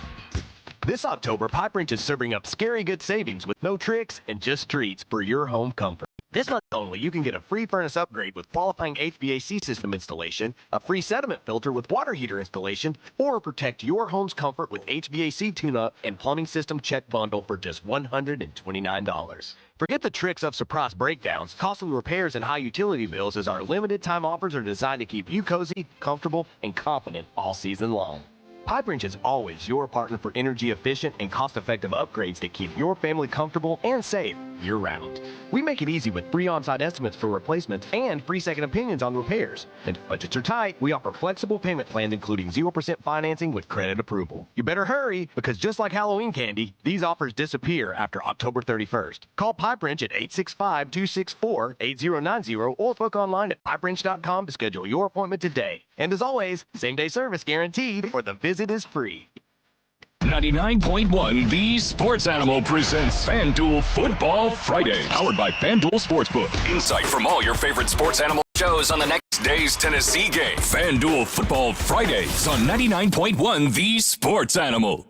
This October, Pipe Wrench is serving up scary good savings with no tricks and just treats for your home comfort. This month only, you can get a free furnace upgrade with qualifying HVAC system installation, a free sediment filter with water heater installation, or protect your home's comfort with HVAC tune-up and plumbing system check bundle for just $129. Forget the tricks of surprise breakdowns, costly repairs, and high utility bills, as our limited time offers are designed to keep you cozy, comfortable, and confident all season long. Pipe Wrench is always your partner for energy-efficient and cost-effective upgrades that keep your family comfortable and safe year-round. We make it easy with free on-site estimates for replacements and free second opinions on repairs. And if budgets are tight, we offer flexible payment plans including 0% financing with credit approval. You better hurry, because just like Halloween candy, these offers disappear after October 31st. Call Pipe Wrench at 865-264-8090 or book online at pipewrench.com to schedule your appointment today. And as always, same-day service guaranteed, or the visit is free. 99.1 The Sports Animal presents FanDuel Football Friday, powered by FanDuel Sportsbook. Insight from all your favorite sports animal shows on the next day's Tennessee game. FanDuel Football Fridays on 99.1 The Sports Animal.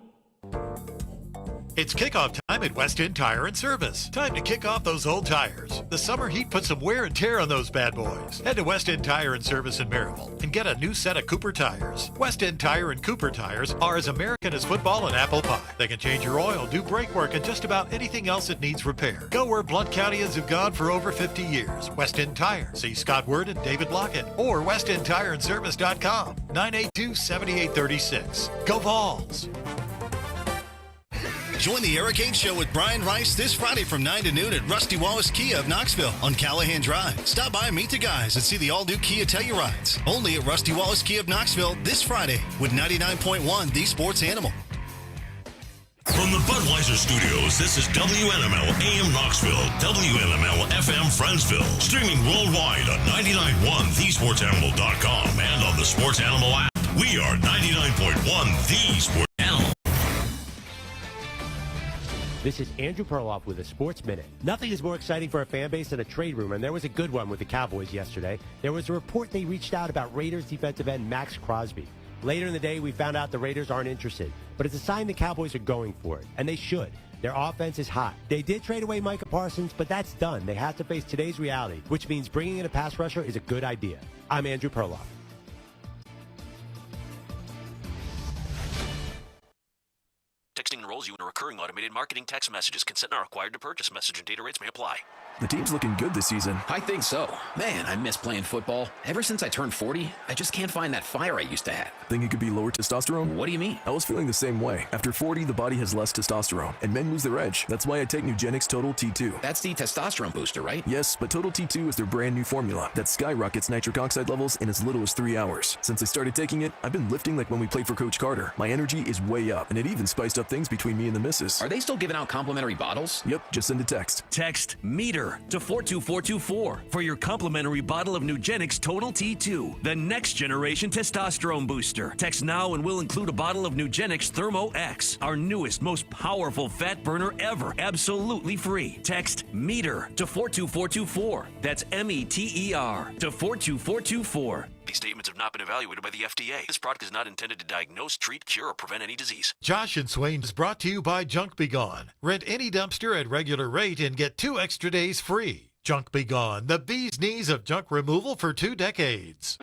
It's kickoff time at West End Tire and Service. Time to kick off those old tires. The summer heat puts some wear and tear on those bad boys. Head to West End Tire and Service in Maryville and get a new set of Cooper tires. West End Tire and Cooper tires are as American as football and apple pie. They can change your oil, do brake work, and just about anything else that needs repair. Go where Blount Countyans have gone for over 50 years. West End Tire. See Scott Word and David Lockett. Or westendtireandservice.com. 982-7836. Go Vols! Join the Hurricane Show with Brian Rice this Friday from 9 to noon at Rusty Wallace Kia of Knoxville on Callahan Drive. Stop by and meet the guys and see the all-new Kia Tellurides. Only at Rusty Wallace Kia of Knoxville this Friday with 99.1 The Sports Animal. From the Budweiser Studios, this is WNML AM Knoxville, WNML FM Friendsville. Streaming worldwide on 99.1thesportsanimal.com and on the Sports Animal app. We are 99.1 The Sports Animal. This is Andrew Perloff with a Sports Minute. Nothing is more exciting for a fan base than a trade rumor, and there was a good one with the Cowboys yesterday. There was a report they reached out about Raiders defensive end Max Crosby. Later in the day, we found out the Raiders aren't interested, but it's a sign the Cowboys are going for it, and they should. Their offense is hot. They did trade away Micah Parsons, but that's done. They have to face today's reality, which means bringing in a pass rusher is a good idea. I'm Andrew Perloff. Texting enrolls you in a recurring automated marketing text messages. Consent not required to purchase. Message and data rates may apply. The team's looking good this season. I think so. Man, I miss playing football. Ever since I turned 40, I just can't find that fire I used to have. Think it could be lower testosterone? What do you mean? I was feeling the same way. After 40, the body has less testosterone, and men lose their edge. That's why I take Nugenix Total T2. That's the testosterone booster, right? Yes, but Total T2 is their brand new formula that skyrockets nitric oxide levels in as little as 3 hours. Since I started taking it, I've been lifting like when we played for Coach Carter. My energy is way up, and it even spiced up things between me and the missus. Are they still giving out complimentary bottles? Yep, just send a text. Text METER to 42424 for your complimentary bottle of Nugenix Total T2, the next generation testosterone booster. Text now and we'll include a bottle of Nugenix Thermo X, our newest, most powerful fat burner ever, absolutely free. Text METER to 42424. That's METER to 42424. These statements have not been evaluated by the FDA. This product is not intended to diagnose, treat, cure, or prevent any disease. Josh and Swain is brought to you by Junk Be Gone. Rent any dumpster at regular rate and get 2 extra days free. Junk Be Gone, the bee's knees of junk removal for 2 decades.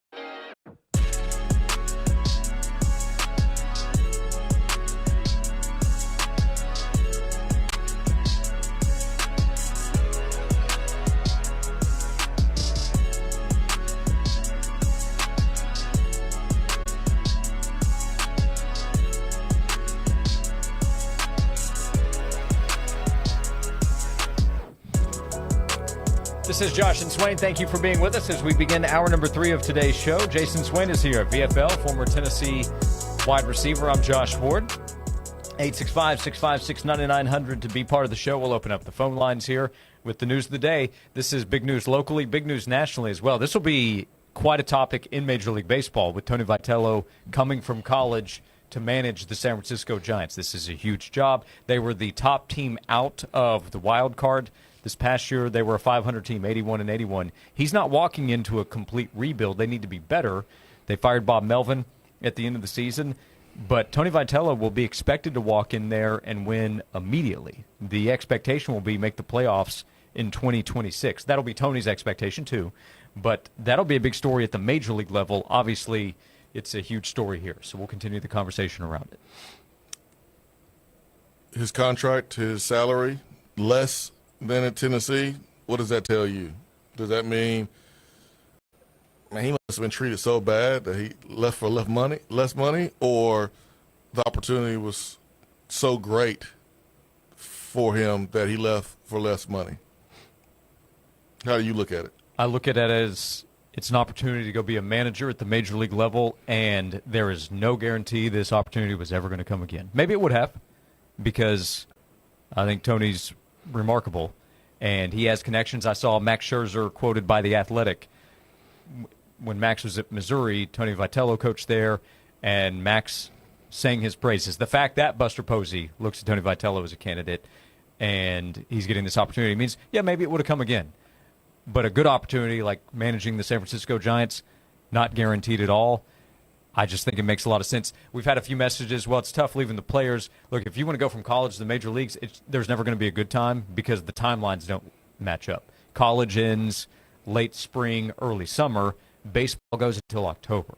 This is Josh and Swain. Thank you for being with us as we begin hour number 3 of today's show. Jason Swain is here, VFL, former Tennessee wide receiver. I'm Josh Ward. 865-656-9900 to be part of the show. We'll open up the phone lines here with the news of the day. This is big news locally, big news nationally as well. This will be quite a topic in Major League Baseball with Tony Vitello coming from college to manage the San Francisco Giants. This is a huge job. They were the top team out of the wild card. This past year, they were a 500 team, 81-81. He's not walking into a complete rebuild. They need to be better. They fired Bob Melvin at the end of the season. But Tony Vitello will be expected to walk in there and win immediately. The expectation will be make the playoffs in 2026. That'll be Tony's expectation, too. But that'll be a big story at the major league level. Obviously, it's a huge story here. So we'll continue the conversation around it. His contract, his salary, less than in Tennessee, what does that tell you? Does that mean, man, he must have been treated so bad that he left for less money, or the opportunity was so great for him that he left for less money. How do you look at it? I look at it as it's an opportunity to go be a manager at the major league level, and there is no guarantee this opportunity was ever going to come again. Maybe it would have, because I think Tony's remarkable, and he has connections. I saw Max Scherzer quoted by The Athletic. When Max was at Missouri, Tony Vitello coached there, and Max sang his praises. The fact that Buster Posey looks at Tony Vitello as a candidate and he's getting this opportunity means, yeah, maybe it would have come again. But a good opportunity like managing the San Francisco Giants, not guaranteed at all. I just think it makes a lot of sense. We've had a few messages, well, it's tough leaving the players. Look, if you want to go from college to the major leagues, there's never going to be a good time because the timelines don't match up. College ends late spring, early summer. Baseball goes until October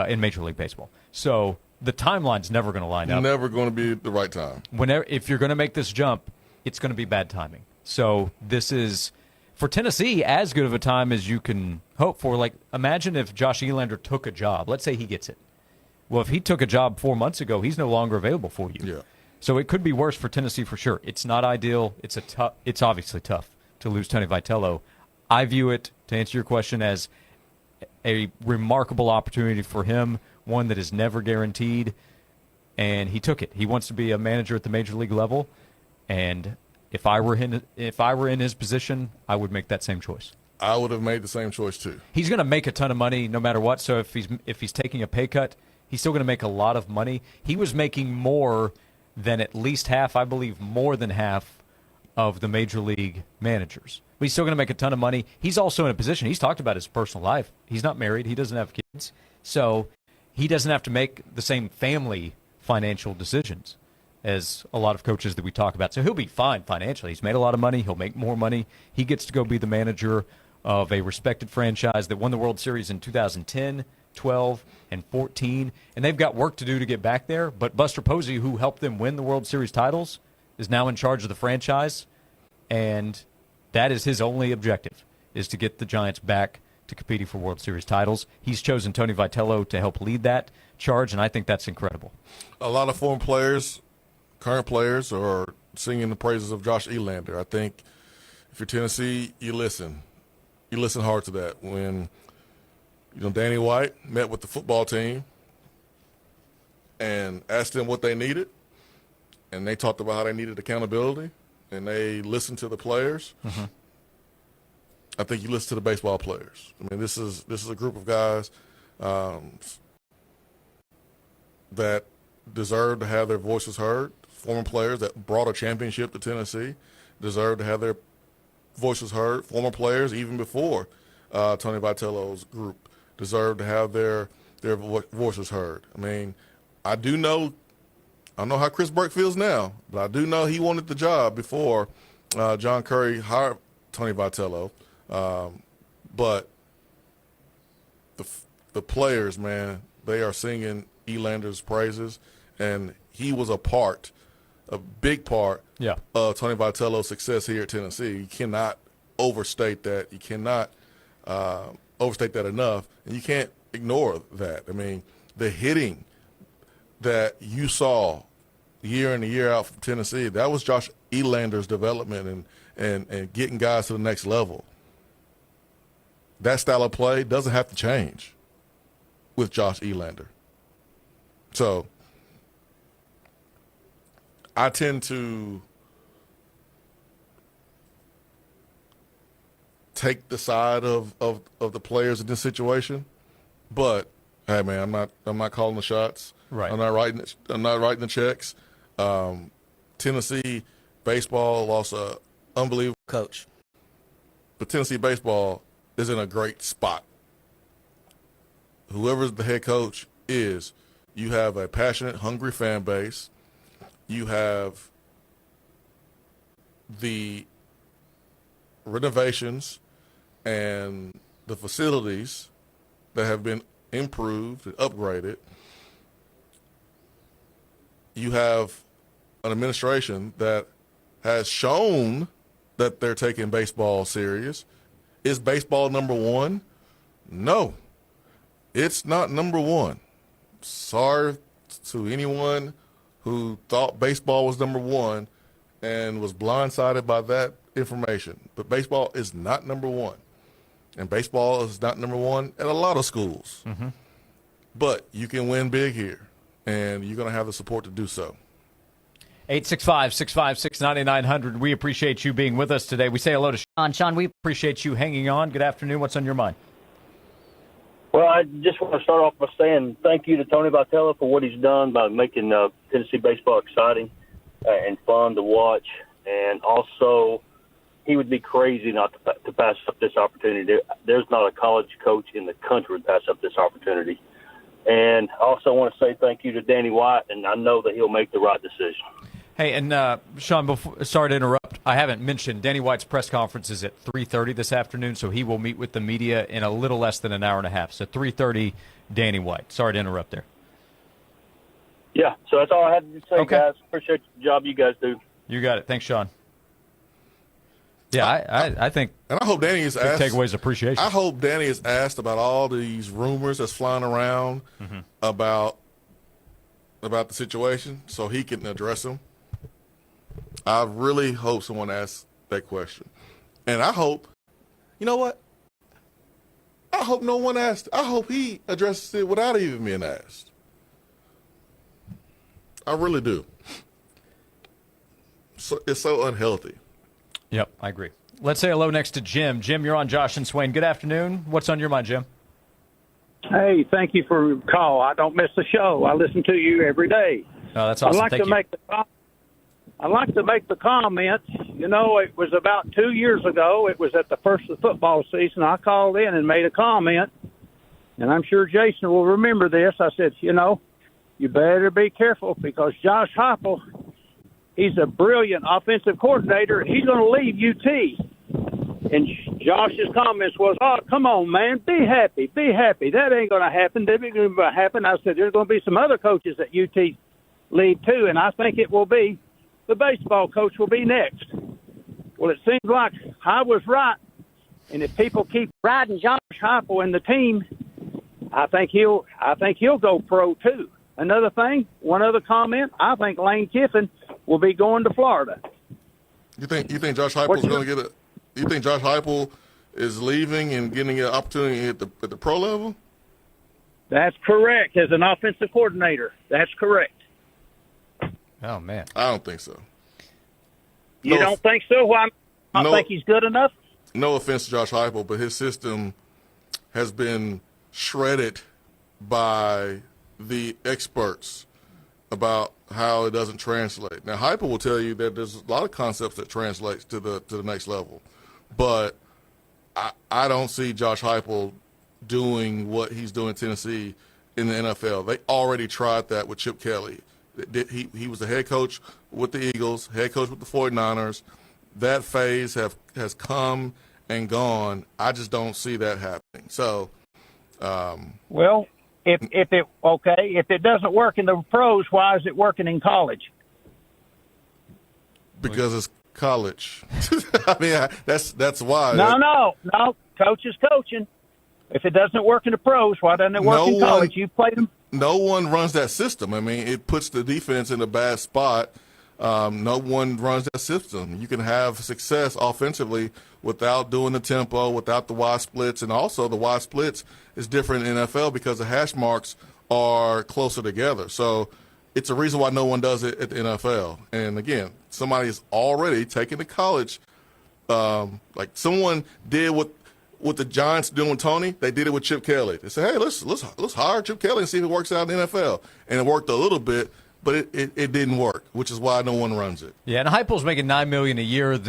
in Major League Baseball. So the timeline's never going to line up. Never going to be the right time. If you're going to make this jump, it's going to be bad timing. So this is, for Tennessee, as good of a time as you can hope for. Like, imagine if Josh Elander took a job. Let's say he gets it. Well, if he took a job 4 months ago, he's no longer available for you. Yeah. So it could be worse for Tennessee for sure. It's not ideal. It's obviously tough to lose Tony Vitello. I view it, to answer your question, as a remarkable opportunity for him, one that is never guaranteed, and he took it. He wants to be a manager at the major league level, and if I were in his position, I would make that same choice. I would have made the same choice too. He's going to make a ton of money no matter what. So if he's taking a pay cut, he's still going to make a lot of money. He was making more than at least half, I believe, more than half of the major league managers. But he's still going to make a ton of money. He's also in a position, he's talked about his personal life. He's not married. He doesn't have kids. So he doesn't have to make the same family financial decisions as a lot of coaches that we talk about. So he'll be fine financially. He's made a lot of money. He'll make more money. He gets to go be the manager of a respected franchise that won the World Series in 2010, 12, and 14. And they've got work to do to get back there. But Buster Posey, who helped them win the World Series titles, is now in charge of the franchise. And that is his only objective, is to get the Giants back to competing for World Series titles. He's chosen Tony Vitello to help lead that charge, and I think that's incredible. A lot of former players, current players, are singing the praises of Josh Elander. I think if you're Tennessee, you listen. You listen hard to that. When Danny White met with the football team and asked them what they needed, and they talked about how they needed accountability, and they listened to the players. Mm-hmm. I think you listen to the baseball players. I mean, this is a group of guys that deserve to have their voices heard. Former players that brought a championship to Tennessee deserve to have their voices heard. Former players, even before Tony Vitello's group, deserve to have their voices heard. I mean, I don't know how Chris Burke feels now, but I do know he wanted the job before John Curry hired Tony Vitello. But the players, man, they are singing Elander's praises, and he was a big part of Tony Vitello's success here at Tennessee. You cannot overstate that. You cannot overstate that enough, and you can't ignore that. I mean, the hitting that you saw year in and year out from Tennessee, that was Josh Elander's development and getting guys to the next level. That style of play doesn't have to change with Josh Elander. So I tend to take the side of the players in this situation, but hey, man, I'm not calling the shots. Right. I'm not writing the checks. Tennessee baseball lost a unbelievable coach, but Tennessee baseball is in a great spot. Whoever the head coach is, you have a passionate, hungry fan base. You have the renovations and the facilities that have been improved and upgraded. You have an administration that has shown that they're taking baseball serious. Is baseball number one? No, it's not number one. Sorry to anyone who thought baseball was number one and was blindsided by that information. But baseball is not number one. And baseball is not number one at a lot of schools. Mm-hmm. But you can win big here, and you're going to have the support to do so. 865-656-9900. We appreciate you being with us today. We say hello to Sean. Sean, we appreciate you hanging on. Good afternoon. What's on your mind? Well, I just want to start off by saying thank you to Tony Vitello for what he's done by making Tennessee baseball exciting and fun to watch. And also, he would be crazy not to pass up this opportunity. There's not a college coach in the country would pass up this opportunity. And I also want to say thank you to Danny White, and I know that he'll make the right decision. Hey, and Sean, sorry to interrupt. I haven't mentioned Danny White's press conference is at 3:30 this afternoon, so he will meet with the media in a little less than an hour and a half. So 3:30, Danny White. Sorry to interrupt there. Yeah, so that's all I had to say, guys. Appreciate the job you guys do. You got it. Thanks, Sean. Yeah, I think. And I hope Danny is asked. Takeaways appreciation. I hope Danny is asked about all these rumors that's flying around about the situation, so he can address them. I really hope someone asks that question, and I hope, you know what? I hope no one asked. I hope he addresses it without even being asked. I really do. So it's so unhealthy. Yep, I agree. Let's say hello next to Jim. Jim, you're on Josh and Swain. Good afternoon. What's on your mind, Jim? Hey, thank you for the call. I don't miss the show. I listen to you every day. Oh, that's awesome. Thank you. I'd like to make the comment. You know, it was about 2 years ago. It was at the first of the football season. I called in and made a comment, and I'm sure Jason will remember this. I said, you know, you better be careful because Josh Heupel, he's a brilliant offensive coordinator. He's going to leave UT. And Josh's comments was, oh, come on, man, be happy, be happy. That ain't going to happen. That ain't going to happen. I said, there's going to be some other coaches at UT leave too, and I think it will be the baseball coach will be next. Well, it seems like I was right, and if people keep riding Josh Heupel and the team, I think he'll go pro too. Another thing, one other comment, I think Lane Kiffin will be going to Florida. You think Josh Heupel is going to get you think Josh Heupel is leaving and getting an opportunity at the pro level? That's correct. As an offensive coordinator, that's correct. Oh, man. I don't think so. You don't think so? Why? I think he's good enough? No offense to Josh Heupel, but his system has been shredded by the experts about how it doesn't translate. Now, Heupel will tell you that there's a lot of concepts that translates to the next level, but I don't see Josh Heupel doing what he's doing in Tennessee in the NFL. They already tried that with Chip Kelly. He was the head coach with the Eagles, head coach with the 49ers. That phase has come and gone. I just don't see that happening. So, well, if it doesn't work in the pros, why is it working in college? Because it's college. I mean, that's why. No. Coach is coaching. If it doesn't work in the pros, why doesn't it work in college? You played them. No one runs that system. I mean, it puts the defense in a bad spot. No one runs that system. You can have success offensively without doing the tempo, without the wide splits, and also the wide splits is different in NFL because the hash marks are closer together. So it's a reason why no one does it at the NFL. And again, somebody is already taking the college. Like someone did what the Giants doing with Tony, they did it with Chip Kelly. They said, hey, let's hire Chip Kelly and see if it works out in the NFL. And it worked a little bit, but it didn't work, which is why no one runs it. Yeah, and Heupel's making $9 million a year.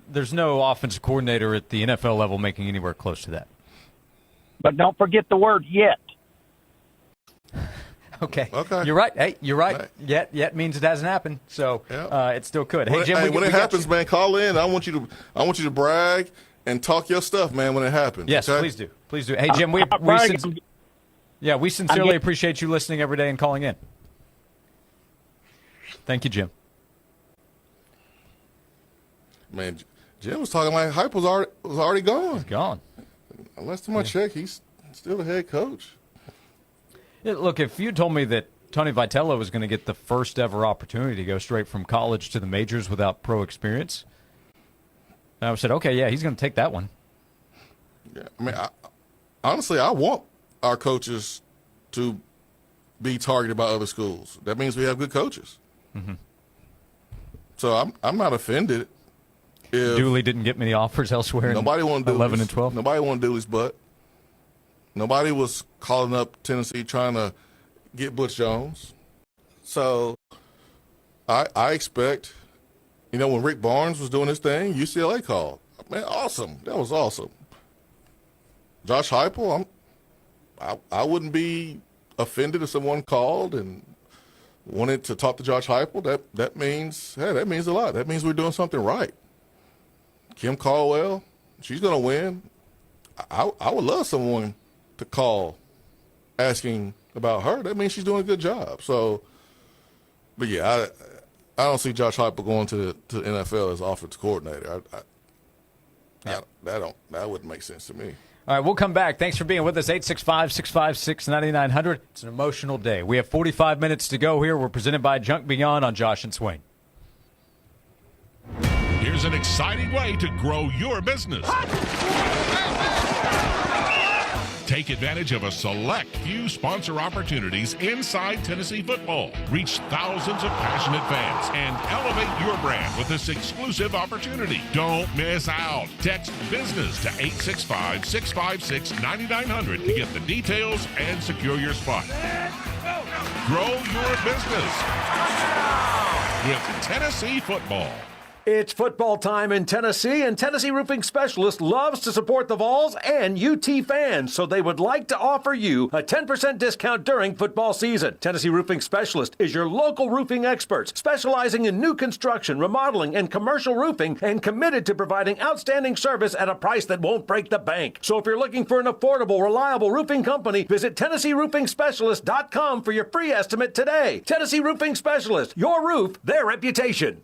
There's no offensive coordinator at the NFL level making anywhere close to that. But don't forget the word yet. Okay. You're right. Hey, you're right. Yet means it hasn't happened, so it still could. Hey, Jim, when it happens, man, call in. I want you to brag and talk your stuff, man, when it happens. Yes, okay? please do. Please do. Hey, Jim, we sincerely appreciate you listening every day and calling in. Thank you, Jim. Man, Jim was talking like Hype was already gone. He's gone. Last time I checked, he's still the head coach. Yeah, look, if you told me that Tony Vitello was going to get the first ever opportunity to go straight from college to the majors without pro experience. And I said, okay, yeah, he's going to take that one. Yeah, I mean, honestly, I want our coaches to be targeted by other schools. That means we have good coaches. Mm-hmm. So I'm not offended if Dooley didn't get many offers elsewhere. Nobody wanted 11 and 12. Nobody wanted Dooley's butt. Nobody was calling up Tennessee trying to get Butch Jones. So I expect, when Rick Barnes was doing his thing, UCLA called. Man, awesome. That was awesome. Josh Heupel, I wouldn't be offended if someone called and wanted to talk to Josh Heupel. That means a lot. That means we're doing something right. Kim Caldwell, she's going to win. I would love someone to call asking about her. That means she's doing a good job. So, but yeah, I don't see Josh Heupel going to the NFL as offensive coordinator. That wouldn't make sense to me. All right, we'll come back. Thanks for being with us. 865-656-9900. It's an emotional day. We have 45 minutes to go here. We're presented by Junk Beyond on Josh and Swain. Here's an exciting way to grow your business. Take advantage of a select few sponsor opportunities inside Tennessee football. Reach thousands of passionate fans and elevate your brand with this exclusive opportunity. Don't miss out. Text BUSINESS to 865-656-9900 to get the details and secure your spot. Grow your business with Tennessee football. It's football time in Tennessee, and Tennessee Roofing Specialist loves to support the Vols and UT fans, so they would like to offer you a 10% discount during football season. Tennessee Roofing Specialist is your local roofing experts, specializing in new construction, remodeling, and commercial roofing, and committed to providing outstanding service at a price that won't break the bank. So if you're looking for an affordable, reliable roofing company, visit TennesseeRoofingSpecialist.com for your free estimate today. Tennessee Roofing Specialist, your roof, their reputation.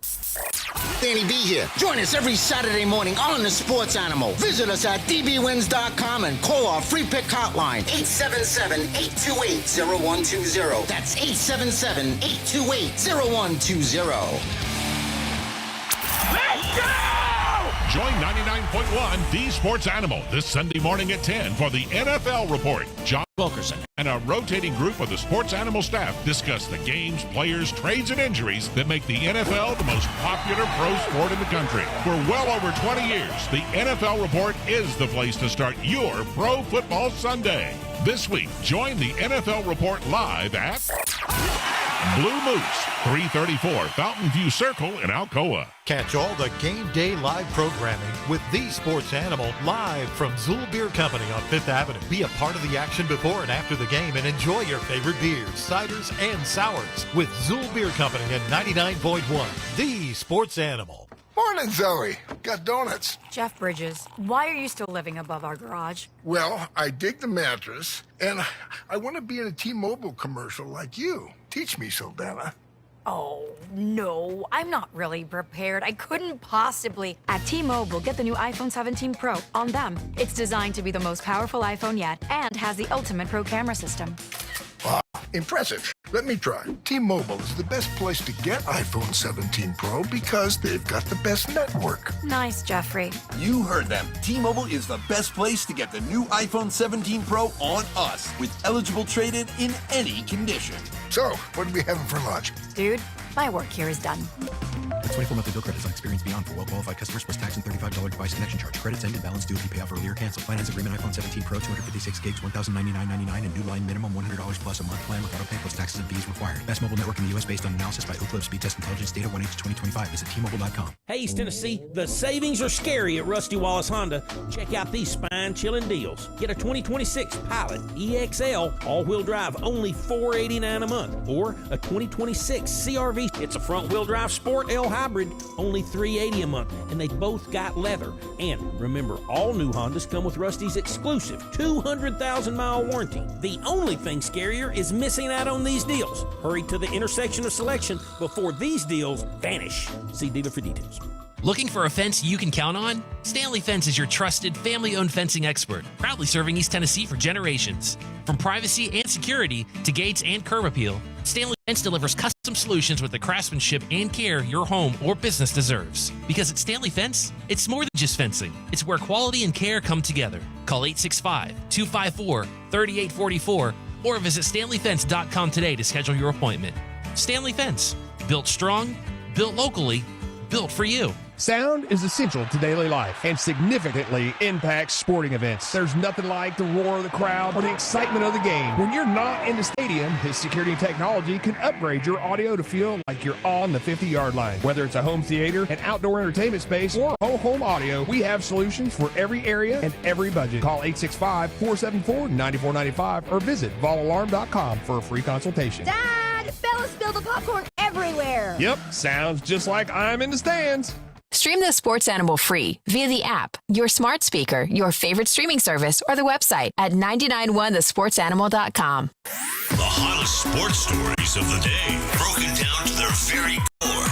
Danny B here. Join us every Saturday morning on The Sports Animal. Visit us at dbwins.com and call our free pick hotline, 877-828-0120. That's 877-828-0120. Let's go! Join 99.1 The Sports Animal this Sunday morning at 10 for the NFL Report. John Wilkerson and a rotating group of the Sports Animal staff discuss the games, players, trades, and injuries that make the NFL the most popular pro sport in the country. For well over 20 years, the NFL Report is the place to start your pro football Sunday. This week, join the NFL Report live at Blue Moose, 334 Fountain View Circle in Alcoa. Catch all the game day live programming with The Sports Animal live from Zool Beer Company on 5th Avenue. Be a part of the action before and after the game and enjoy your favorite beers, ciders, and sours with Zool Beer Company at 99.1 The Sports Animal. Morning, Zoe. Got donuts. Jeff Bridges, why are you still living above our garage? Well, I dig the mattress, and I want to be in a T-Mobile commercial like you. Teach me, Saldana. Oh, no, I'm not really prepared. I couldn't possibly. At T-Mobile, get the new iPhone 17 Pro on them. It's designed to be the most powerful iPhone yet and has the ultimate pro camera system. Wow, impressive. Let me try. T-Mobile is the best place to get iPhone 17 Pro because they've got the best network. Nice, Jeffrey. You heard them. T-Mobile is the best place to get the new iPhone 17 Pro on us with eligible trade-in in any condition. So, what are we having for lunch? Dude, my work here is done. That's 24 monthly bill credits on Experience Beyond for well-qualified customers plus tax and $35 device connection charge. Credits end and balance due if you pay off early or cancel. Finance agreement iPhone 17 Pro, 256 gigs, $1,099.99 and new line minimum $100 plus a month plan with auto pay plus taxes and fees required. Best mobile network in the U.S. based on analysis by Ookla Speed Test Intelligence data 1H2025. Visit T-Mobile.com. Hey, East Tennessee, the savings are scary at Rusty Wallace Honda. Check out these spine-chilling deals. Get a 2026 Pilot EXL all-wheel drive, only $489 a month. Or a 2026 CRV. It's a front-wheel drive Sport L Hybrid, only $380 a month, and they both got leather. And remember, all new Hondas come with Rusty's exclusive 200,000-mile warranty. The only thing scarier is missing out on these deals. Hurry to the intersection of selection before these deals vanish. See dealer for details. Looking for a fence you can count on? Stanley Fence is your trusted, family-owned fencing expert, proudly serving East Tennessee for generations. From privacy and security to gates and curb appeal, Stanley Fence delivers custom solutions with the craftsmanship and care your home or business deserves. Because at Stanley Fence, it's more than just fencing. It's where quality and care come together. Call 865-254-3844 or visit StanleyFence.com today to schedule your appointment. Stanley Fence. Built strong, built locally, built for you. Sound is essential to daily life and significantly impacts sporting events. There's nothing like the roar of the crowd or the excitement of the game. When you're not in the stadium, his security and technology can upgrade your audio to feel like you're on the 50-yard line. Whether it's a home theater, an outdoor entertainment space, or whole home audio, we have solutions for every area and every budget. Call 865-474-9495 or visit valalarm.com for a free consultation. Dad, Bella spilled the popcorn everywhere. Yep, sounds just like I'm in the stands. Stream the Sports Animal free via the app, your smart speaker, your favorite streaming service, or the website at 991thesportsanimal.com. The hottest sports stories of the day, broken down to their very core.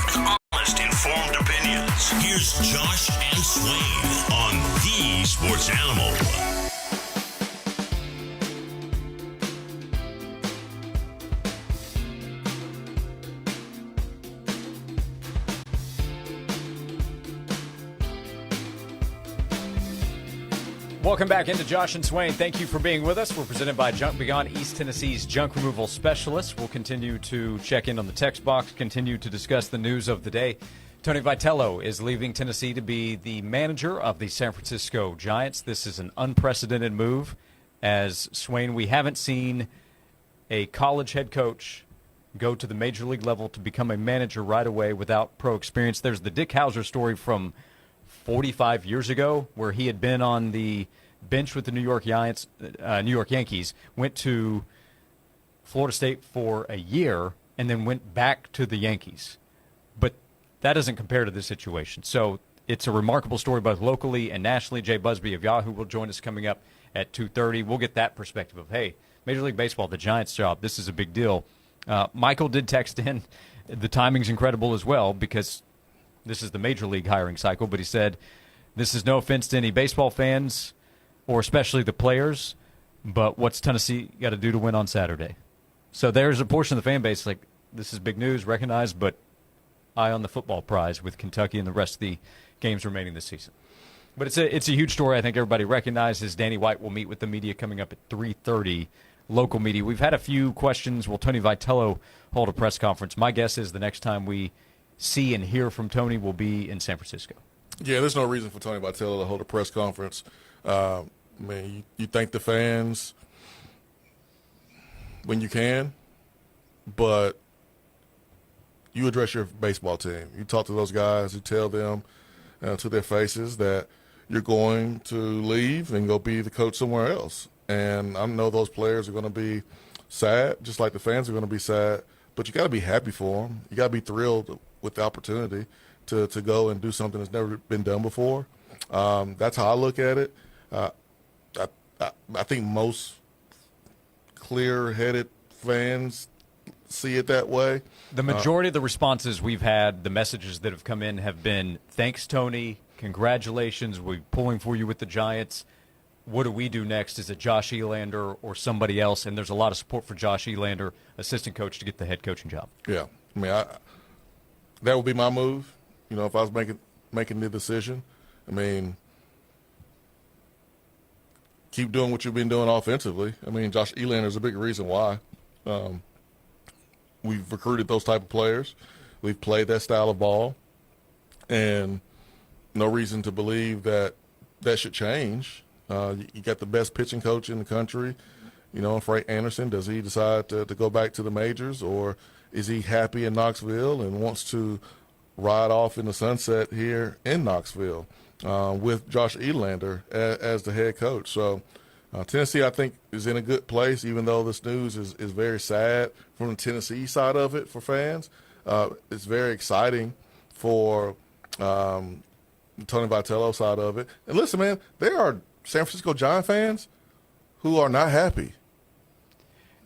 Honest, informed opinions. Here's Josh and Swain on The Sports Animal. Welcome back into Josh and Swain. Thank you for being with us. We're presented by Junk Beyond, East Tennessee's junk removal specialist. We'll continue to check in on the text box, continue to discuss the news of the day. Tony Vitello is leaving Tennessee to be the manager of the San Francisco Giants. This is an unprecedented move. As Swain, we haven't seen a college head coach go to the major league level to become a manager right away without pro experience. There's the Dick Hauser story from 45 years ago, where he had been on the bench with the New York Yankees, went to Florida State for a year, and then went back to the Yankees. But that doesn't compare to this situation. So it's a remarkable story both locally and nationally. Jay Busby of Yahoo will join us coming up at 2:30. We'll get that perspective of, hey, Major League Baseball, the Giants' job, this is a big deal. Michael did text in. The timing's incredible as well because this is the major league hiring cycle, but he said, this is no offense to any baseball fans or especially the players, but what's Tennessee got to do to win on Saturday? So there's a portion of the fan base like, this is big news, recognized, but eye on the football prize with Kentucky and the rest of the games remaining this season. But it's a huge story. I think everybody recognizes. Danny White will meet with the media coming up at 3:30, local media. We've had a few questions. Will Tony Vitello hold a press conference? My guess is the next time we see and hear from Tony will be in San Francisco. Yeah, there's no reason for Tony Vitello to hold a press conference. I mean, you thank the fans when you can, but you address your baseball team. You talk to those guys. You tell them to their faces that you're going to leave and go be the coach somewhere else. And I know those players are going to be sad, just like the fans are going to be sad, but you got to be happy for them. You got to be thrilled with the opportunity to go and do something that's never been done before. That's how I look at it. I think most clear-headed fans see it that way. The majority of the responses we've had, the messages that have come in have been, thanks, Tony, congratulations, we're pulling for you with the Giants. What do we do next? Is it Josh Elander or somebody else? And there's a lot of support for Josh Elander, assistant coach, to get the head coaching job. Yeah. I mean, that would be my move, if I was making the decision. I mean, keep doing what you've been doing offensively. I mean, Josh Elander is a big reason why. We've recruited those type of players. We've played that style of ball. And no reason to believe that should change. You got the best pitching coach in the country, Frank Anderson. Does he decide to go back to the majors, or is he happy in Knoxville and wants to ride off in the sunset here in Knoxville with Josh Elander as the head coach? So Tennessee, I think, is in a good place, even though this news is very sad from the Tennessee side of it for fans. It's very exciting for Tony Vitello side of it. And listen, man, there are San Francisco Giant fans who are not happy.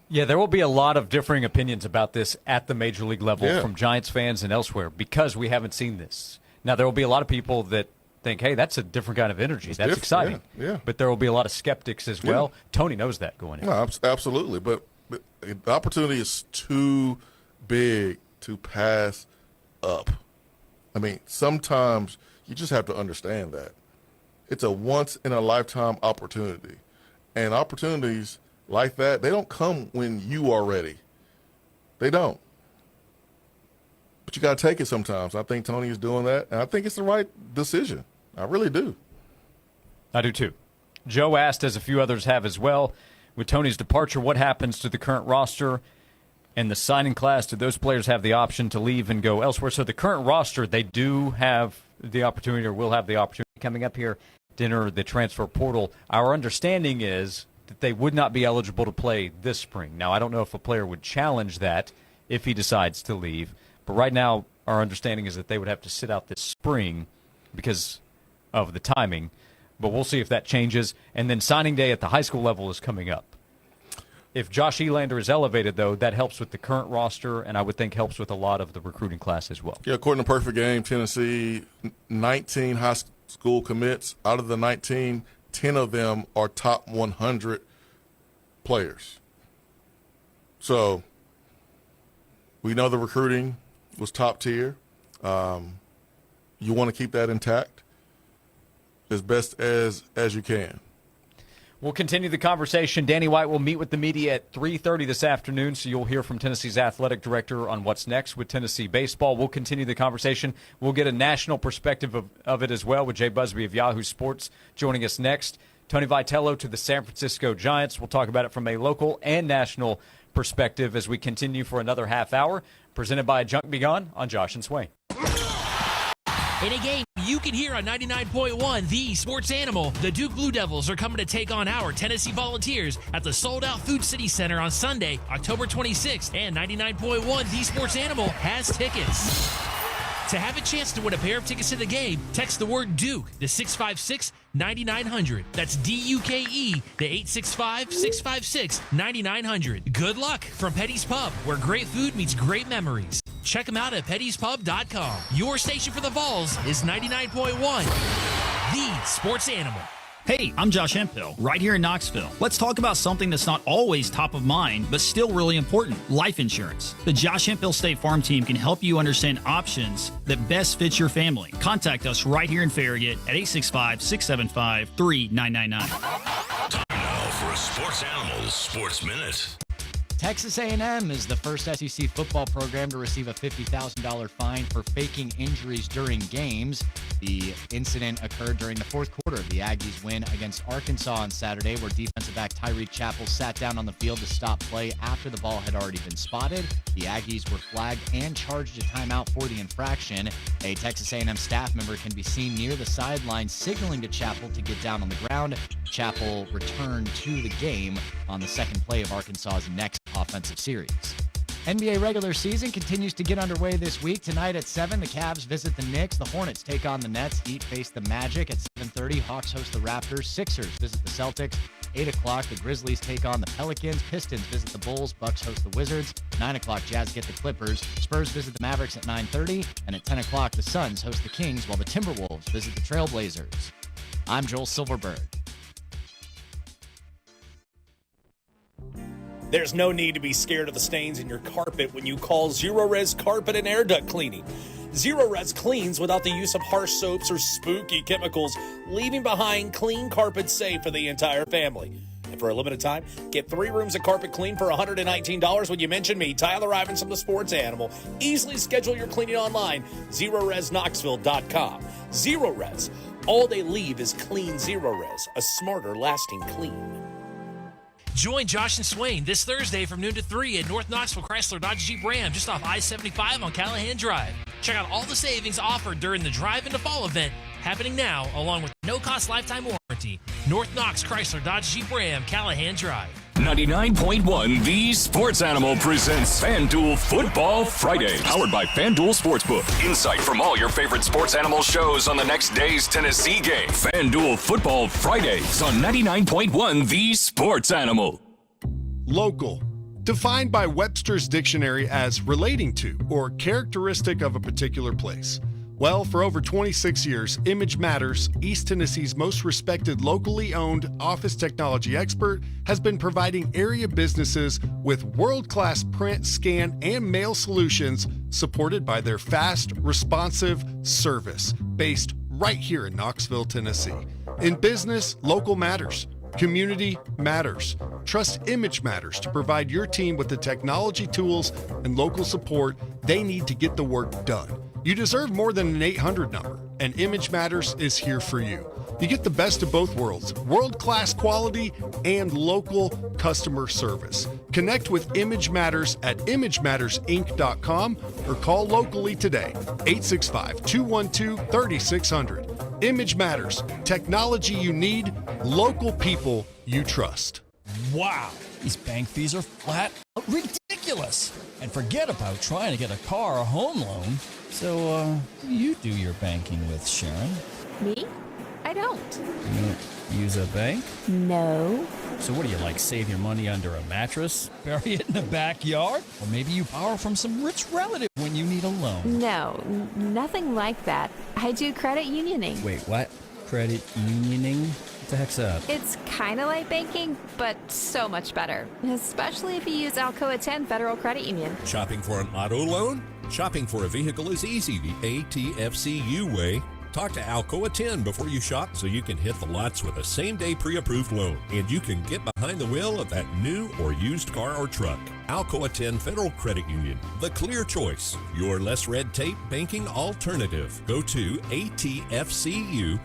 Yeah, there will be a lot of differing opinions about this at the major league level from Giants fans and elsewhere because we haven't seen this. Now, there will be a lot of people that think, hey, that's a different kind of energy. That's exciting. Yeah. But there will be a lot of skeptics as well. Tony knows that going in. No, absolutely. But the opportunity is too big to pass up. I mean, sometimes you just have to understand that. It's a once-in-a-lifetime opportunity. And opportunities like that, they don't come when you are ready. They don't. But you got to take it sometimes. I think Tony is doing that, and I think it's the right decision. I really do. I do too. Joe asked, as a few others have as well, with Tony's departure, what happens to the current roster and the signing class? Do those players have the option to leave and go elsewhere? So the current roster, they do have the opportunity, or will have the opportunity coming up here to enter the transfer portal. Our understanding is that they would not be eligible to play this spring. Now, I don't know if a player would challenge that if he decides to leave. But right now, our understanding is that they would have to sit out this spring because of the timing. But we'll see if that changes. And then signing day at the high school level is coming up. If Josh Elander is elevated, though, that helps with the current roster, and I would think helps with a lot of the recruiting class as well. Yeah, according to Perfect Game, Tennessee, 19 high school commits. Out of the 19, 10 of them are top 100 players. So we know the recruiting was top tier. You want to keep that intact as best as you can. We'll continue the conversation. Danny White will meet with the media at 3:30 this afternoon, so you'll hear from Tennessee's athletic director on what's next with Tennessee baseball. We'll continue the conversation. We'll get a national perspective of it as well with Jay Busby of Yahoo Sports joining us next. Tony Vitello to the San Francisco Giants. We'll talk about it from a local and national perspective as we continue for another half hour. Presented by Junk Be Gone on Josh and Swain. In a game you can hear on 99.1, the Sports Animal, the Duke Blue Devils are coming to take on our Tennessee Volunteers at the sold-out Food City Center on Sunday, October 26th. And 99.1, the Sports Animal has tickets. To have a chance to win a pair of tickets to the game, text the word Duke to 656-9900. That's D-U-K-E to 865-656-9900. Good luck from Petty's Pub, where great food meets great memories. Check them out at pettyspub.com. Your station for the Vols is 99.1, the Sports Animal. Hey, I'm Josh Hemphill, right here in Knoxville. Let's talk about something that's not always top of mind, but still really important, life insurance. The Josh Hemphill State Farm Team can help you understand options that best fit your family. Contact us right here in Farragut at 865-675-3999. Time now for a Sports Animals Sports Minute. Texas A&M is the first SEC football program to receive a $50,000 fine for faking injuries during games. The incident occurred during the fourth quarter of the Aggies' win against Arkansas on Saturday, where defensive back Tyreek Chappell sat down on the field to stop play after the ball had already been spotted. The Aggies were flagged and charged a timeout for the infraction. A Texas A&M staff member can be seen near the sideline signaling to Chappell to get down on the ground. Chappell returned to the game on the second play of Arkansas's next offensive series. NBA regular season continues to get underway this week. Tonight at 7, the Cavs visit the Knicks. The Hornets take on the Nets. Heat face the Magic at 7:30. Hawks host the Raptors. Sixers visit the Celtics. 8 o'clock, the Grizzlies take on the Pelicans. Pistons visit the Bulls. Bucks host the Wizards. 9 o'clock, Jazz get the Clippers. Spurs visit the Mavericks at 9:30. And at 10 o'clock, the Suns host the Kings, while the Timberwolves visit the Trailblazers. I'm Joel Silverberg. There's no need to be scared of the stains in your carpet when you call Zero-Res Carpet and Air Duct Cleaning. Zero-Res cleans without the use of harsh soaps or spooky chemicals, leaving behind clean carpets safe for the entire family. And for a limited time, get 3 rooms of carpet clean for $119 when you mention me, Tyler Ivins from the Sports Animal. Easily schedule your cleaning online, ZeroResKnoxville.com. Zero-Res. All they leave is clean Zero-Res, a smarter, lasting clean. Join Josh and Swain this Thursday from noon to 3 at North Knoxville Chrysler Dodge Jeep Ram, just off I-75 on Callahan Drive. Check out all the savings offered during the Drive into Fall event happening now, along with no-cost lifetime warranty. North Knox Chrysler Dodge Jeep Ram, Callahan Drive. 99.1 The Sports Animal presents FanDuel Football Friday, powered by FanDuel Sportsbook. Insight from all your favorite Sports Animal shows on the next day's Tennessee game. FanDuel Football Fridays on 99.1 The Sports Animal. Local. Defined by Webster's Dictionary as relating to or characteristic of a particular place. Well, for over 26 years, Image Matters, East Tennessee's most respected locally owned office technology expert, has been providing area businesses with world-class print, scan, and mail solutions supported by their fast, responsive service based right here in Knoxville, Tennessee. In business, local matters. Community matters. Trust Image Matters to provide your team with the technology tools and local support they need to get the work done. You deserve more than an 800 number, and Image Matters is here for you. You get the best of both worlds, world-class quality and local customer service. Connect with Image Matters at imagemattersinc.com or call locally today, 865-212-3600. Image Matters, technology you need, local people you trust. Wow, these bank fees are flat ridiculous. And forget about trying to get a car or home loan. So, you do your banking with, Sharon? Me? I don't. You don't use a bank? No. So what do you, like, save your money under a mattress? Bury it in the backyard? Or maybe you borrow from some rich relative when you need a loan? No, nothing like that. I do credit unioning. Wait, what? Credit unioning? What the heck's that? It's kind of like banking, but so much better. Especially if you use Alcoa 10 Federal Credit Union. Shopping for an auto loan? Shopping for a vehicle is easy the ATFCU way. Talk to Alcoa 10 before you shop so you can hit the lots with a same-day pre-approved loan. And you can get behind the wheel of that new or used car or truck. Alcoa 10 Federal Credit Union, the clear choice. Your less red tape banking alternative. Go to atfcu.com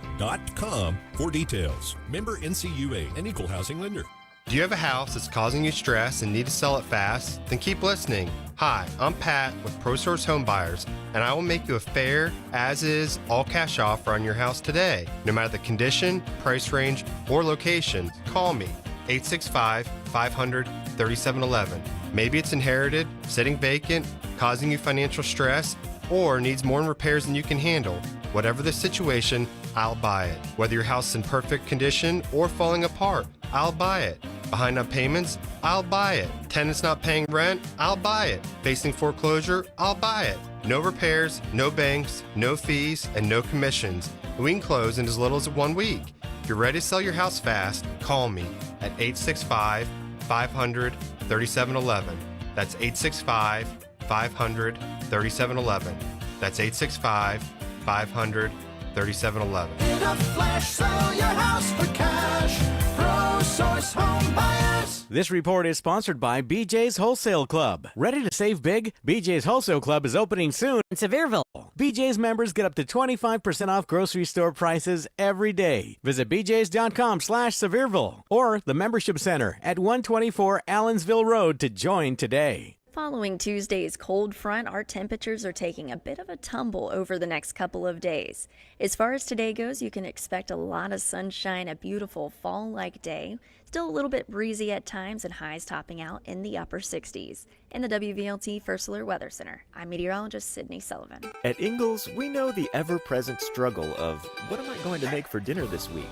for details. Member NCUA, an equal housing lender. Do you have a house that's causing you stress and need to sell it fast? Then keep listening. Hi, I'm Pat with ProSource Home Buyers, and I will make you a fair, as-is, all-cash offer on your house today. No matter the condition, price range, or location, call me, 865-500-3711. Maybe it's inherited, sitting vacant, causing you financial stress, or needs more repairs than you can handle. Whatever the situation, I'll buy it. Whether your house is in perfect condition or falling apart, I'll buy it. Behind on payments, I'll buy it. Tenants not paying rent, I'll buy it. Facing foreclosure, I'll buy it. No repairs, no banks, no fees, and no commissions. We can close in as little as 1 week. If you're ready to sell your house fast, call me at 865-500-3711. That's 865-500-3711. That's 865-500-3711. In a flash, sell your house for cash. ProSource Home Buyers. This report is sponsored by BJ's Wholesale Club. Ready to save big? BJ's Wholesale Club is opening soon in Sevierville. BJ's members get up to 25% off grocery store prices every day. Visit bjs.com/Sevierville or the Membership Center at 124 Allensville Road to join today. Following Tuesday's cold front, our temperatures are taking a bit of a tumble over the next couple of days. As far as today goes, you can expect a lot of sunshine, a beautiful fall-like day. Still a little bit breezy at times and highs topping out in the upper 60s. In the WVLT First Alert Weather Center, I'm meteorologist Sydney Sullivan. At Ingalls, we know the ever-present struggle of what am I going to make for dinner this week?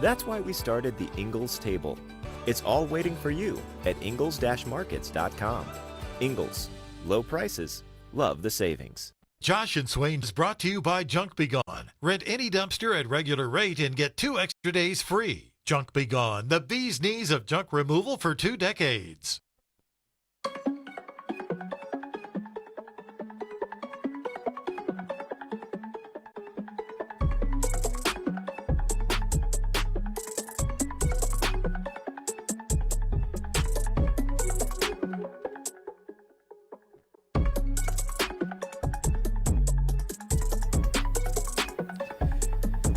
That's why we started the Ingalls Table. It's all waiting for you at ingalls-markets.com. Ingalls, low prices, love the savings. Josh and Swain is brought to you by Junk Be Gone. Rent any dumpster at regular rate and get 2 extra days free. Junk Be Gone, the bee's knees of junk removal for 2 decades.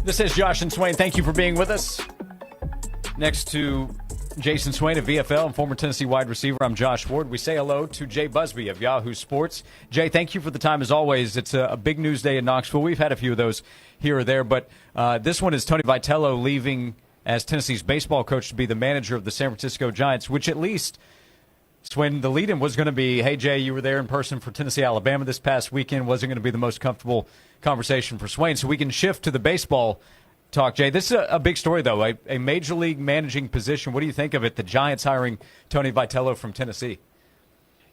This is Josh and Swain. Thank you for being with us. Next to Jason Swain of VFL and former Tennessee wide receiver, I'm Josh Ward. We say hello to Jay Busby of Yahoo Sports. Jay, thank you for the time as always. It's a big news day in Knoxville. We've had a few of those here or there, but this one is Tony Vitello leaving as Tennessee's baseball coach to be the manager of the San Francisco Giants, which at least, Swain, the lead-in was going to be, hey, Jay, you were there in person for Tennessee-Alabama this past weekend. Wasn't going to be the most comfortable conversation for Swain, so we can shift to the baseball talk. Jay, this is a big story, though, a major league managing position. What do you think of it, the Giants hiring Tony Vitello from Tennessee?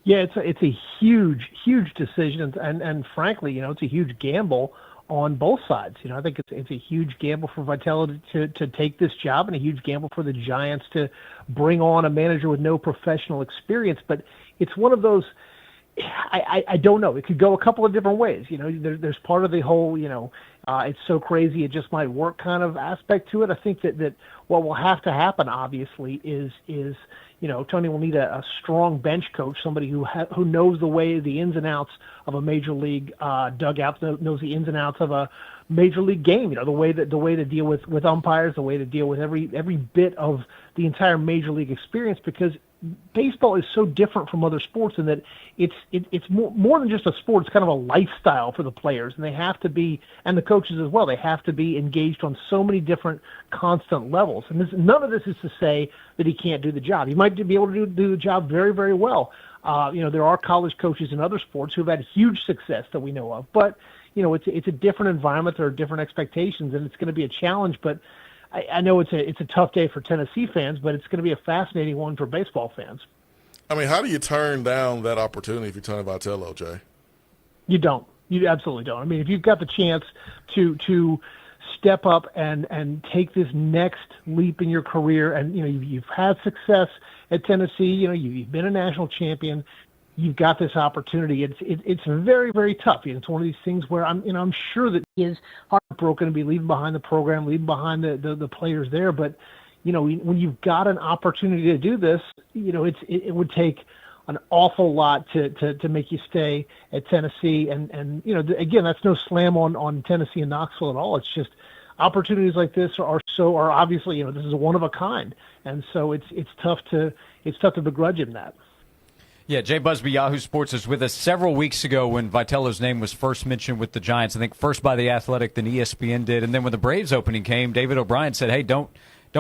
Yeah, it's a huge decision, and frankly, it's a huge gamble on both sides. I think it's a huge gamble for Vitello to take this job, and a huge gamble for the Giants to bring on a manager with no professional experience. But it's one of those. I don't know. It could go a couple of different ways. There's part of the whole, it's so crazy it just might work kind of aspect to it. I think that what will have to happen, obviously, is Tony will need a strong bench coach, somebody who knows the ins and outs of a major league dugout, knows the ins and outs of a major league game. The way to deal with umpires, the way to deal with every bit of the entire major league experience, because baseball is so different from other sports in that it's more than just a sport. It's kind of a lifestyle for the players, and they have to be, and the coaches as well. They have to be engaged on so many different constant levels. And none of this is to say that he can't do the job. He might be able to do the job very, very well. There are college coaches in other sports who've had huge success that we know of, but it's a different environment. There are different expectations, and it's going to be a challenge. But I know it's a tough day for Tennessee fans, but it's going to be a fascinating one for baseball fans. I mean, how do you turn down that opportunity if you're Tony Vitello, Jay? You don't. You absolutely don't. I mean, if you've got the chance to step up and take this next leap in your career, and you've had success at Tennessee, you've been a national champion, you've got this opportunity. It's very, very tough. It's one of these things where I'm sure that he is heartbroken to be leaving behind the program, leaving behind the players there. But when you've got an opportunity to do this, it would take an awful lot to make you stay at Tennessee. And again, that's no slam on Tennessee and Knoxville at all. It's just opportunities like this are obviously, this is a one of a kind, and so it's tough to begrudge him that. Yeah, Jay Busby, Yahoo Sports, is with us. Several weeks ago when Vitello's name was first mentioned with the Giants, I think first by The Athletic, then ESPN did, and then when the Braves opening came, David O'Brien said, hey, don't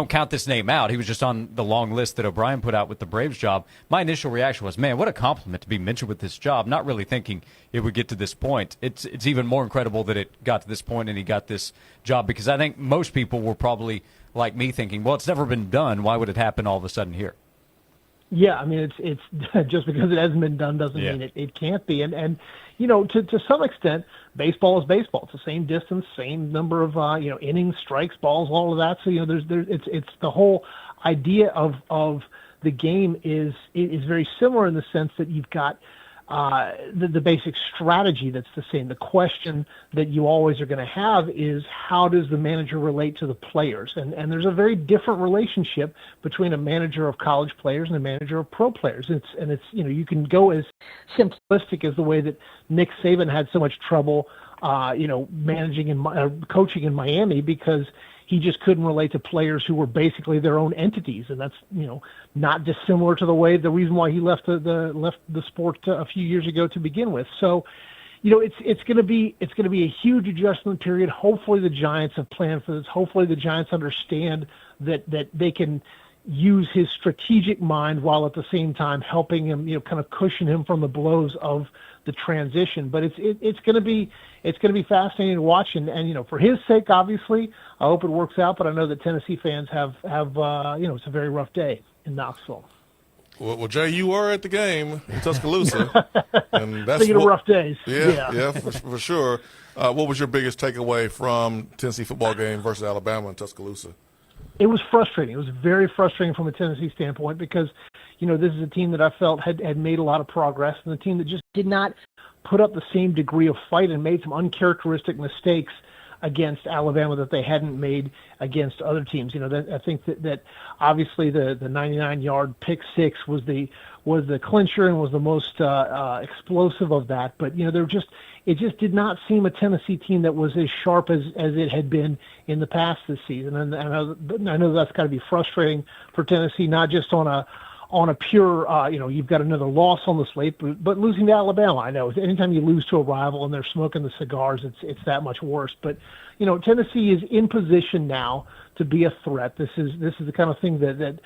count this name out. He was just on the long list that O'Brien put out with the Braves job. My initial reaction was, man, what a compliment to be mentioned with this job, not really thinking it would get to this point. It's even more incredible that it got to this point and he got this job, because I think most people were probably like me thinking, well, it's never been done. Why would it happen all of a sudden here? Yeah, I mean, it's just because it hasn't been done doesn't mean it can't be. And to some extent, baseball is baseball. It's the same distance, same number of innings, strikes, balls, all of that. So it's the whole idea of the game is very similar in the sense that you've got the basic strategy that's the same. The question that you always are going to have is, how does the manager relate to the players? And there's a very different relationship between a manager of college players and a manager of pro players. It's you can go as simplistic as the way that Nick Saban had so much trouble managing and coaching in Miami, because he just couldn't relate to players who were basically their own entities, and that's not dissimilar to the reason why he left the sport a few years ago to begin with. So, it's going to be a huge adjustment period. Hopefully, the Giants have planned for this. Hopefully, the Giants understand that they can use his strategic mind while at the same time helping him, kind of cushion him from the blows of the transition. But it's going to be fascinating to watch, and for his sake, obviously, I hope it works out. But I know that Tennessee fans have it's a very rough day in Knoxville. Well, Jay, you were at the game in Tuscaloosa, and that's speaking of rough days. Yeah, for sure. What was your biggest takeaway from Tennessee football game versus Alabama in Tuscaloosa? It was frustrating. It was very frustrating from a Tennessee standpoint, because this is a team that I felt had made a lot of progress, and a team that just did not put up the same degree of fight and made some uncharacteristic mistakes against Alabama that they hadn't made against other teams. I think that obviously the 99-yard pick six was the clincher and was the most explosive of that. But it just did not seem a Tennessee team that was as sharp as it had been in the past this season. And I know that's got to be frustrating for Tennessee, not just on a pure, you've got another loss on the slate, but losing to Alabama. I know anytime you lose to a rival and they're smoking the cigars, it's that much worse. But Tennessee is in position now to be a threat. This is the kind of thing that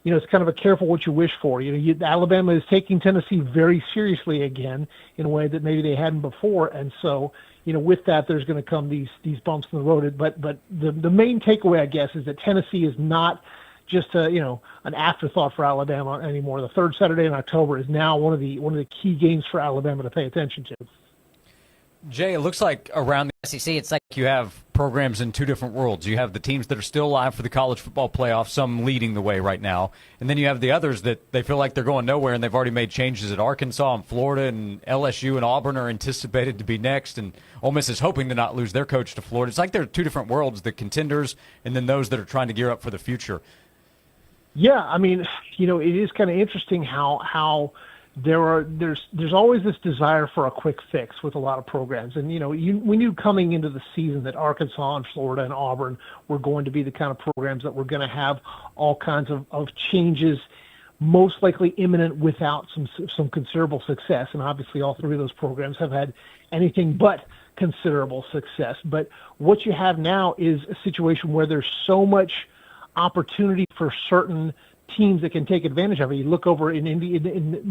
it's kind of a careful what you wish for. Alabama is taking Tennessee very seriously again in a way that maybe they hadn't before, and so with that, there's going to come these bumps in the road. But the main takeaway, I guess, is that Tennessee is not just an afterthought for Alabama anymore. The third Saturday in October is now one of the key games for Alabama to pay attention to. Jay, it looks like around the SEC, it's like you have programs in two different worlds. You have the teams that are still alive for the college football playoff, some leading the way right now. And then you have the others that they feel like they're going nowhere, and they've already made changes at Arkansas and Florida, and LSU and Auburn are anticipated to be next. And Ole Miss is hoping to not lose their coach to Florida. It's like there are two different worlds, the contenders and then those that are trying to gear up for the future. Yeah, I mean, it is kind of interesting how there's always this desire for a quick fix with a lot of programs. And, we knew coming into the season that Arkansas and Florida and Auburn were going to be the kind of programs that were going to have all kinds of changes, most likely imminent without some considerable success. And obviously all three of those programs have had anything but considerable success. But what you have now is a situation where there's so much opportunity for certain teams that can take advantage of it. You look over in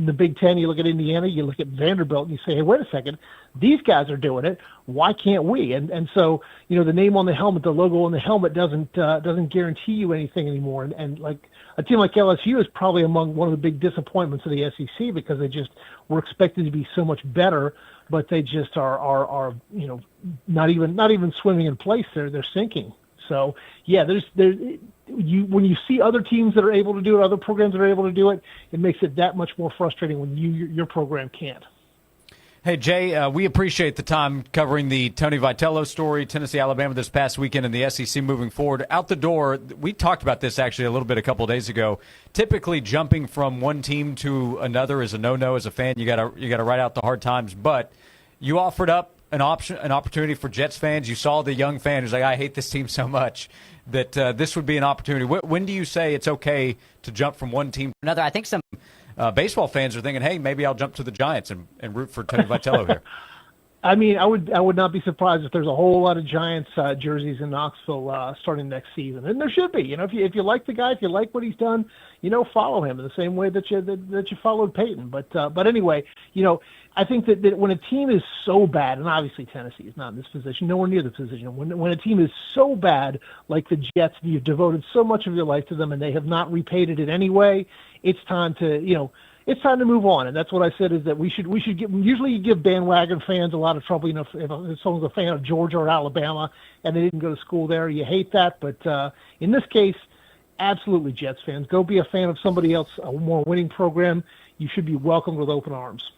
the Big Ten, you look at Indiana, you look at Vanderbilt, and you say, hey, wait a second, these guys are doing it. Why can't we? And so, the name on the helmet, the logo on the helmet doesn't guarantee you anything anymore. And like a team like LSU is probably among one of the big disappointments of the SEC because they just were expected to be so much better, but they just are not even swimming in place. They're sinking. So yeah, when you see other teams that are able to do it, other programs that are able to do it, it makes it that much more frustrating when your program can't. Hey, Jay, we appreciate the time covering the Tony Vitello story, Tennessee, Alabama this past weekend, and the SEC moving forward. Out the door, we talked about this actually a little bit a couple of days ago. Typically, jumping from one team to another is a no-no as a fan. You gotta ride out the hard times, but you offered up an opportunity for Jets fans. You saw the young fan who's like, I hate this team so much that this would be an opportunity. When do you say it's okay to jump from one team to another? I think some baseball fans are thinking, hey, maybe I'll jump to the Giants and root for Tony Vitello here. I mean, I would not be surprised if there's a whole lot of Giants jerseys in Knoxville starting next season, and there should be. If you like the guy, if you like what he's done, follow him in the same way that you followed Peyton. But anyway, I think that when a team is so bad, and obviously Tennessee is not in this position, nowhere near the position. When a team is so bad, like the Jets, you've devoted so much of your life to them, and they have not repaid it in any way. It's time to It's time to move on, and that's what I said. Is that we should usually you give bandwagon fans a lot of trouble. If someone's a fan of Georgia or Alabama and they didn't go to school there, you hate that. But in this case, absolutely, Jets fans, go be a fan of somebody else, a more winning program. You should be welcomed with open arms.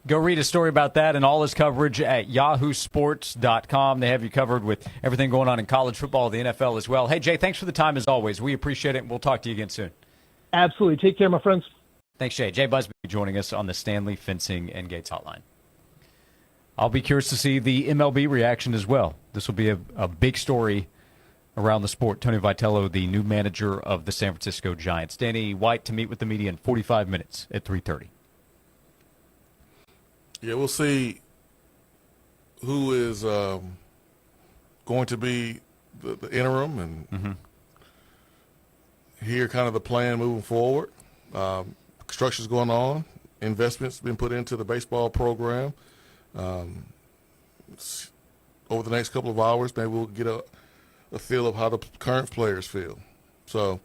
Go read a story about that and all his coverage at yahoosports.com. They have you covered with everything going on in college football, the NFL as well. Hey, Jay, thanks for the time as always. We appreciate it, and we'll talk to you again soon. Absolutely. Take care, my friends. Thanks, Jay. Jay Busby joining us on the Stanley Fencing and Gates Hotline. I'll be curious to see the MLB reaction as well. This will be a big story around the sport. Tony Vitello, the new manager of the San Francisco Giants. Danny White to meet with the media in 45 minutes at 3:30. Yeah, we'll see who is going to be the interim and hear kind of the plan moving forward. Construction's going on. Investments been put into the baseball program. Over the next couple of hours, maybe we'll get a feel of how the current players feel. So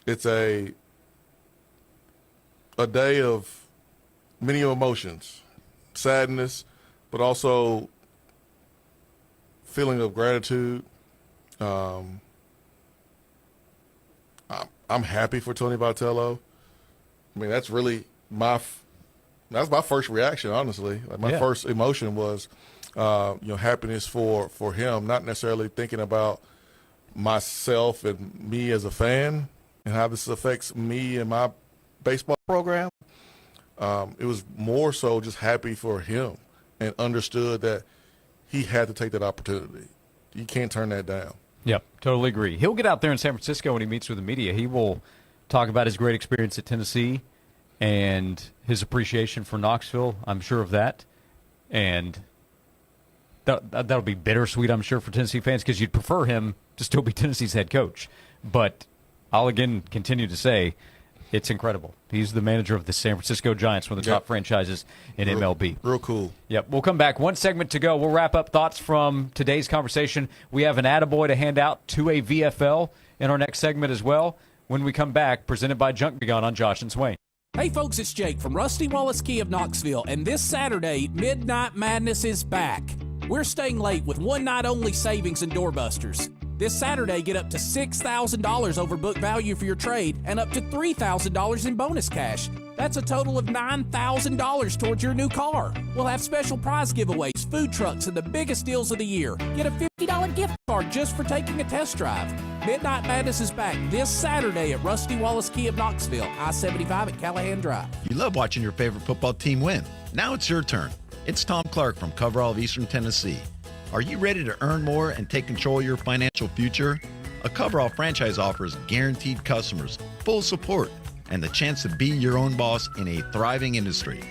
it's a day of many emotions, sadness, but also feeling of gratitude. I'm happy for Tony Vitello. I mean, that's really my first reaction, honestly. Like my first emotion was, happiness for him, not necessarily thinking about myself and me as a fan and how this affects me and my baseball program. It was more so just happy for him and understood that he had to take that opportunity. You can't turn that down. Yep, totally agree. He'll get out there in San Francisco when he meets with the media. He will talk about his great experience at Tennessee and his appreciation for Knoxville. I'm sure of that. And that'll be bittersweet, I'm sure, for Tennessee fans because you'd prefer him to still be Tennessee's head coach. But I'll again continue to say it's incredible. He's the manager of the San Francisco Giants, one of the top franchises in MLB. Real cool. Yep. We'll come back. One segment to go. We'll wrap up thoughts from today's conversation. We have an attaboy to hand out to a VFL in our next segment as well. When we come back, presented by Junk Begun on Josh and Swain. Hey folks, it's Jake from Rusty Wallace Key of Knoxville, and this Saturday, Midnight Madness is back. We're staying late with one night only savings and doorbusters. This Saturday, get up to $6,000 over book value for your trade and up to $3,000 in bonus cash. That's a total of $9,000 towards your new car. We'll have special prize giveaways, food trucks, and the biggest deals of the year. Get a $50 gift card just for taking a test drive. Midnight Madness is back this Saturday at Rusty Wallace Key of Knoxville, I-75 at Callahan Drive. You love watching your favorite football team win. Now it's your turn. It's Tom Clark from Coverall of Eastern Tennessee. Are you ready to earn more and take control of your financial future? A Coverall franchise offers guaranteed customers, full support, and the chance to be your own boss in a thriving industry.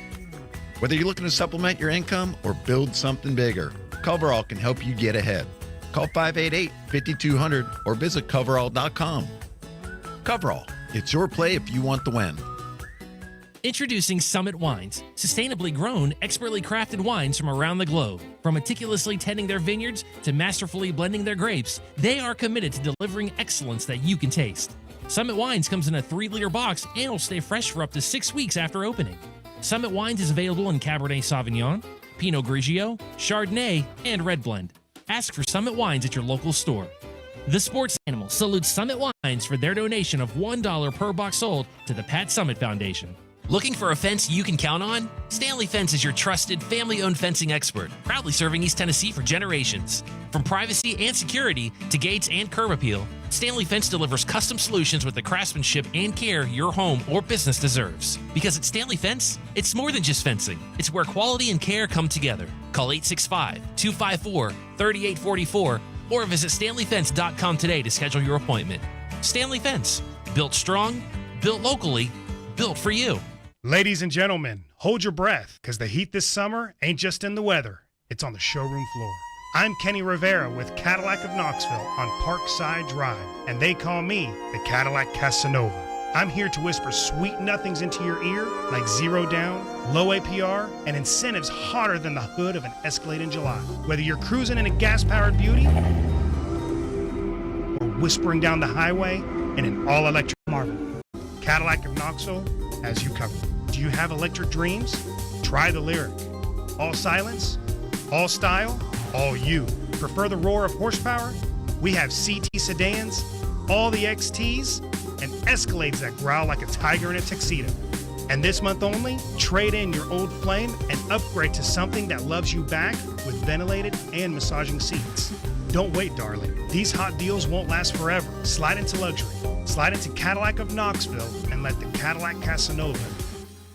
Whether you're looking to supplement your income or build something bigger, Coverall can help you get ahead. Call 588-5200 or visit coverall.com. Coverall, it's your play if you want the win. Introducing Summit Wines, sustainably grown, expertly crafted wines from around the globe. From meticulously tending their vineyards to masterfully blending their grapes, they are committed to delivering excellence that you can taste. Summit Wines comes in a 3-liter box and will stay fresh for up to 6 weeks after opening. Summit Wines is available in Cabernet Sauvignon, Pinot Grigio, Chardonnay, and Red Blend. Ask for Summit Wines at your local store. The Sports Animal salutes Summit Wines for their donation of $1 per box sold to the Pat Summit Foundation. Looking for a fence you can count on? Stanley Fence is your trusted, family-owned fencing expert, proudly serving East Tennessee for generations. From privacy and security to gates and curb appeal, Stanley Fence delivers custom solutions with the craftsmanship and care your home or business deserves. Because at Stanley Fence, it's more than just fencing. It's where quality and care come together. Call 865-254-3844 or visit stanleyfence.com today to schedule your appointment. Stanley Fence, built strong, built locally, built for you. Ladies and gentlemen, hold your breath, because the heat this summer ain't just in the weather, it's on the showroom floor. I'm Kenny Rivera with Cadillac of Knoxville on Parkside Drive, and they call me the Cadillac Casanova. I'm here to whisper sweet nothings into your ear, like 0 down, low APR, and incentives hotter than the hood of an Escalade in July. Whether you're cruising in a gas-powered beauty or whispering down the highway in an all-electric Marvel, Cadillac of Knoxville has you covered. Do you have electric dreams? Try the Lyric. All silence, all style, all you. Prefer the roar of horsepower? We have CT sedans, all the XTs, and Escalades that growl like a tiger in a tuxedo. And this month only, trade in your old flame and upgrade to something that loves you back with ventilated and massaging seats. Don't wait, darling. These hot deals won't last forever. Slide into luxury. Slide into Cadillac of Knoxville and let the Cadillac Casanova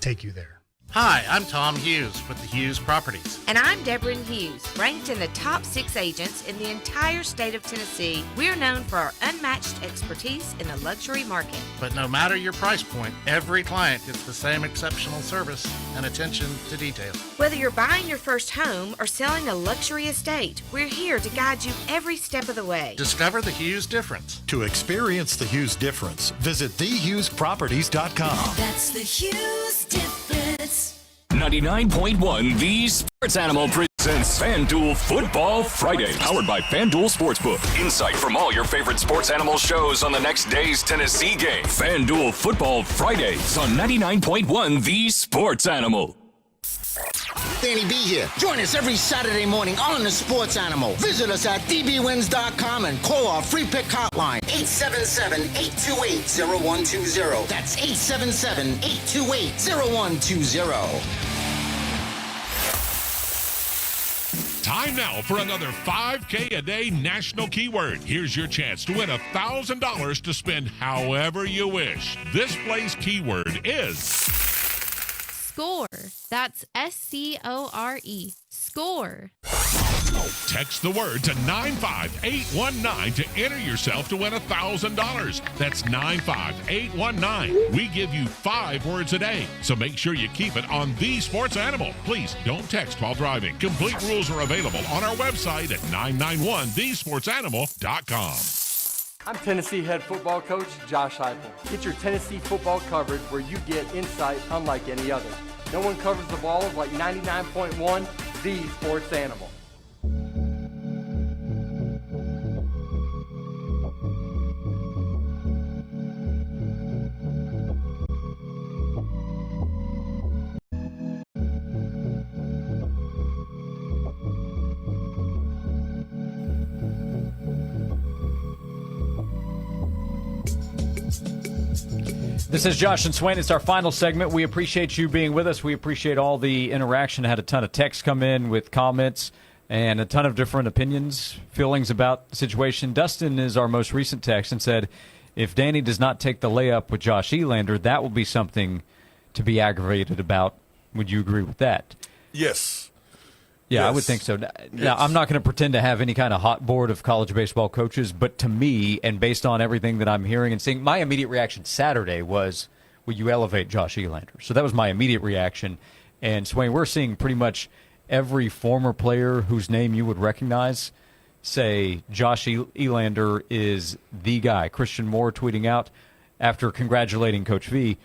take you there. Hi, I'm Tom Hughes with the Hughes Properties. And I'm Deborah Hughes, ranked in the top 6 agents in the entire state of Tennessee. We're known for our unmatched expertise in the luxury market. But no matter your price point, every client gets the same exceptional service and attention to detail. Whether you're buying your first home or selling a luxury estate, we're here to guide you every step of the way. Discover the Hughes difference. To experience the Hughes difference, visit thehughesproperties.com. That's the Hughes difference. 99.1 The Sports Animal presents FanDuel Football Friday, powered by FanDuel Sportsbook. Insight from all your favorite Sports Animal shows on the next day's Tennessee game. FanDuel Football Fridays on 99.1 The Sports Animal. Danny B here. Join us every Saturday morning on The Sports Animal. Visit us at dbwins.com and call our free pick hotline, 877-828-0120. That's 877-828-0120. Time now for another 5K a day national keyword. Here's your chance to win $1,000 to spend however you wish. This play's keyword is SCORE. That's SCORE. SCORE. Text the word to 95819 to enter yourself to win $1,000. That's 95819. We give you 5 words a day, so make sure you keep it on The Sports Animal. Please don't text while driving. Complete rules are available on our website at 991thesportsanimal.com. I'm Tennessee head football coach Josh Heupel. Get your Tennessee football coverage where you get insight unlike any other. No one covers the ball like 99.1 The Sports Animal. This is Josh and Swain. It's our final segment. We appreciate you being with us. We appreciate all the interaction. I had a ton of texts come in with comments and a ton of different opinions, feelings about the situation. Dustin is our most recent text and said, if Danny does not take the layup with Josh Elander, that will be something to be aggravated about. Would you agree with that? Yes. Yeah, Yes. I would think so. Now, Yes. I'm not going to pretend to have any kind of hot board of college baseball coaches, but to me, and based on everything that I'm hearing and seeing, my immediate reaction Saturday was, will you elevate Josh Elander? So that was my immediate reaction. And Swain, we're seeing pretty much every former player whose name you would recognize say Josh Elander is the guy. Christian Moore tweeting out after congratulating Coach V,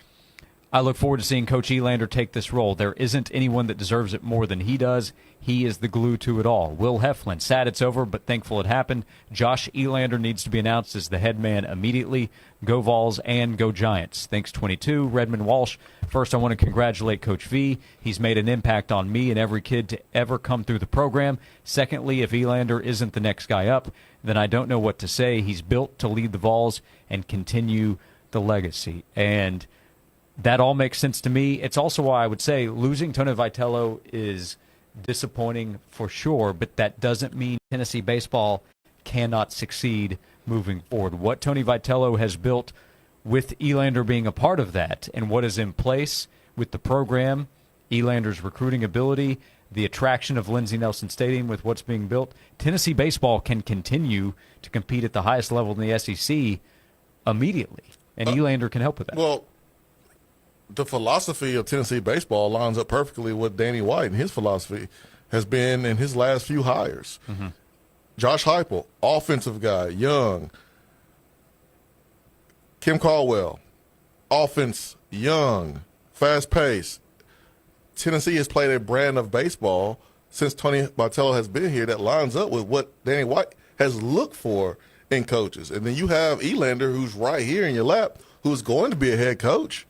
I look forward to seeing Coach Elander take this role. There isn't anyone that deserves it more than he does. He is the glue to it all. Will Heflin, sad it's over, but thankful it happened. Josh Elander needs to be announced as the head man immediately. Go Vols and go Giants. Thanks, 22. Redmond Walsh, first I want to congratulate Coach V. He's made an impact on me and every kid to ever come through the program. Secondly, if Elander isn't the next guy up, then I don't know what to say. He's built to lead the Vols and continue the legacy. And that all makes sense to me. It's also why I would say losing Tony Vitello is disappointing for sure, but that doesn't mean Tennessee baseball cannot succeed moving forward. What Tony Vitello has built with Elander being a part of that and what is in place with the program, Elander's recruiting ability, the attraction of Lindsey Nelson Stadium with what's being built, Tennessee baseball can continue to compete at the highest level in the SEC immediately, and Elander can help with that. Well, the philosophy of Tennessee baseball lines up perfectly with Danny White, and his philosophy has been in his last few hires. Mm-hmm. Josh Heupel, offensive guy, young. Kim Caldwell, offense, young, fast-paced. Tennessee has played a brand of baseball since Tony Vitello has been here that lines up with what Danny White has looked for in coaches. And then you have Elander, who's right here in your lap, who's going to be a head coach.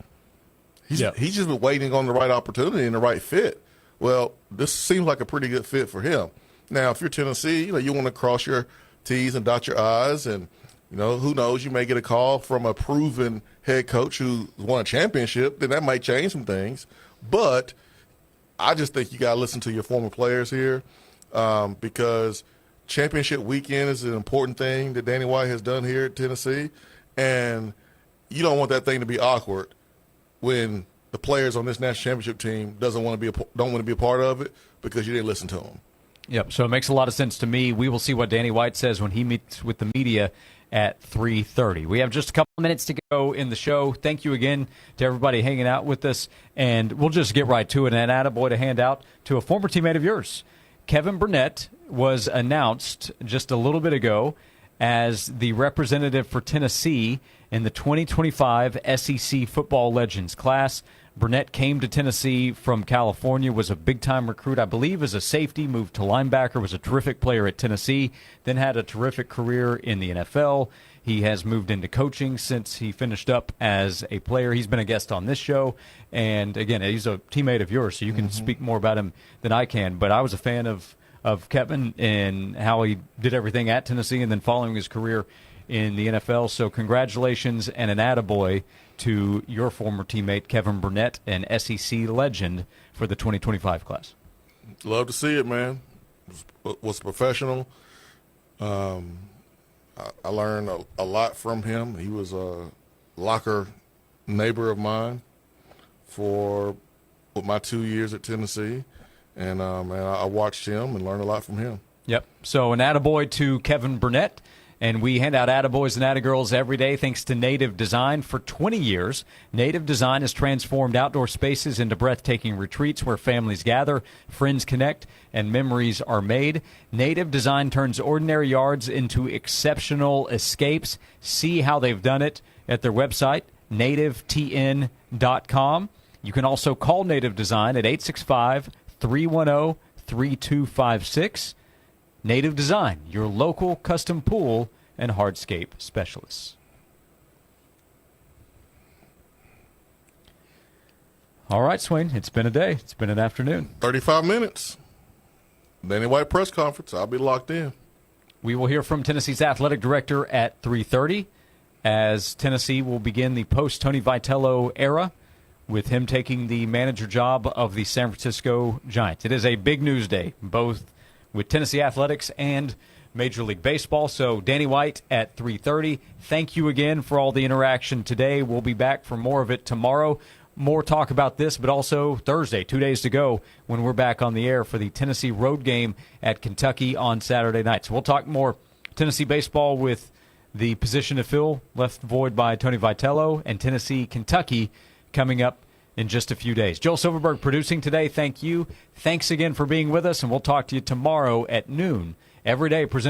He's just been waiting on the right opportunity and the right fit. Well, this seems like a pretty good fit for him. Now, if you're Tennessee, you want to cross your T's and dot your I's, and who knows, you may get a call from a proven head coach who won a championship. Then that might change some things. But I just think you got to listen to your former players here, because championship weekend is an important thing that Danny White has done here at Tennessee, and you don't want that thing to be awkward when the players on this national championship team don't want to be a part of it because you didn't listen to them. Yep, so it makes a lot of sense to me. We will see what Danny White says when he meets with the media at 3:30. We have just a couple of minutes to go in the show. Thank you again to everybody hanging out with us, and we'll just get right to it. And attaboy to hand out to a former teammate of yours. Kevin Burnett was announced just a little bit ago as the representative for Tennessee in the 2025 SEC Football Legends class. Burnett came to Tennessee from California, was a big-time recruit, I believe, as a safety, moved to linebacker, was a terrific player at Tennessee, then had a terrific career in the NFL. He has moved into coaching since he finished up as a player. He's been a guest on this show, and again, he's a teammate of yours, so you can speak more about him than I can. But I was a fan of Kevin and how he did everything at Tennessee and then following his career in the NFL. So congratulations and an attaboy to your former teammate, Kevin Burnett, an SEC legend for the 2025 class. Love to see it, man. Was professional. I learned a lot from him. He was a locker neighbor of mine for my 2 years at Tennessee. And I watched him and learned a lot from him. Yep. So an attaboy to Kevin Burnett. And we hand out attaboys and attagirls every day thanks to Native Design. For 20 years, Native Design has transformed outdoor spaces into breathtaking retreats where families gather, friends connect, and memories are made. Native Design turns ordinary yards into exceptional escapes. See how they've done it at their website, nativetn.com. You can also call Native Design at 865-310-3256. Native Design, your local custom pool and hardscape specialists. All right, Swain, it's been a day. It's been an afternoon. 35 minutes. Danny White press conference. I'll be locked in. We will hear from Tennessee's athletic director at 3:30. as Tennessee will begin the post-Tony Vitello era with him taking the manager job of the San Francisco Giants. It is a big news day, both with Tennessee athletics and Major League Baseball. So Danny White at 3:30. Thank you again for all the interaction today. We'll be back for more of it tomorrow. More talk about this, but also Thursday, 2 days to go, when we're back on the air for the Tennessee road game at Kentucky on Saturday night. So we'll talk more Tennessee baseball with the position to fill left void by Tony Vitello, and Tennessee, Kentucky coming up in just a few days. Joel Silverberg producing today. Thank you. Thanks again for being with us, and we'll talk to you tomorrow at noon every day, presented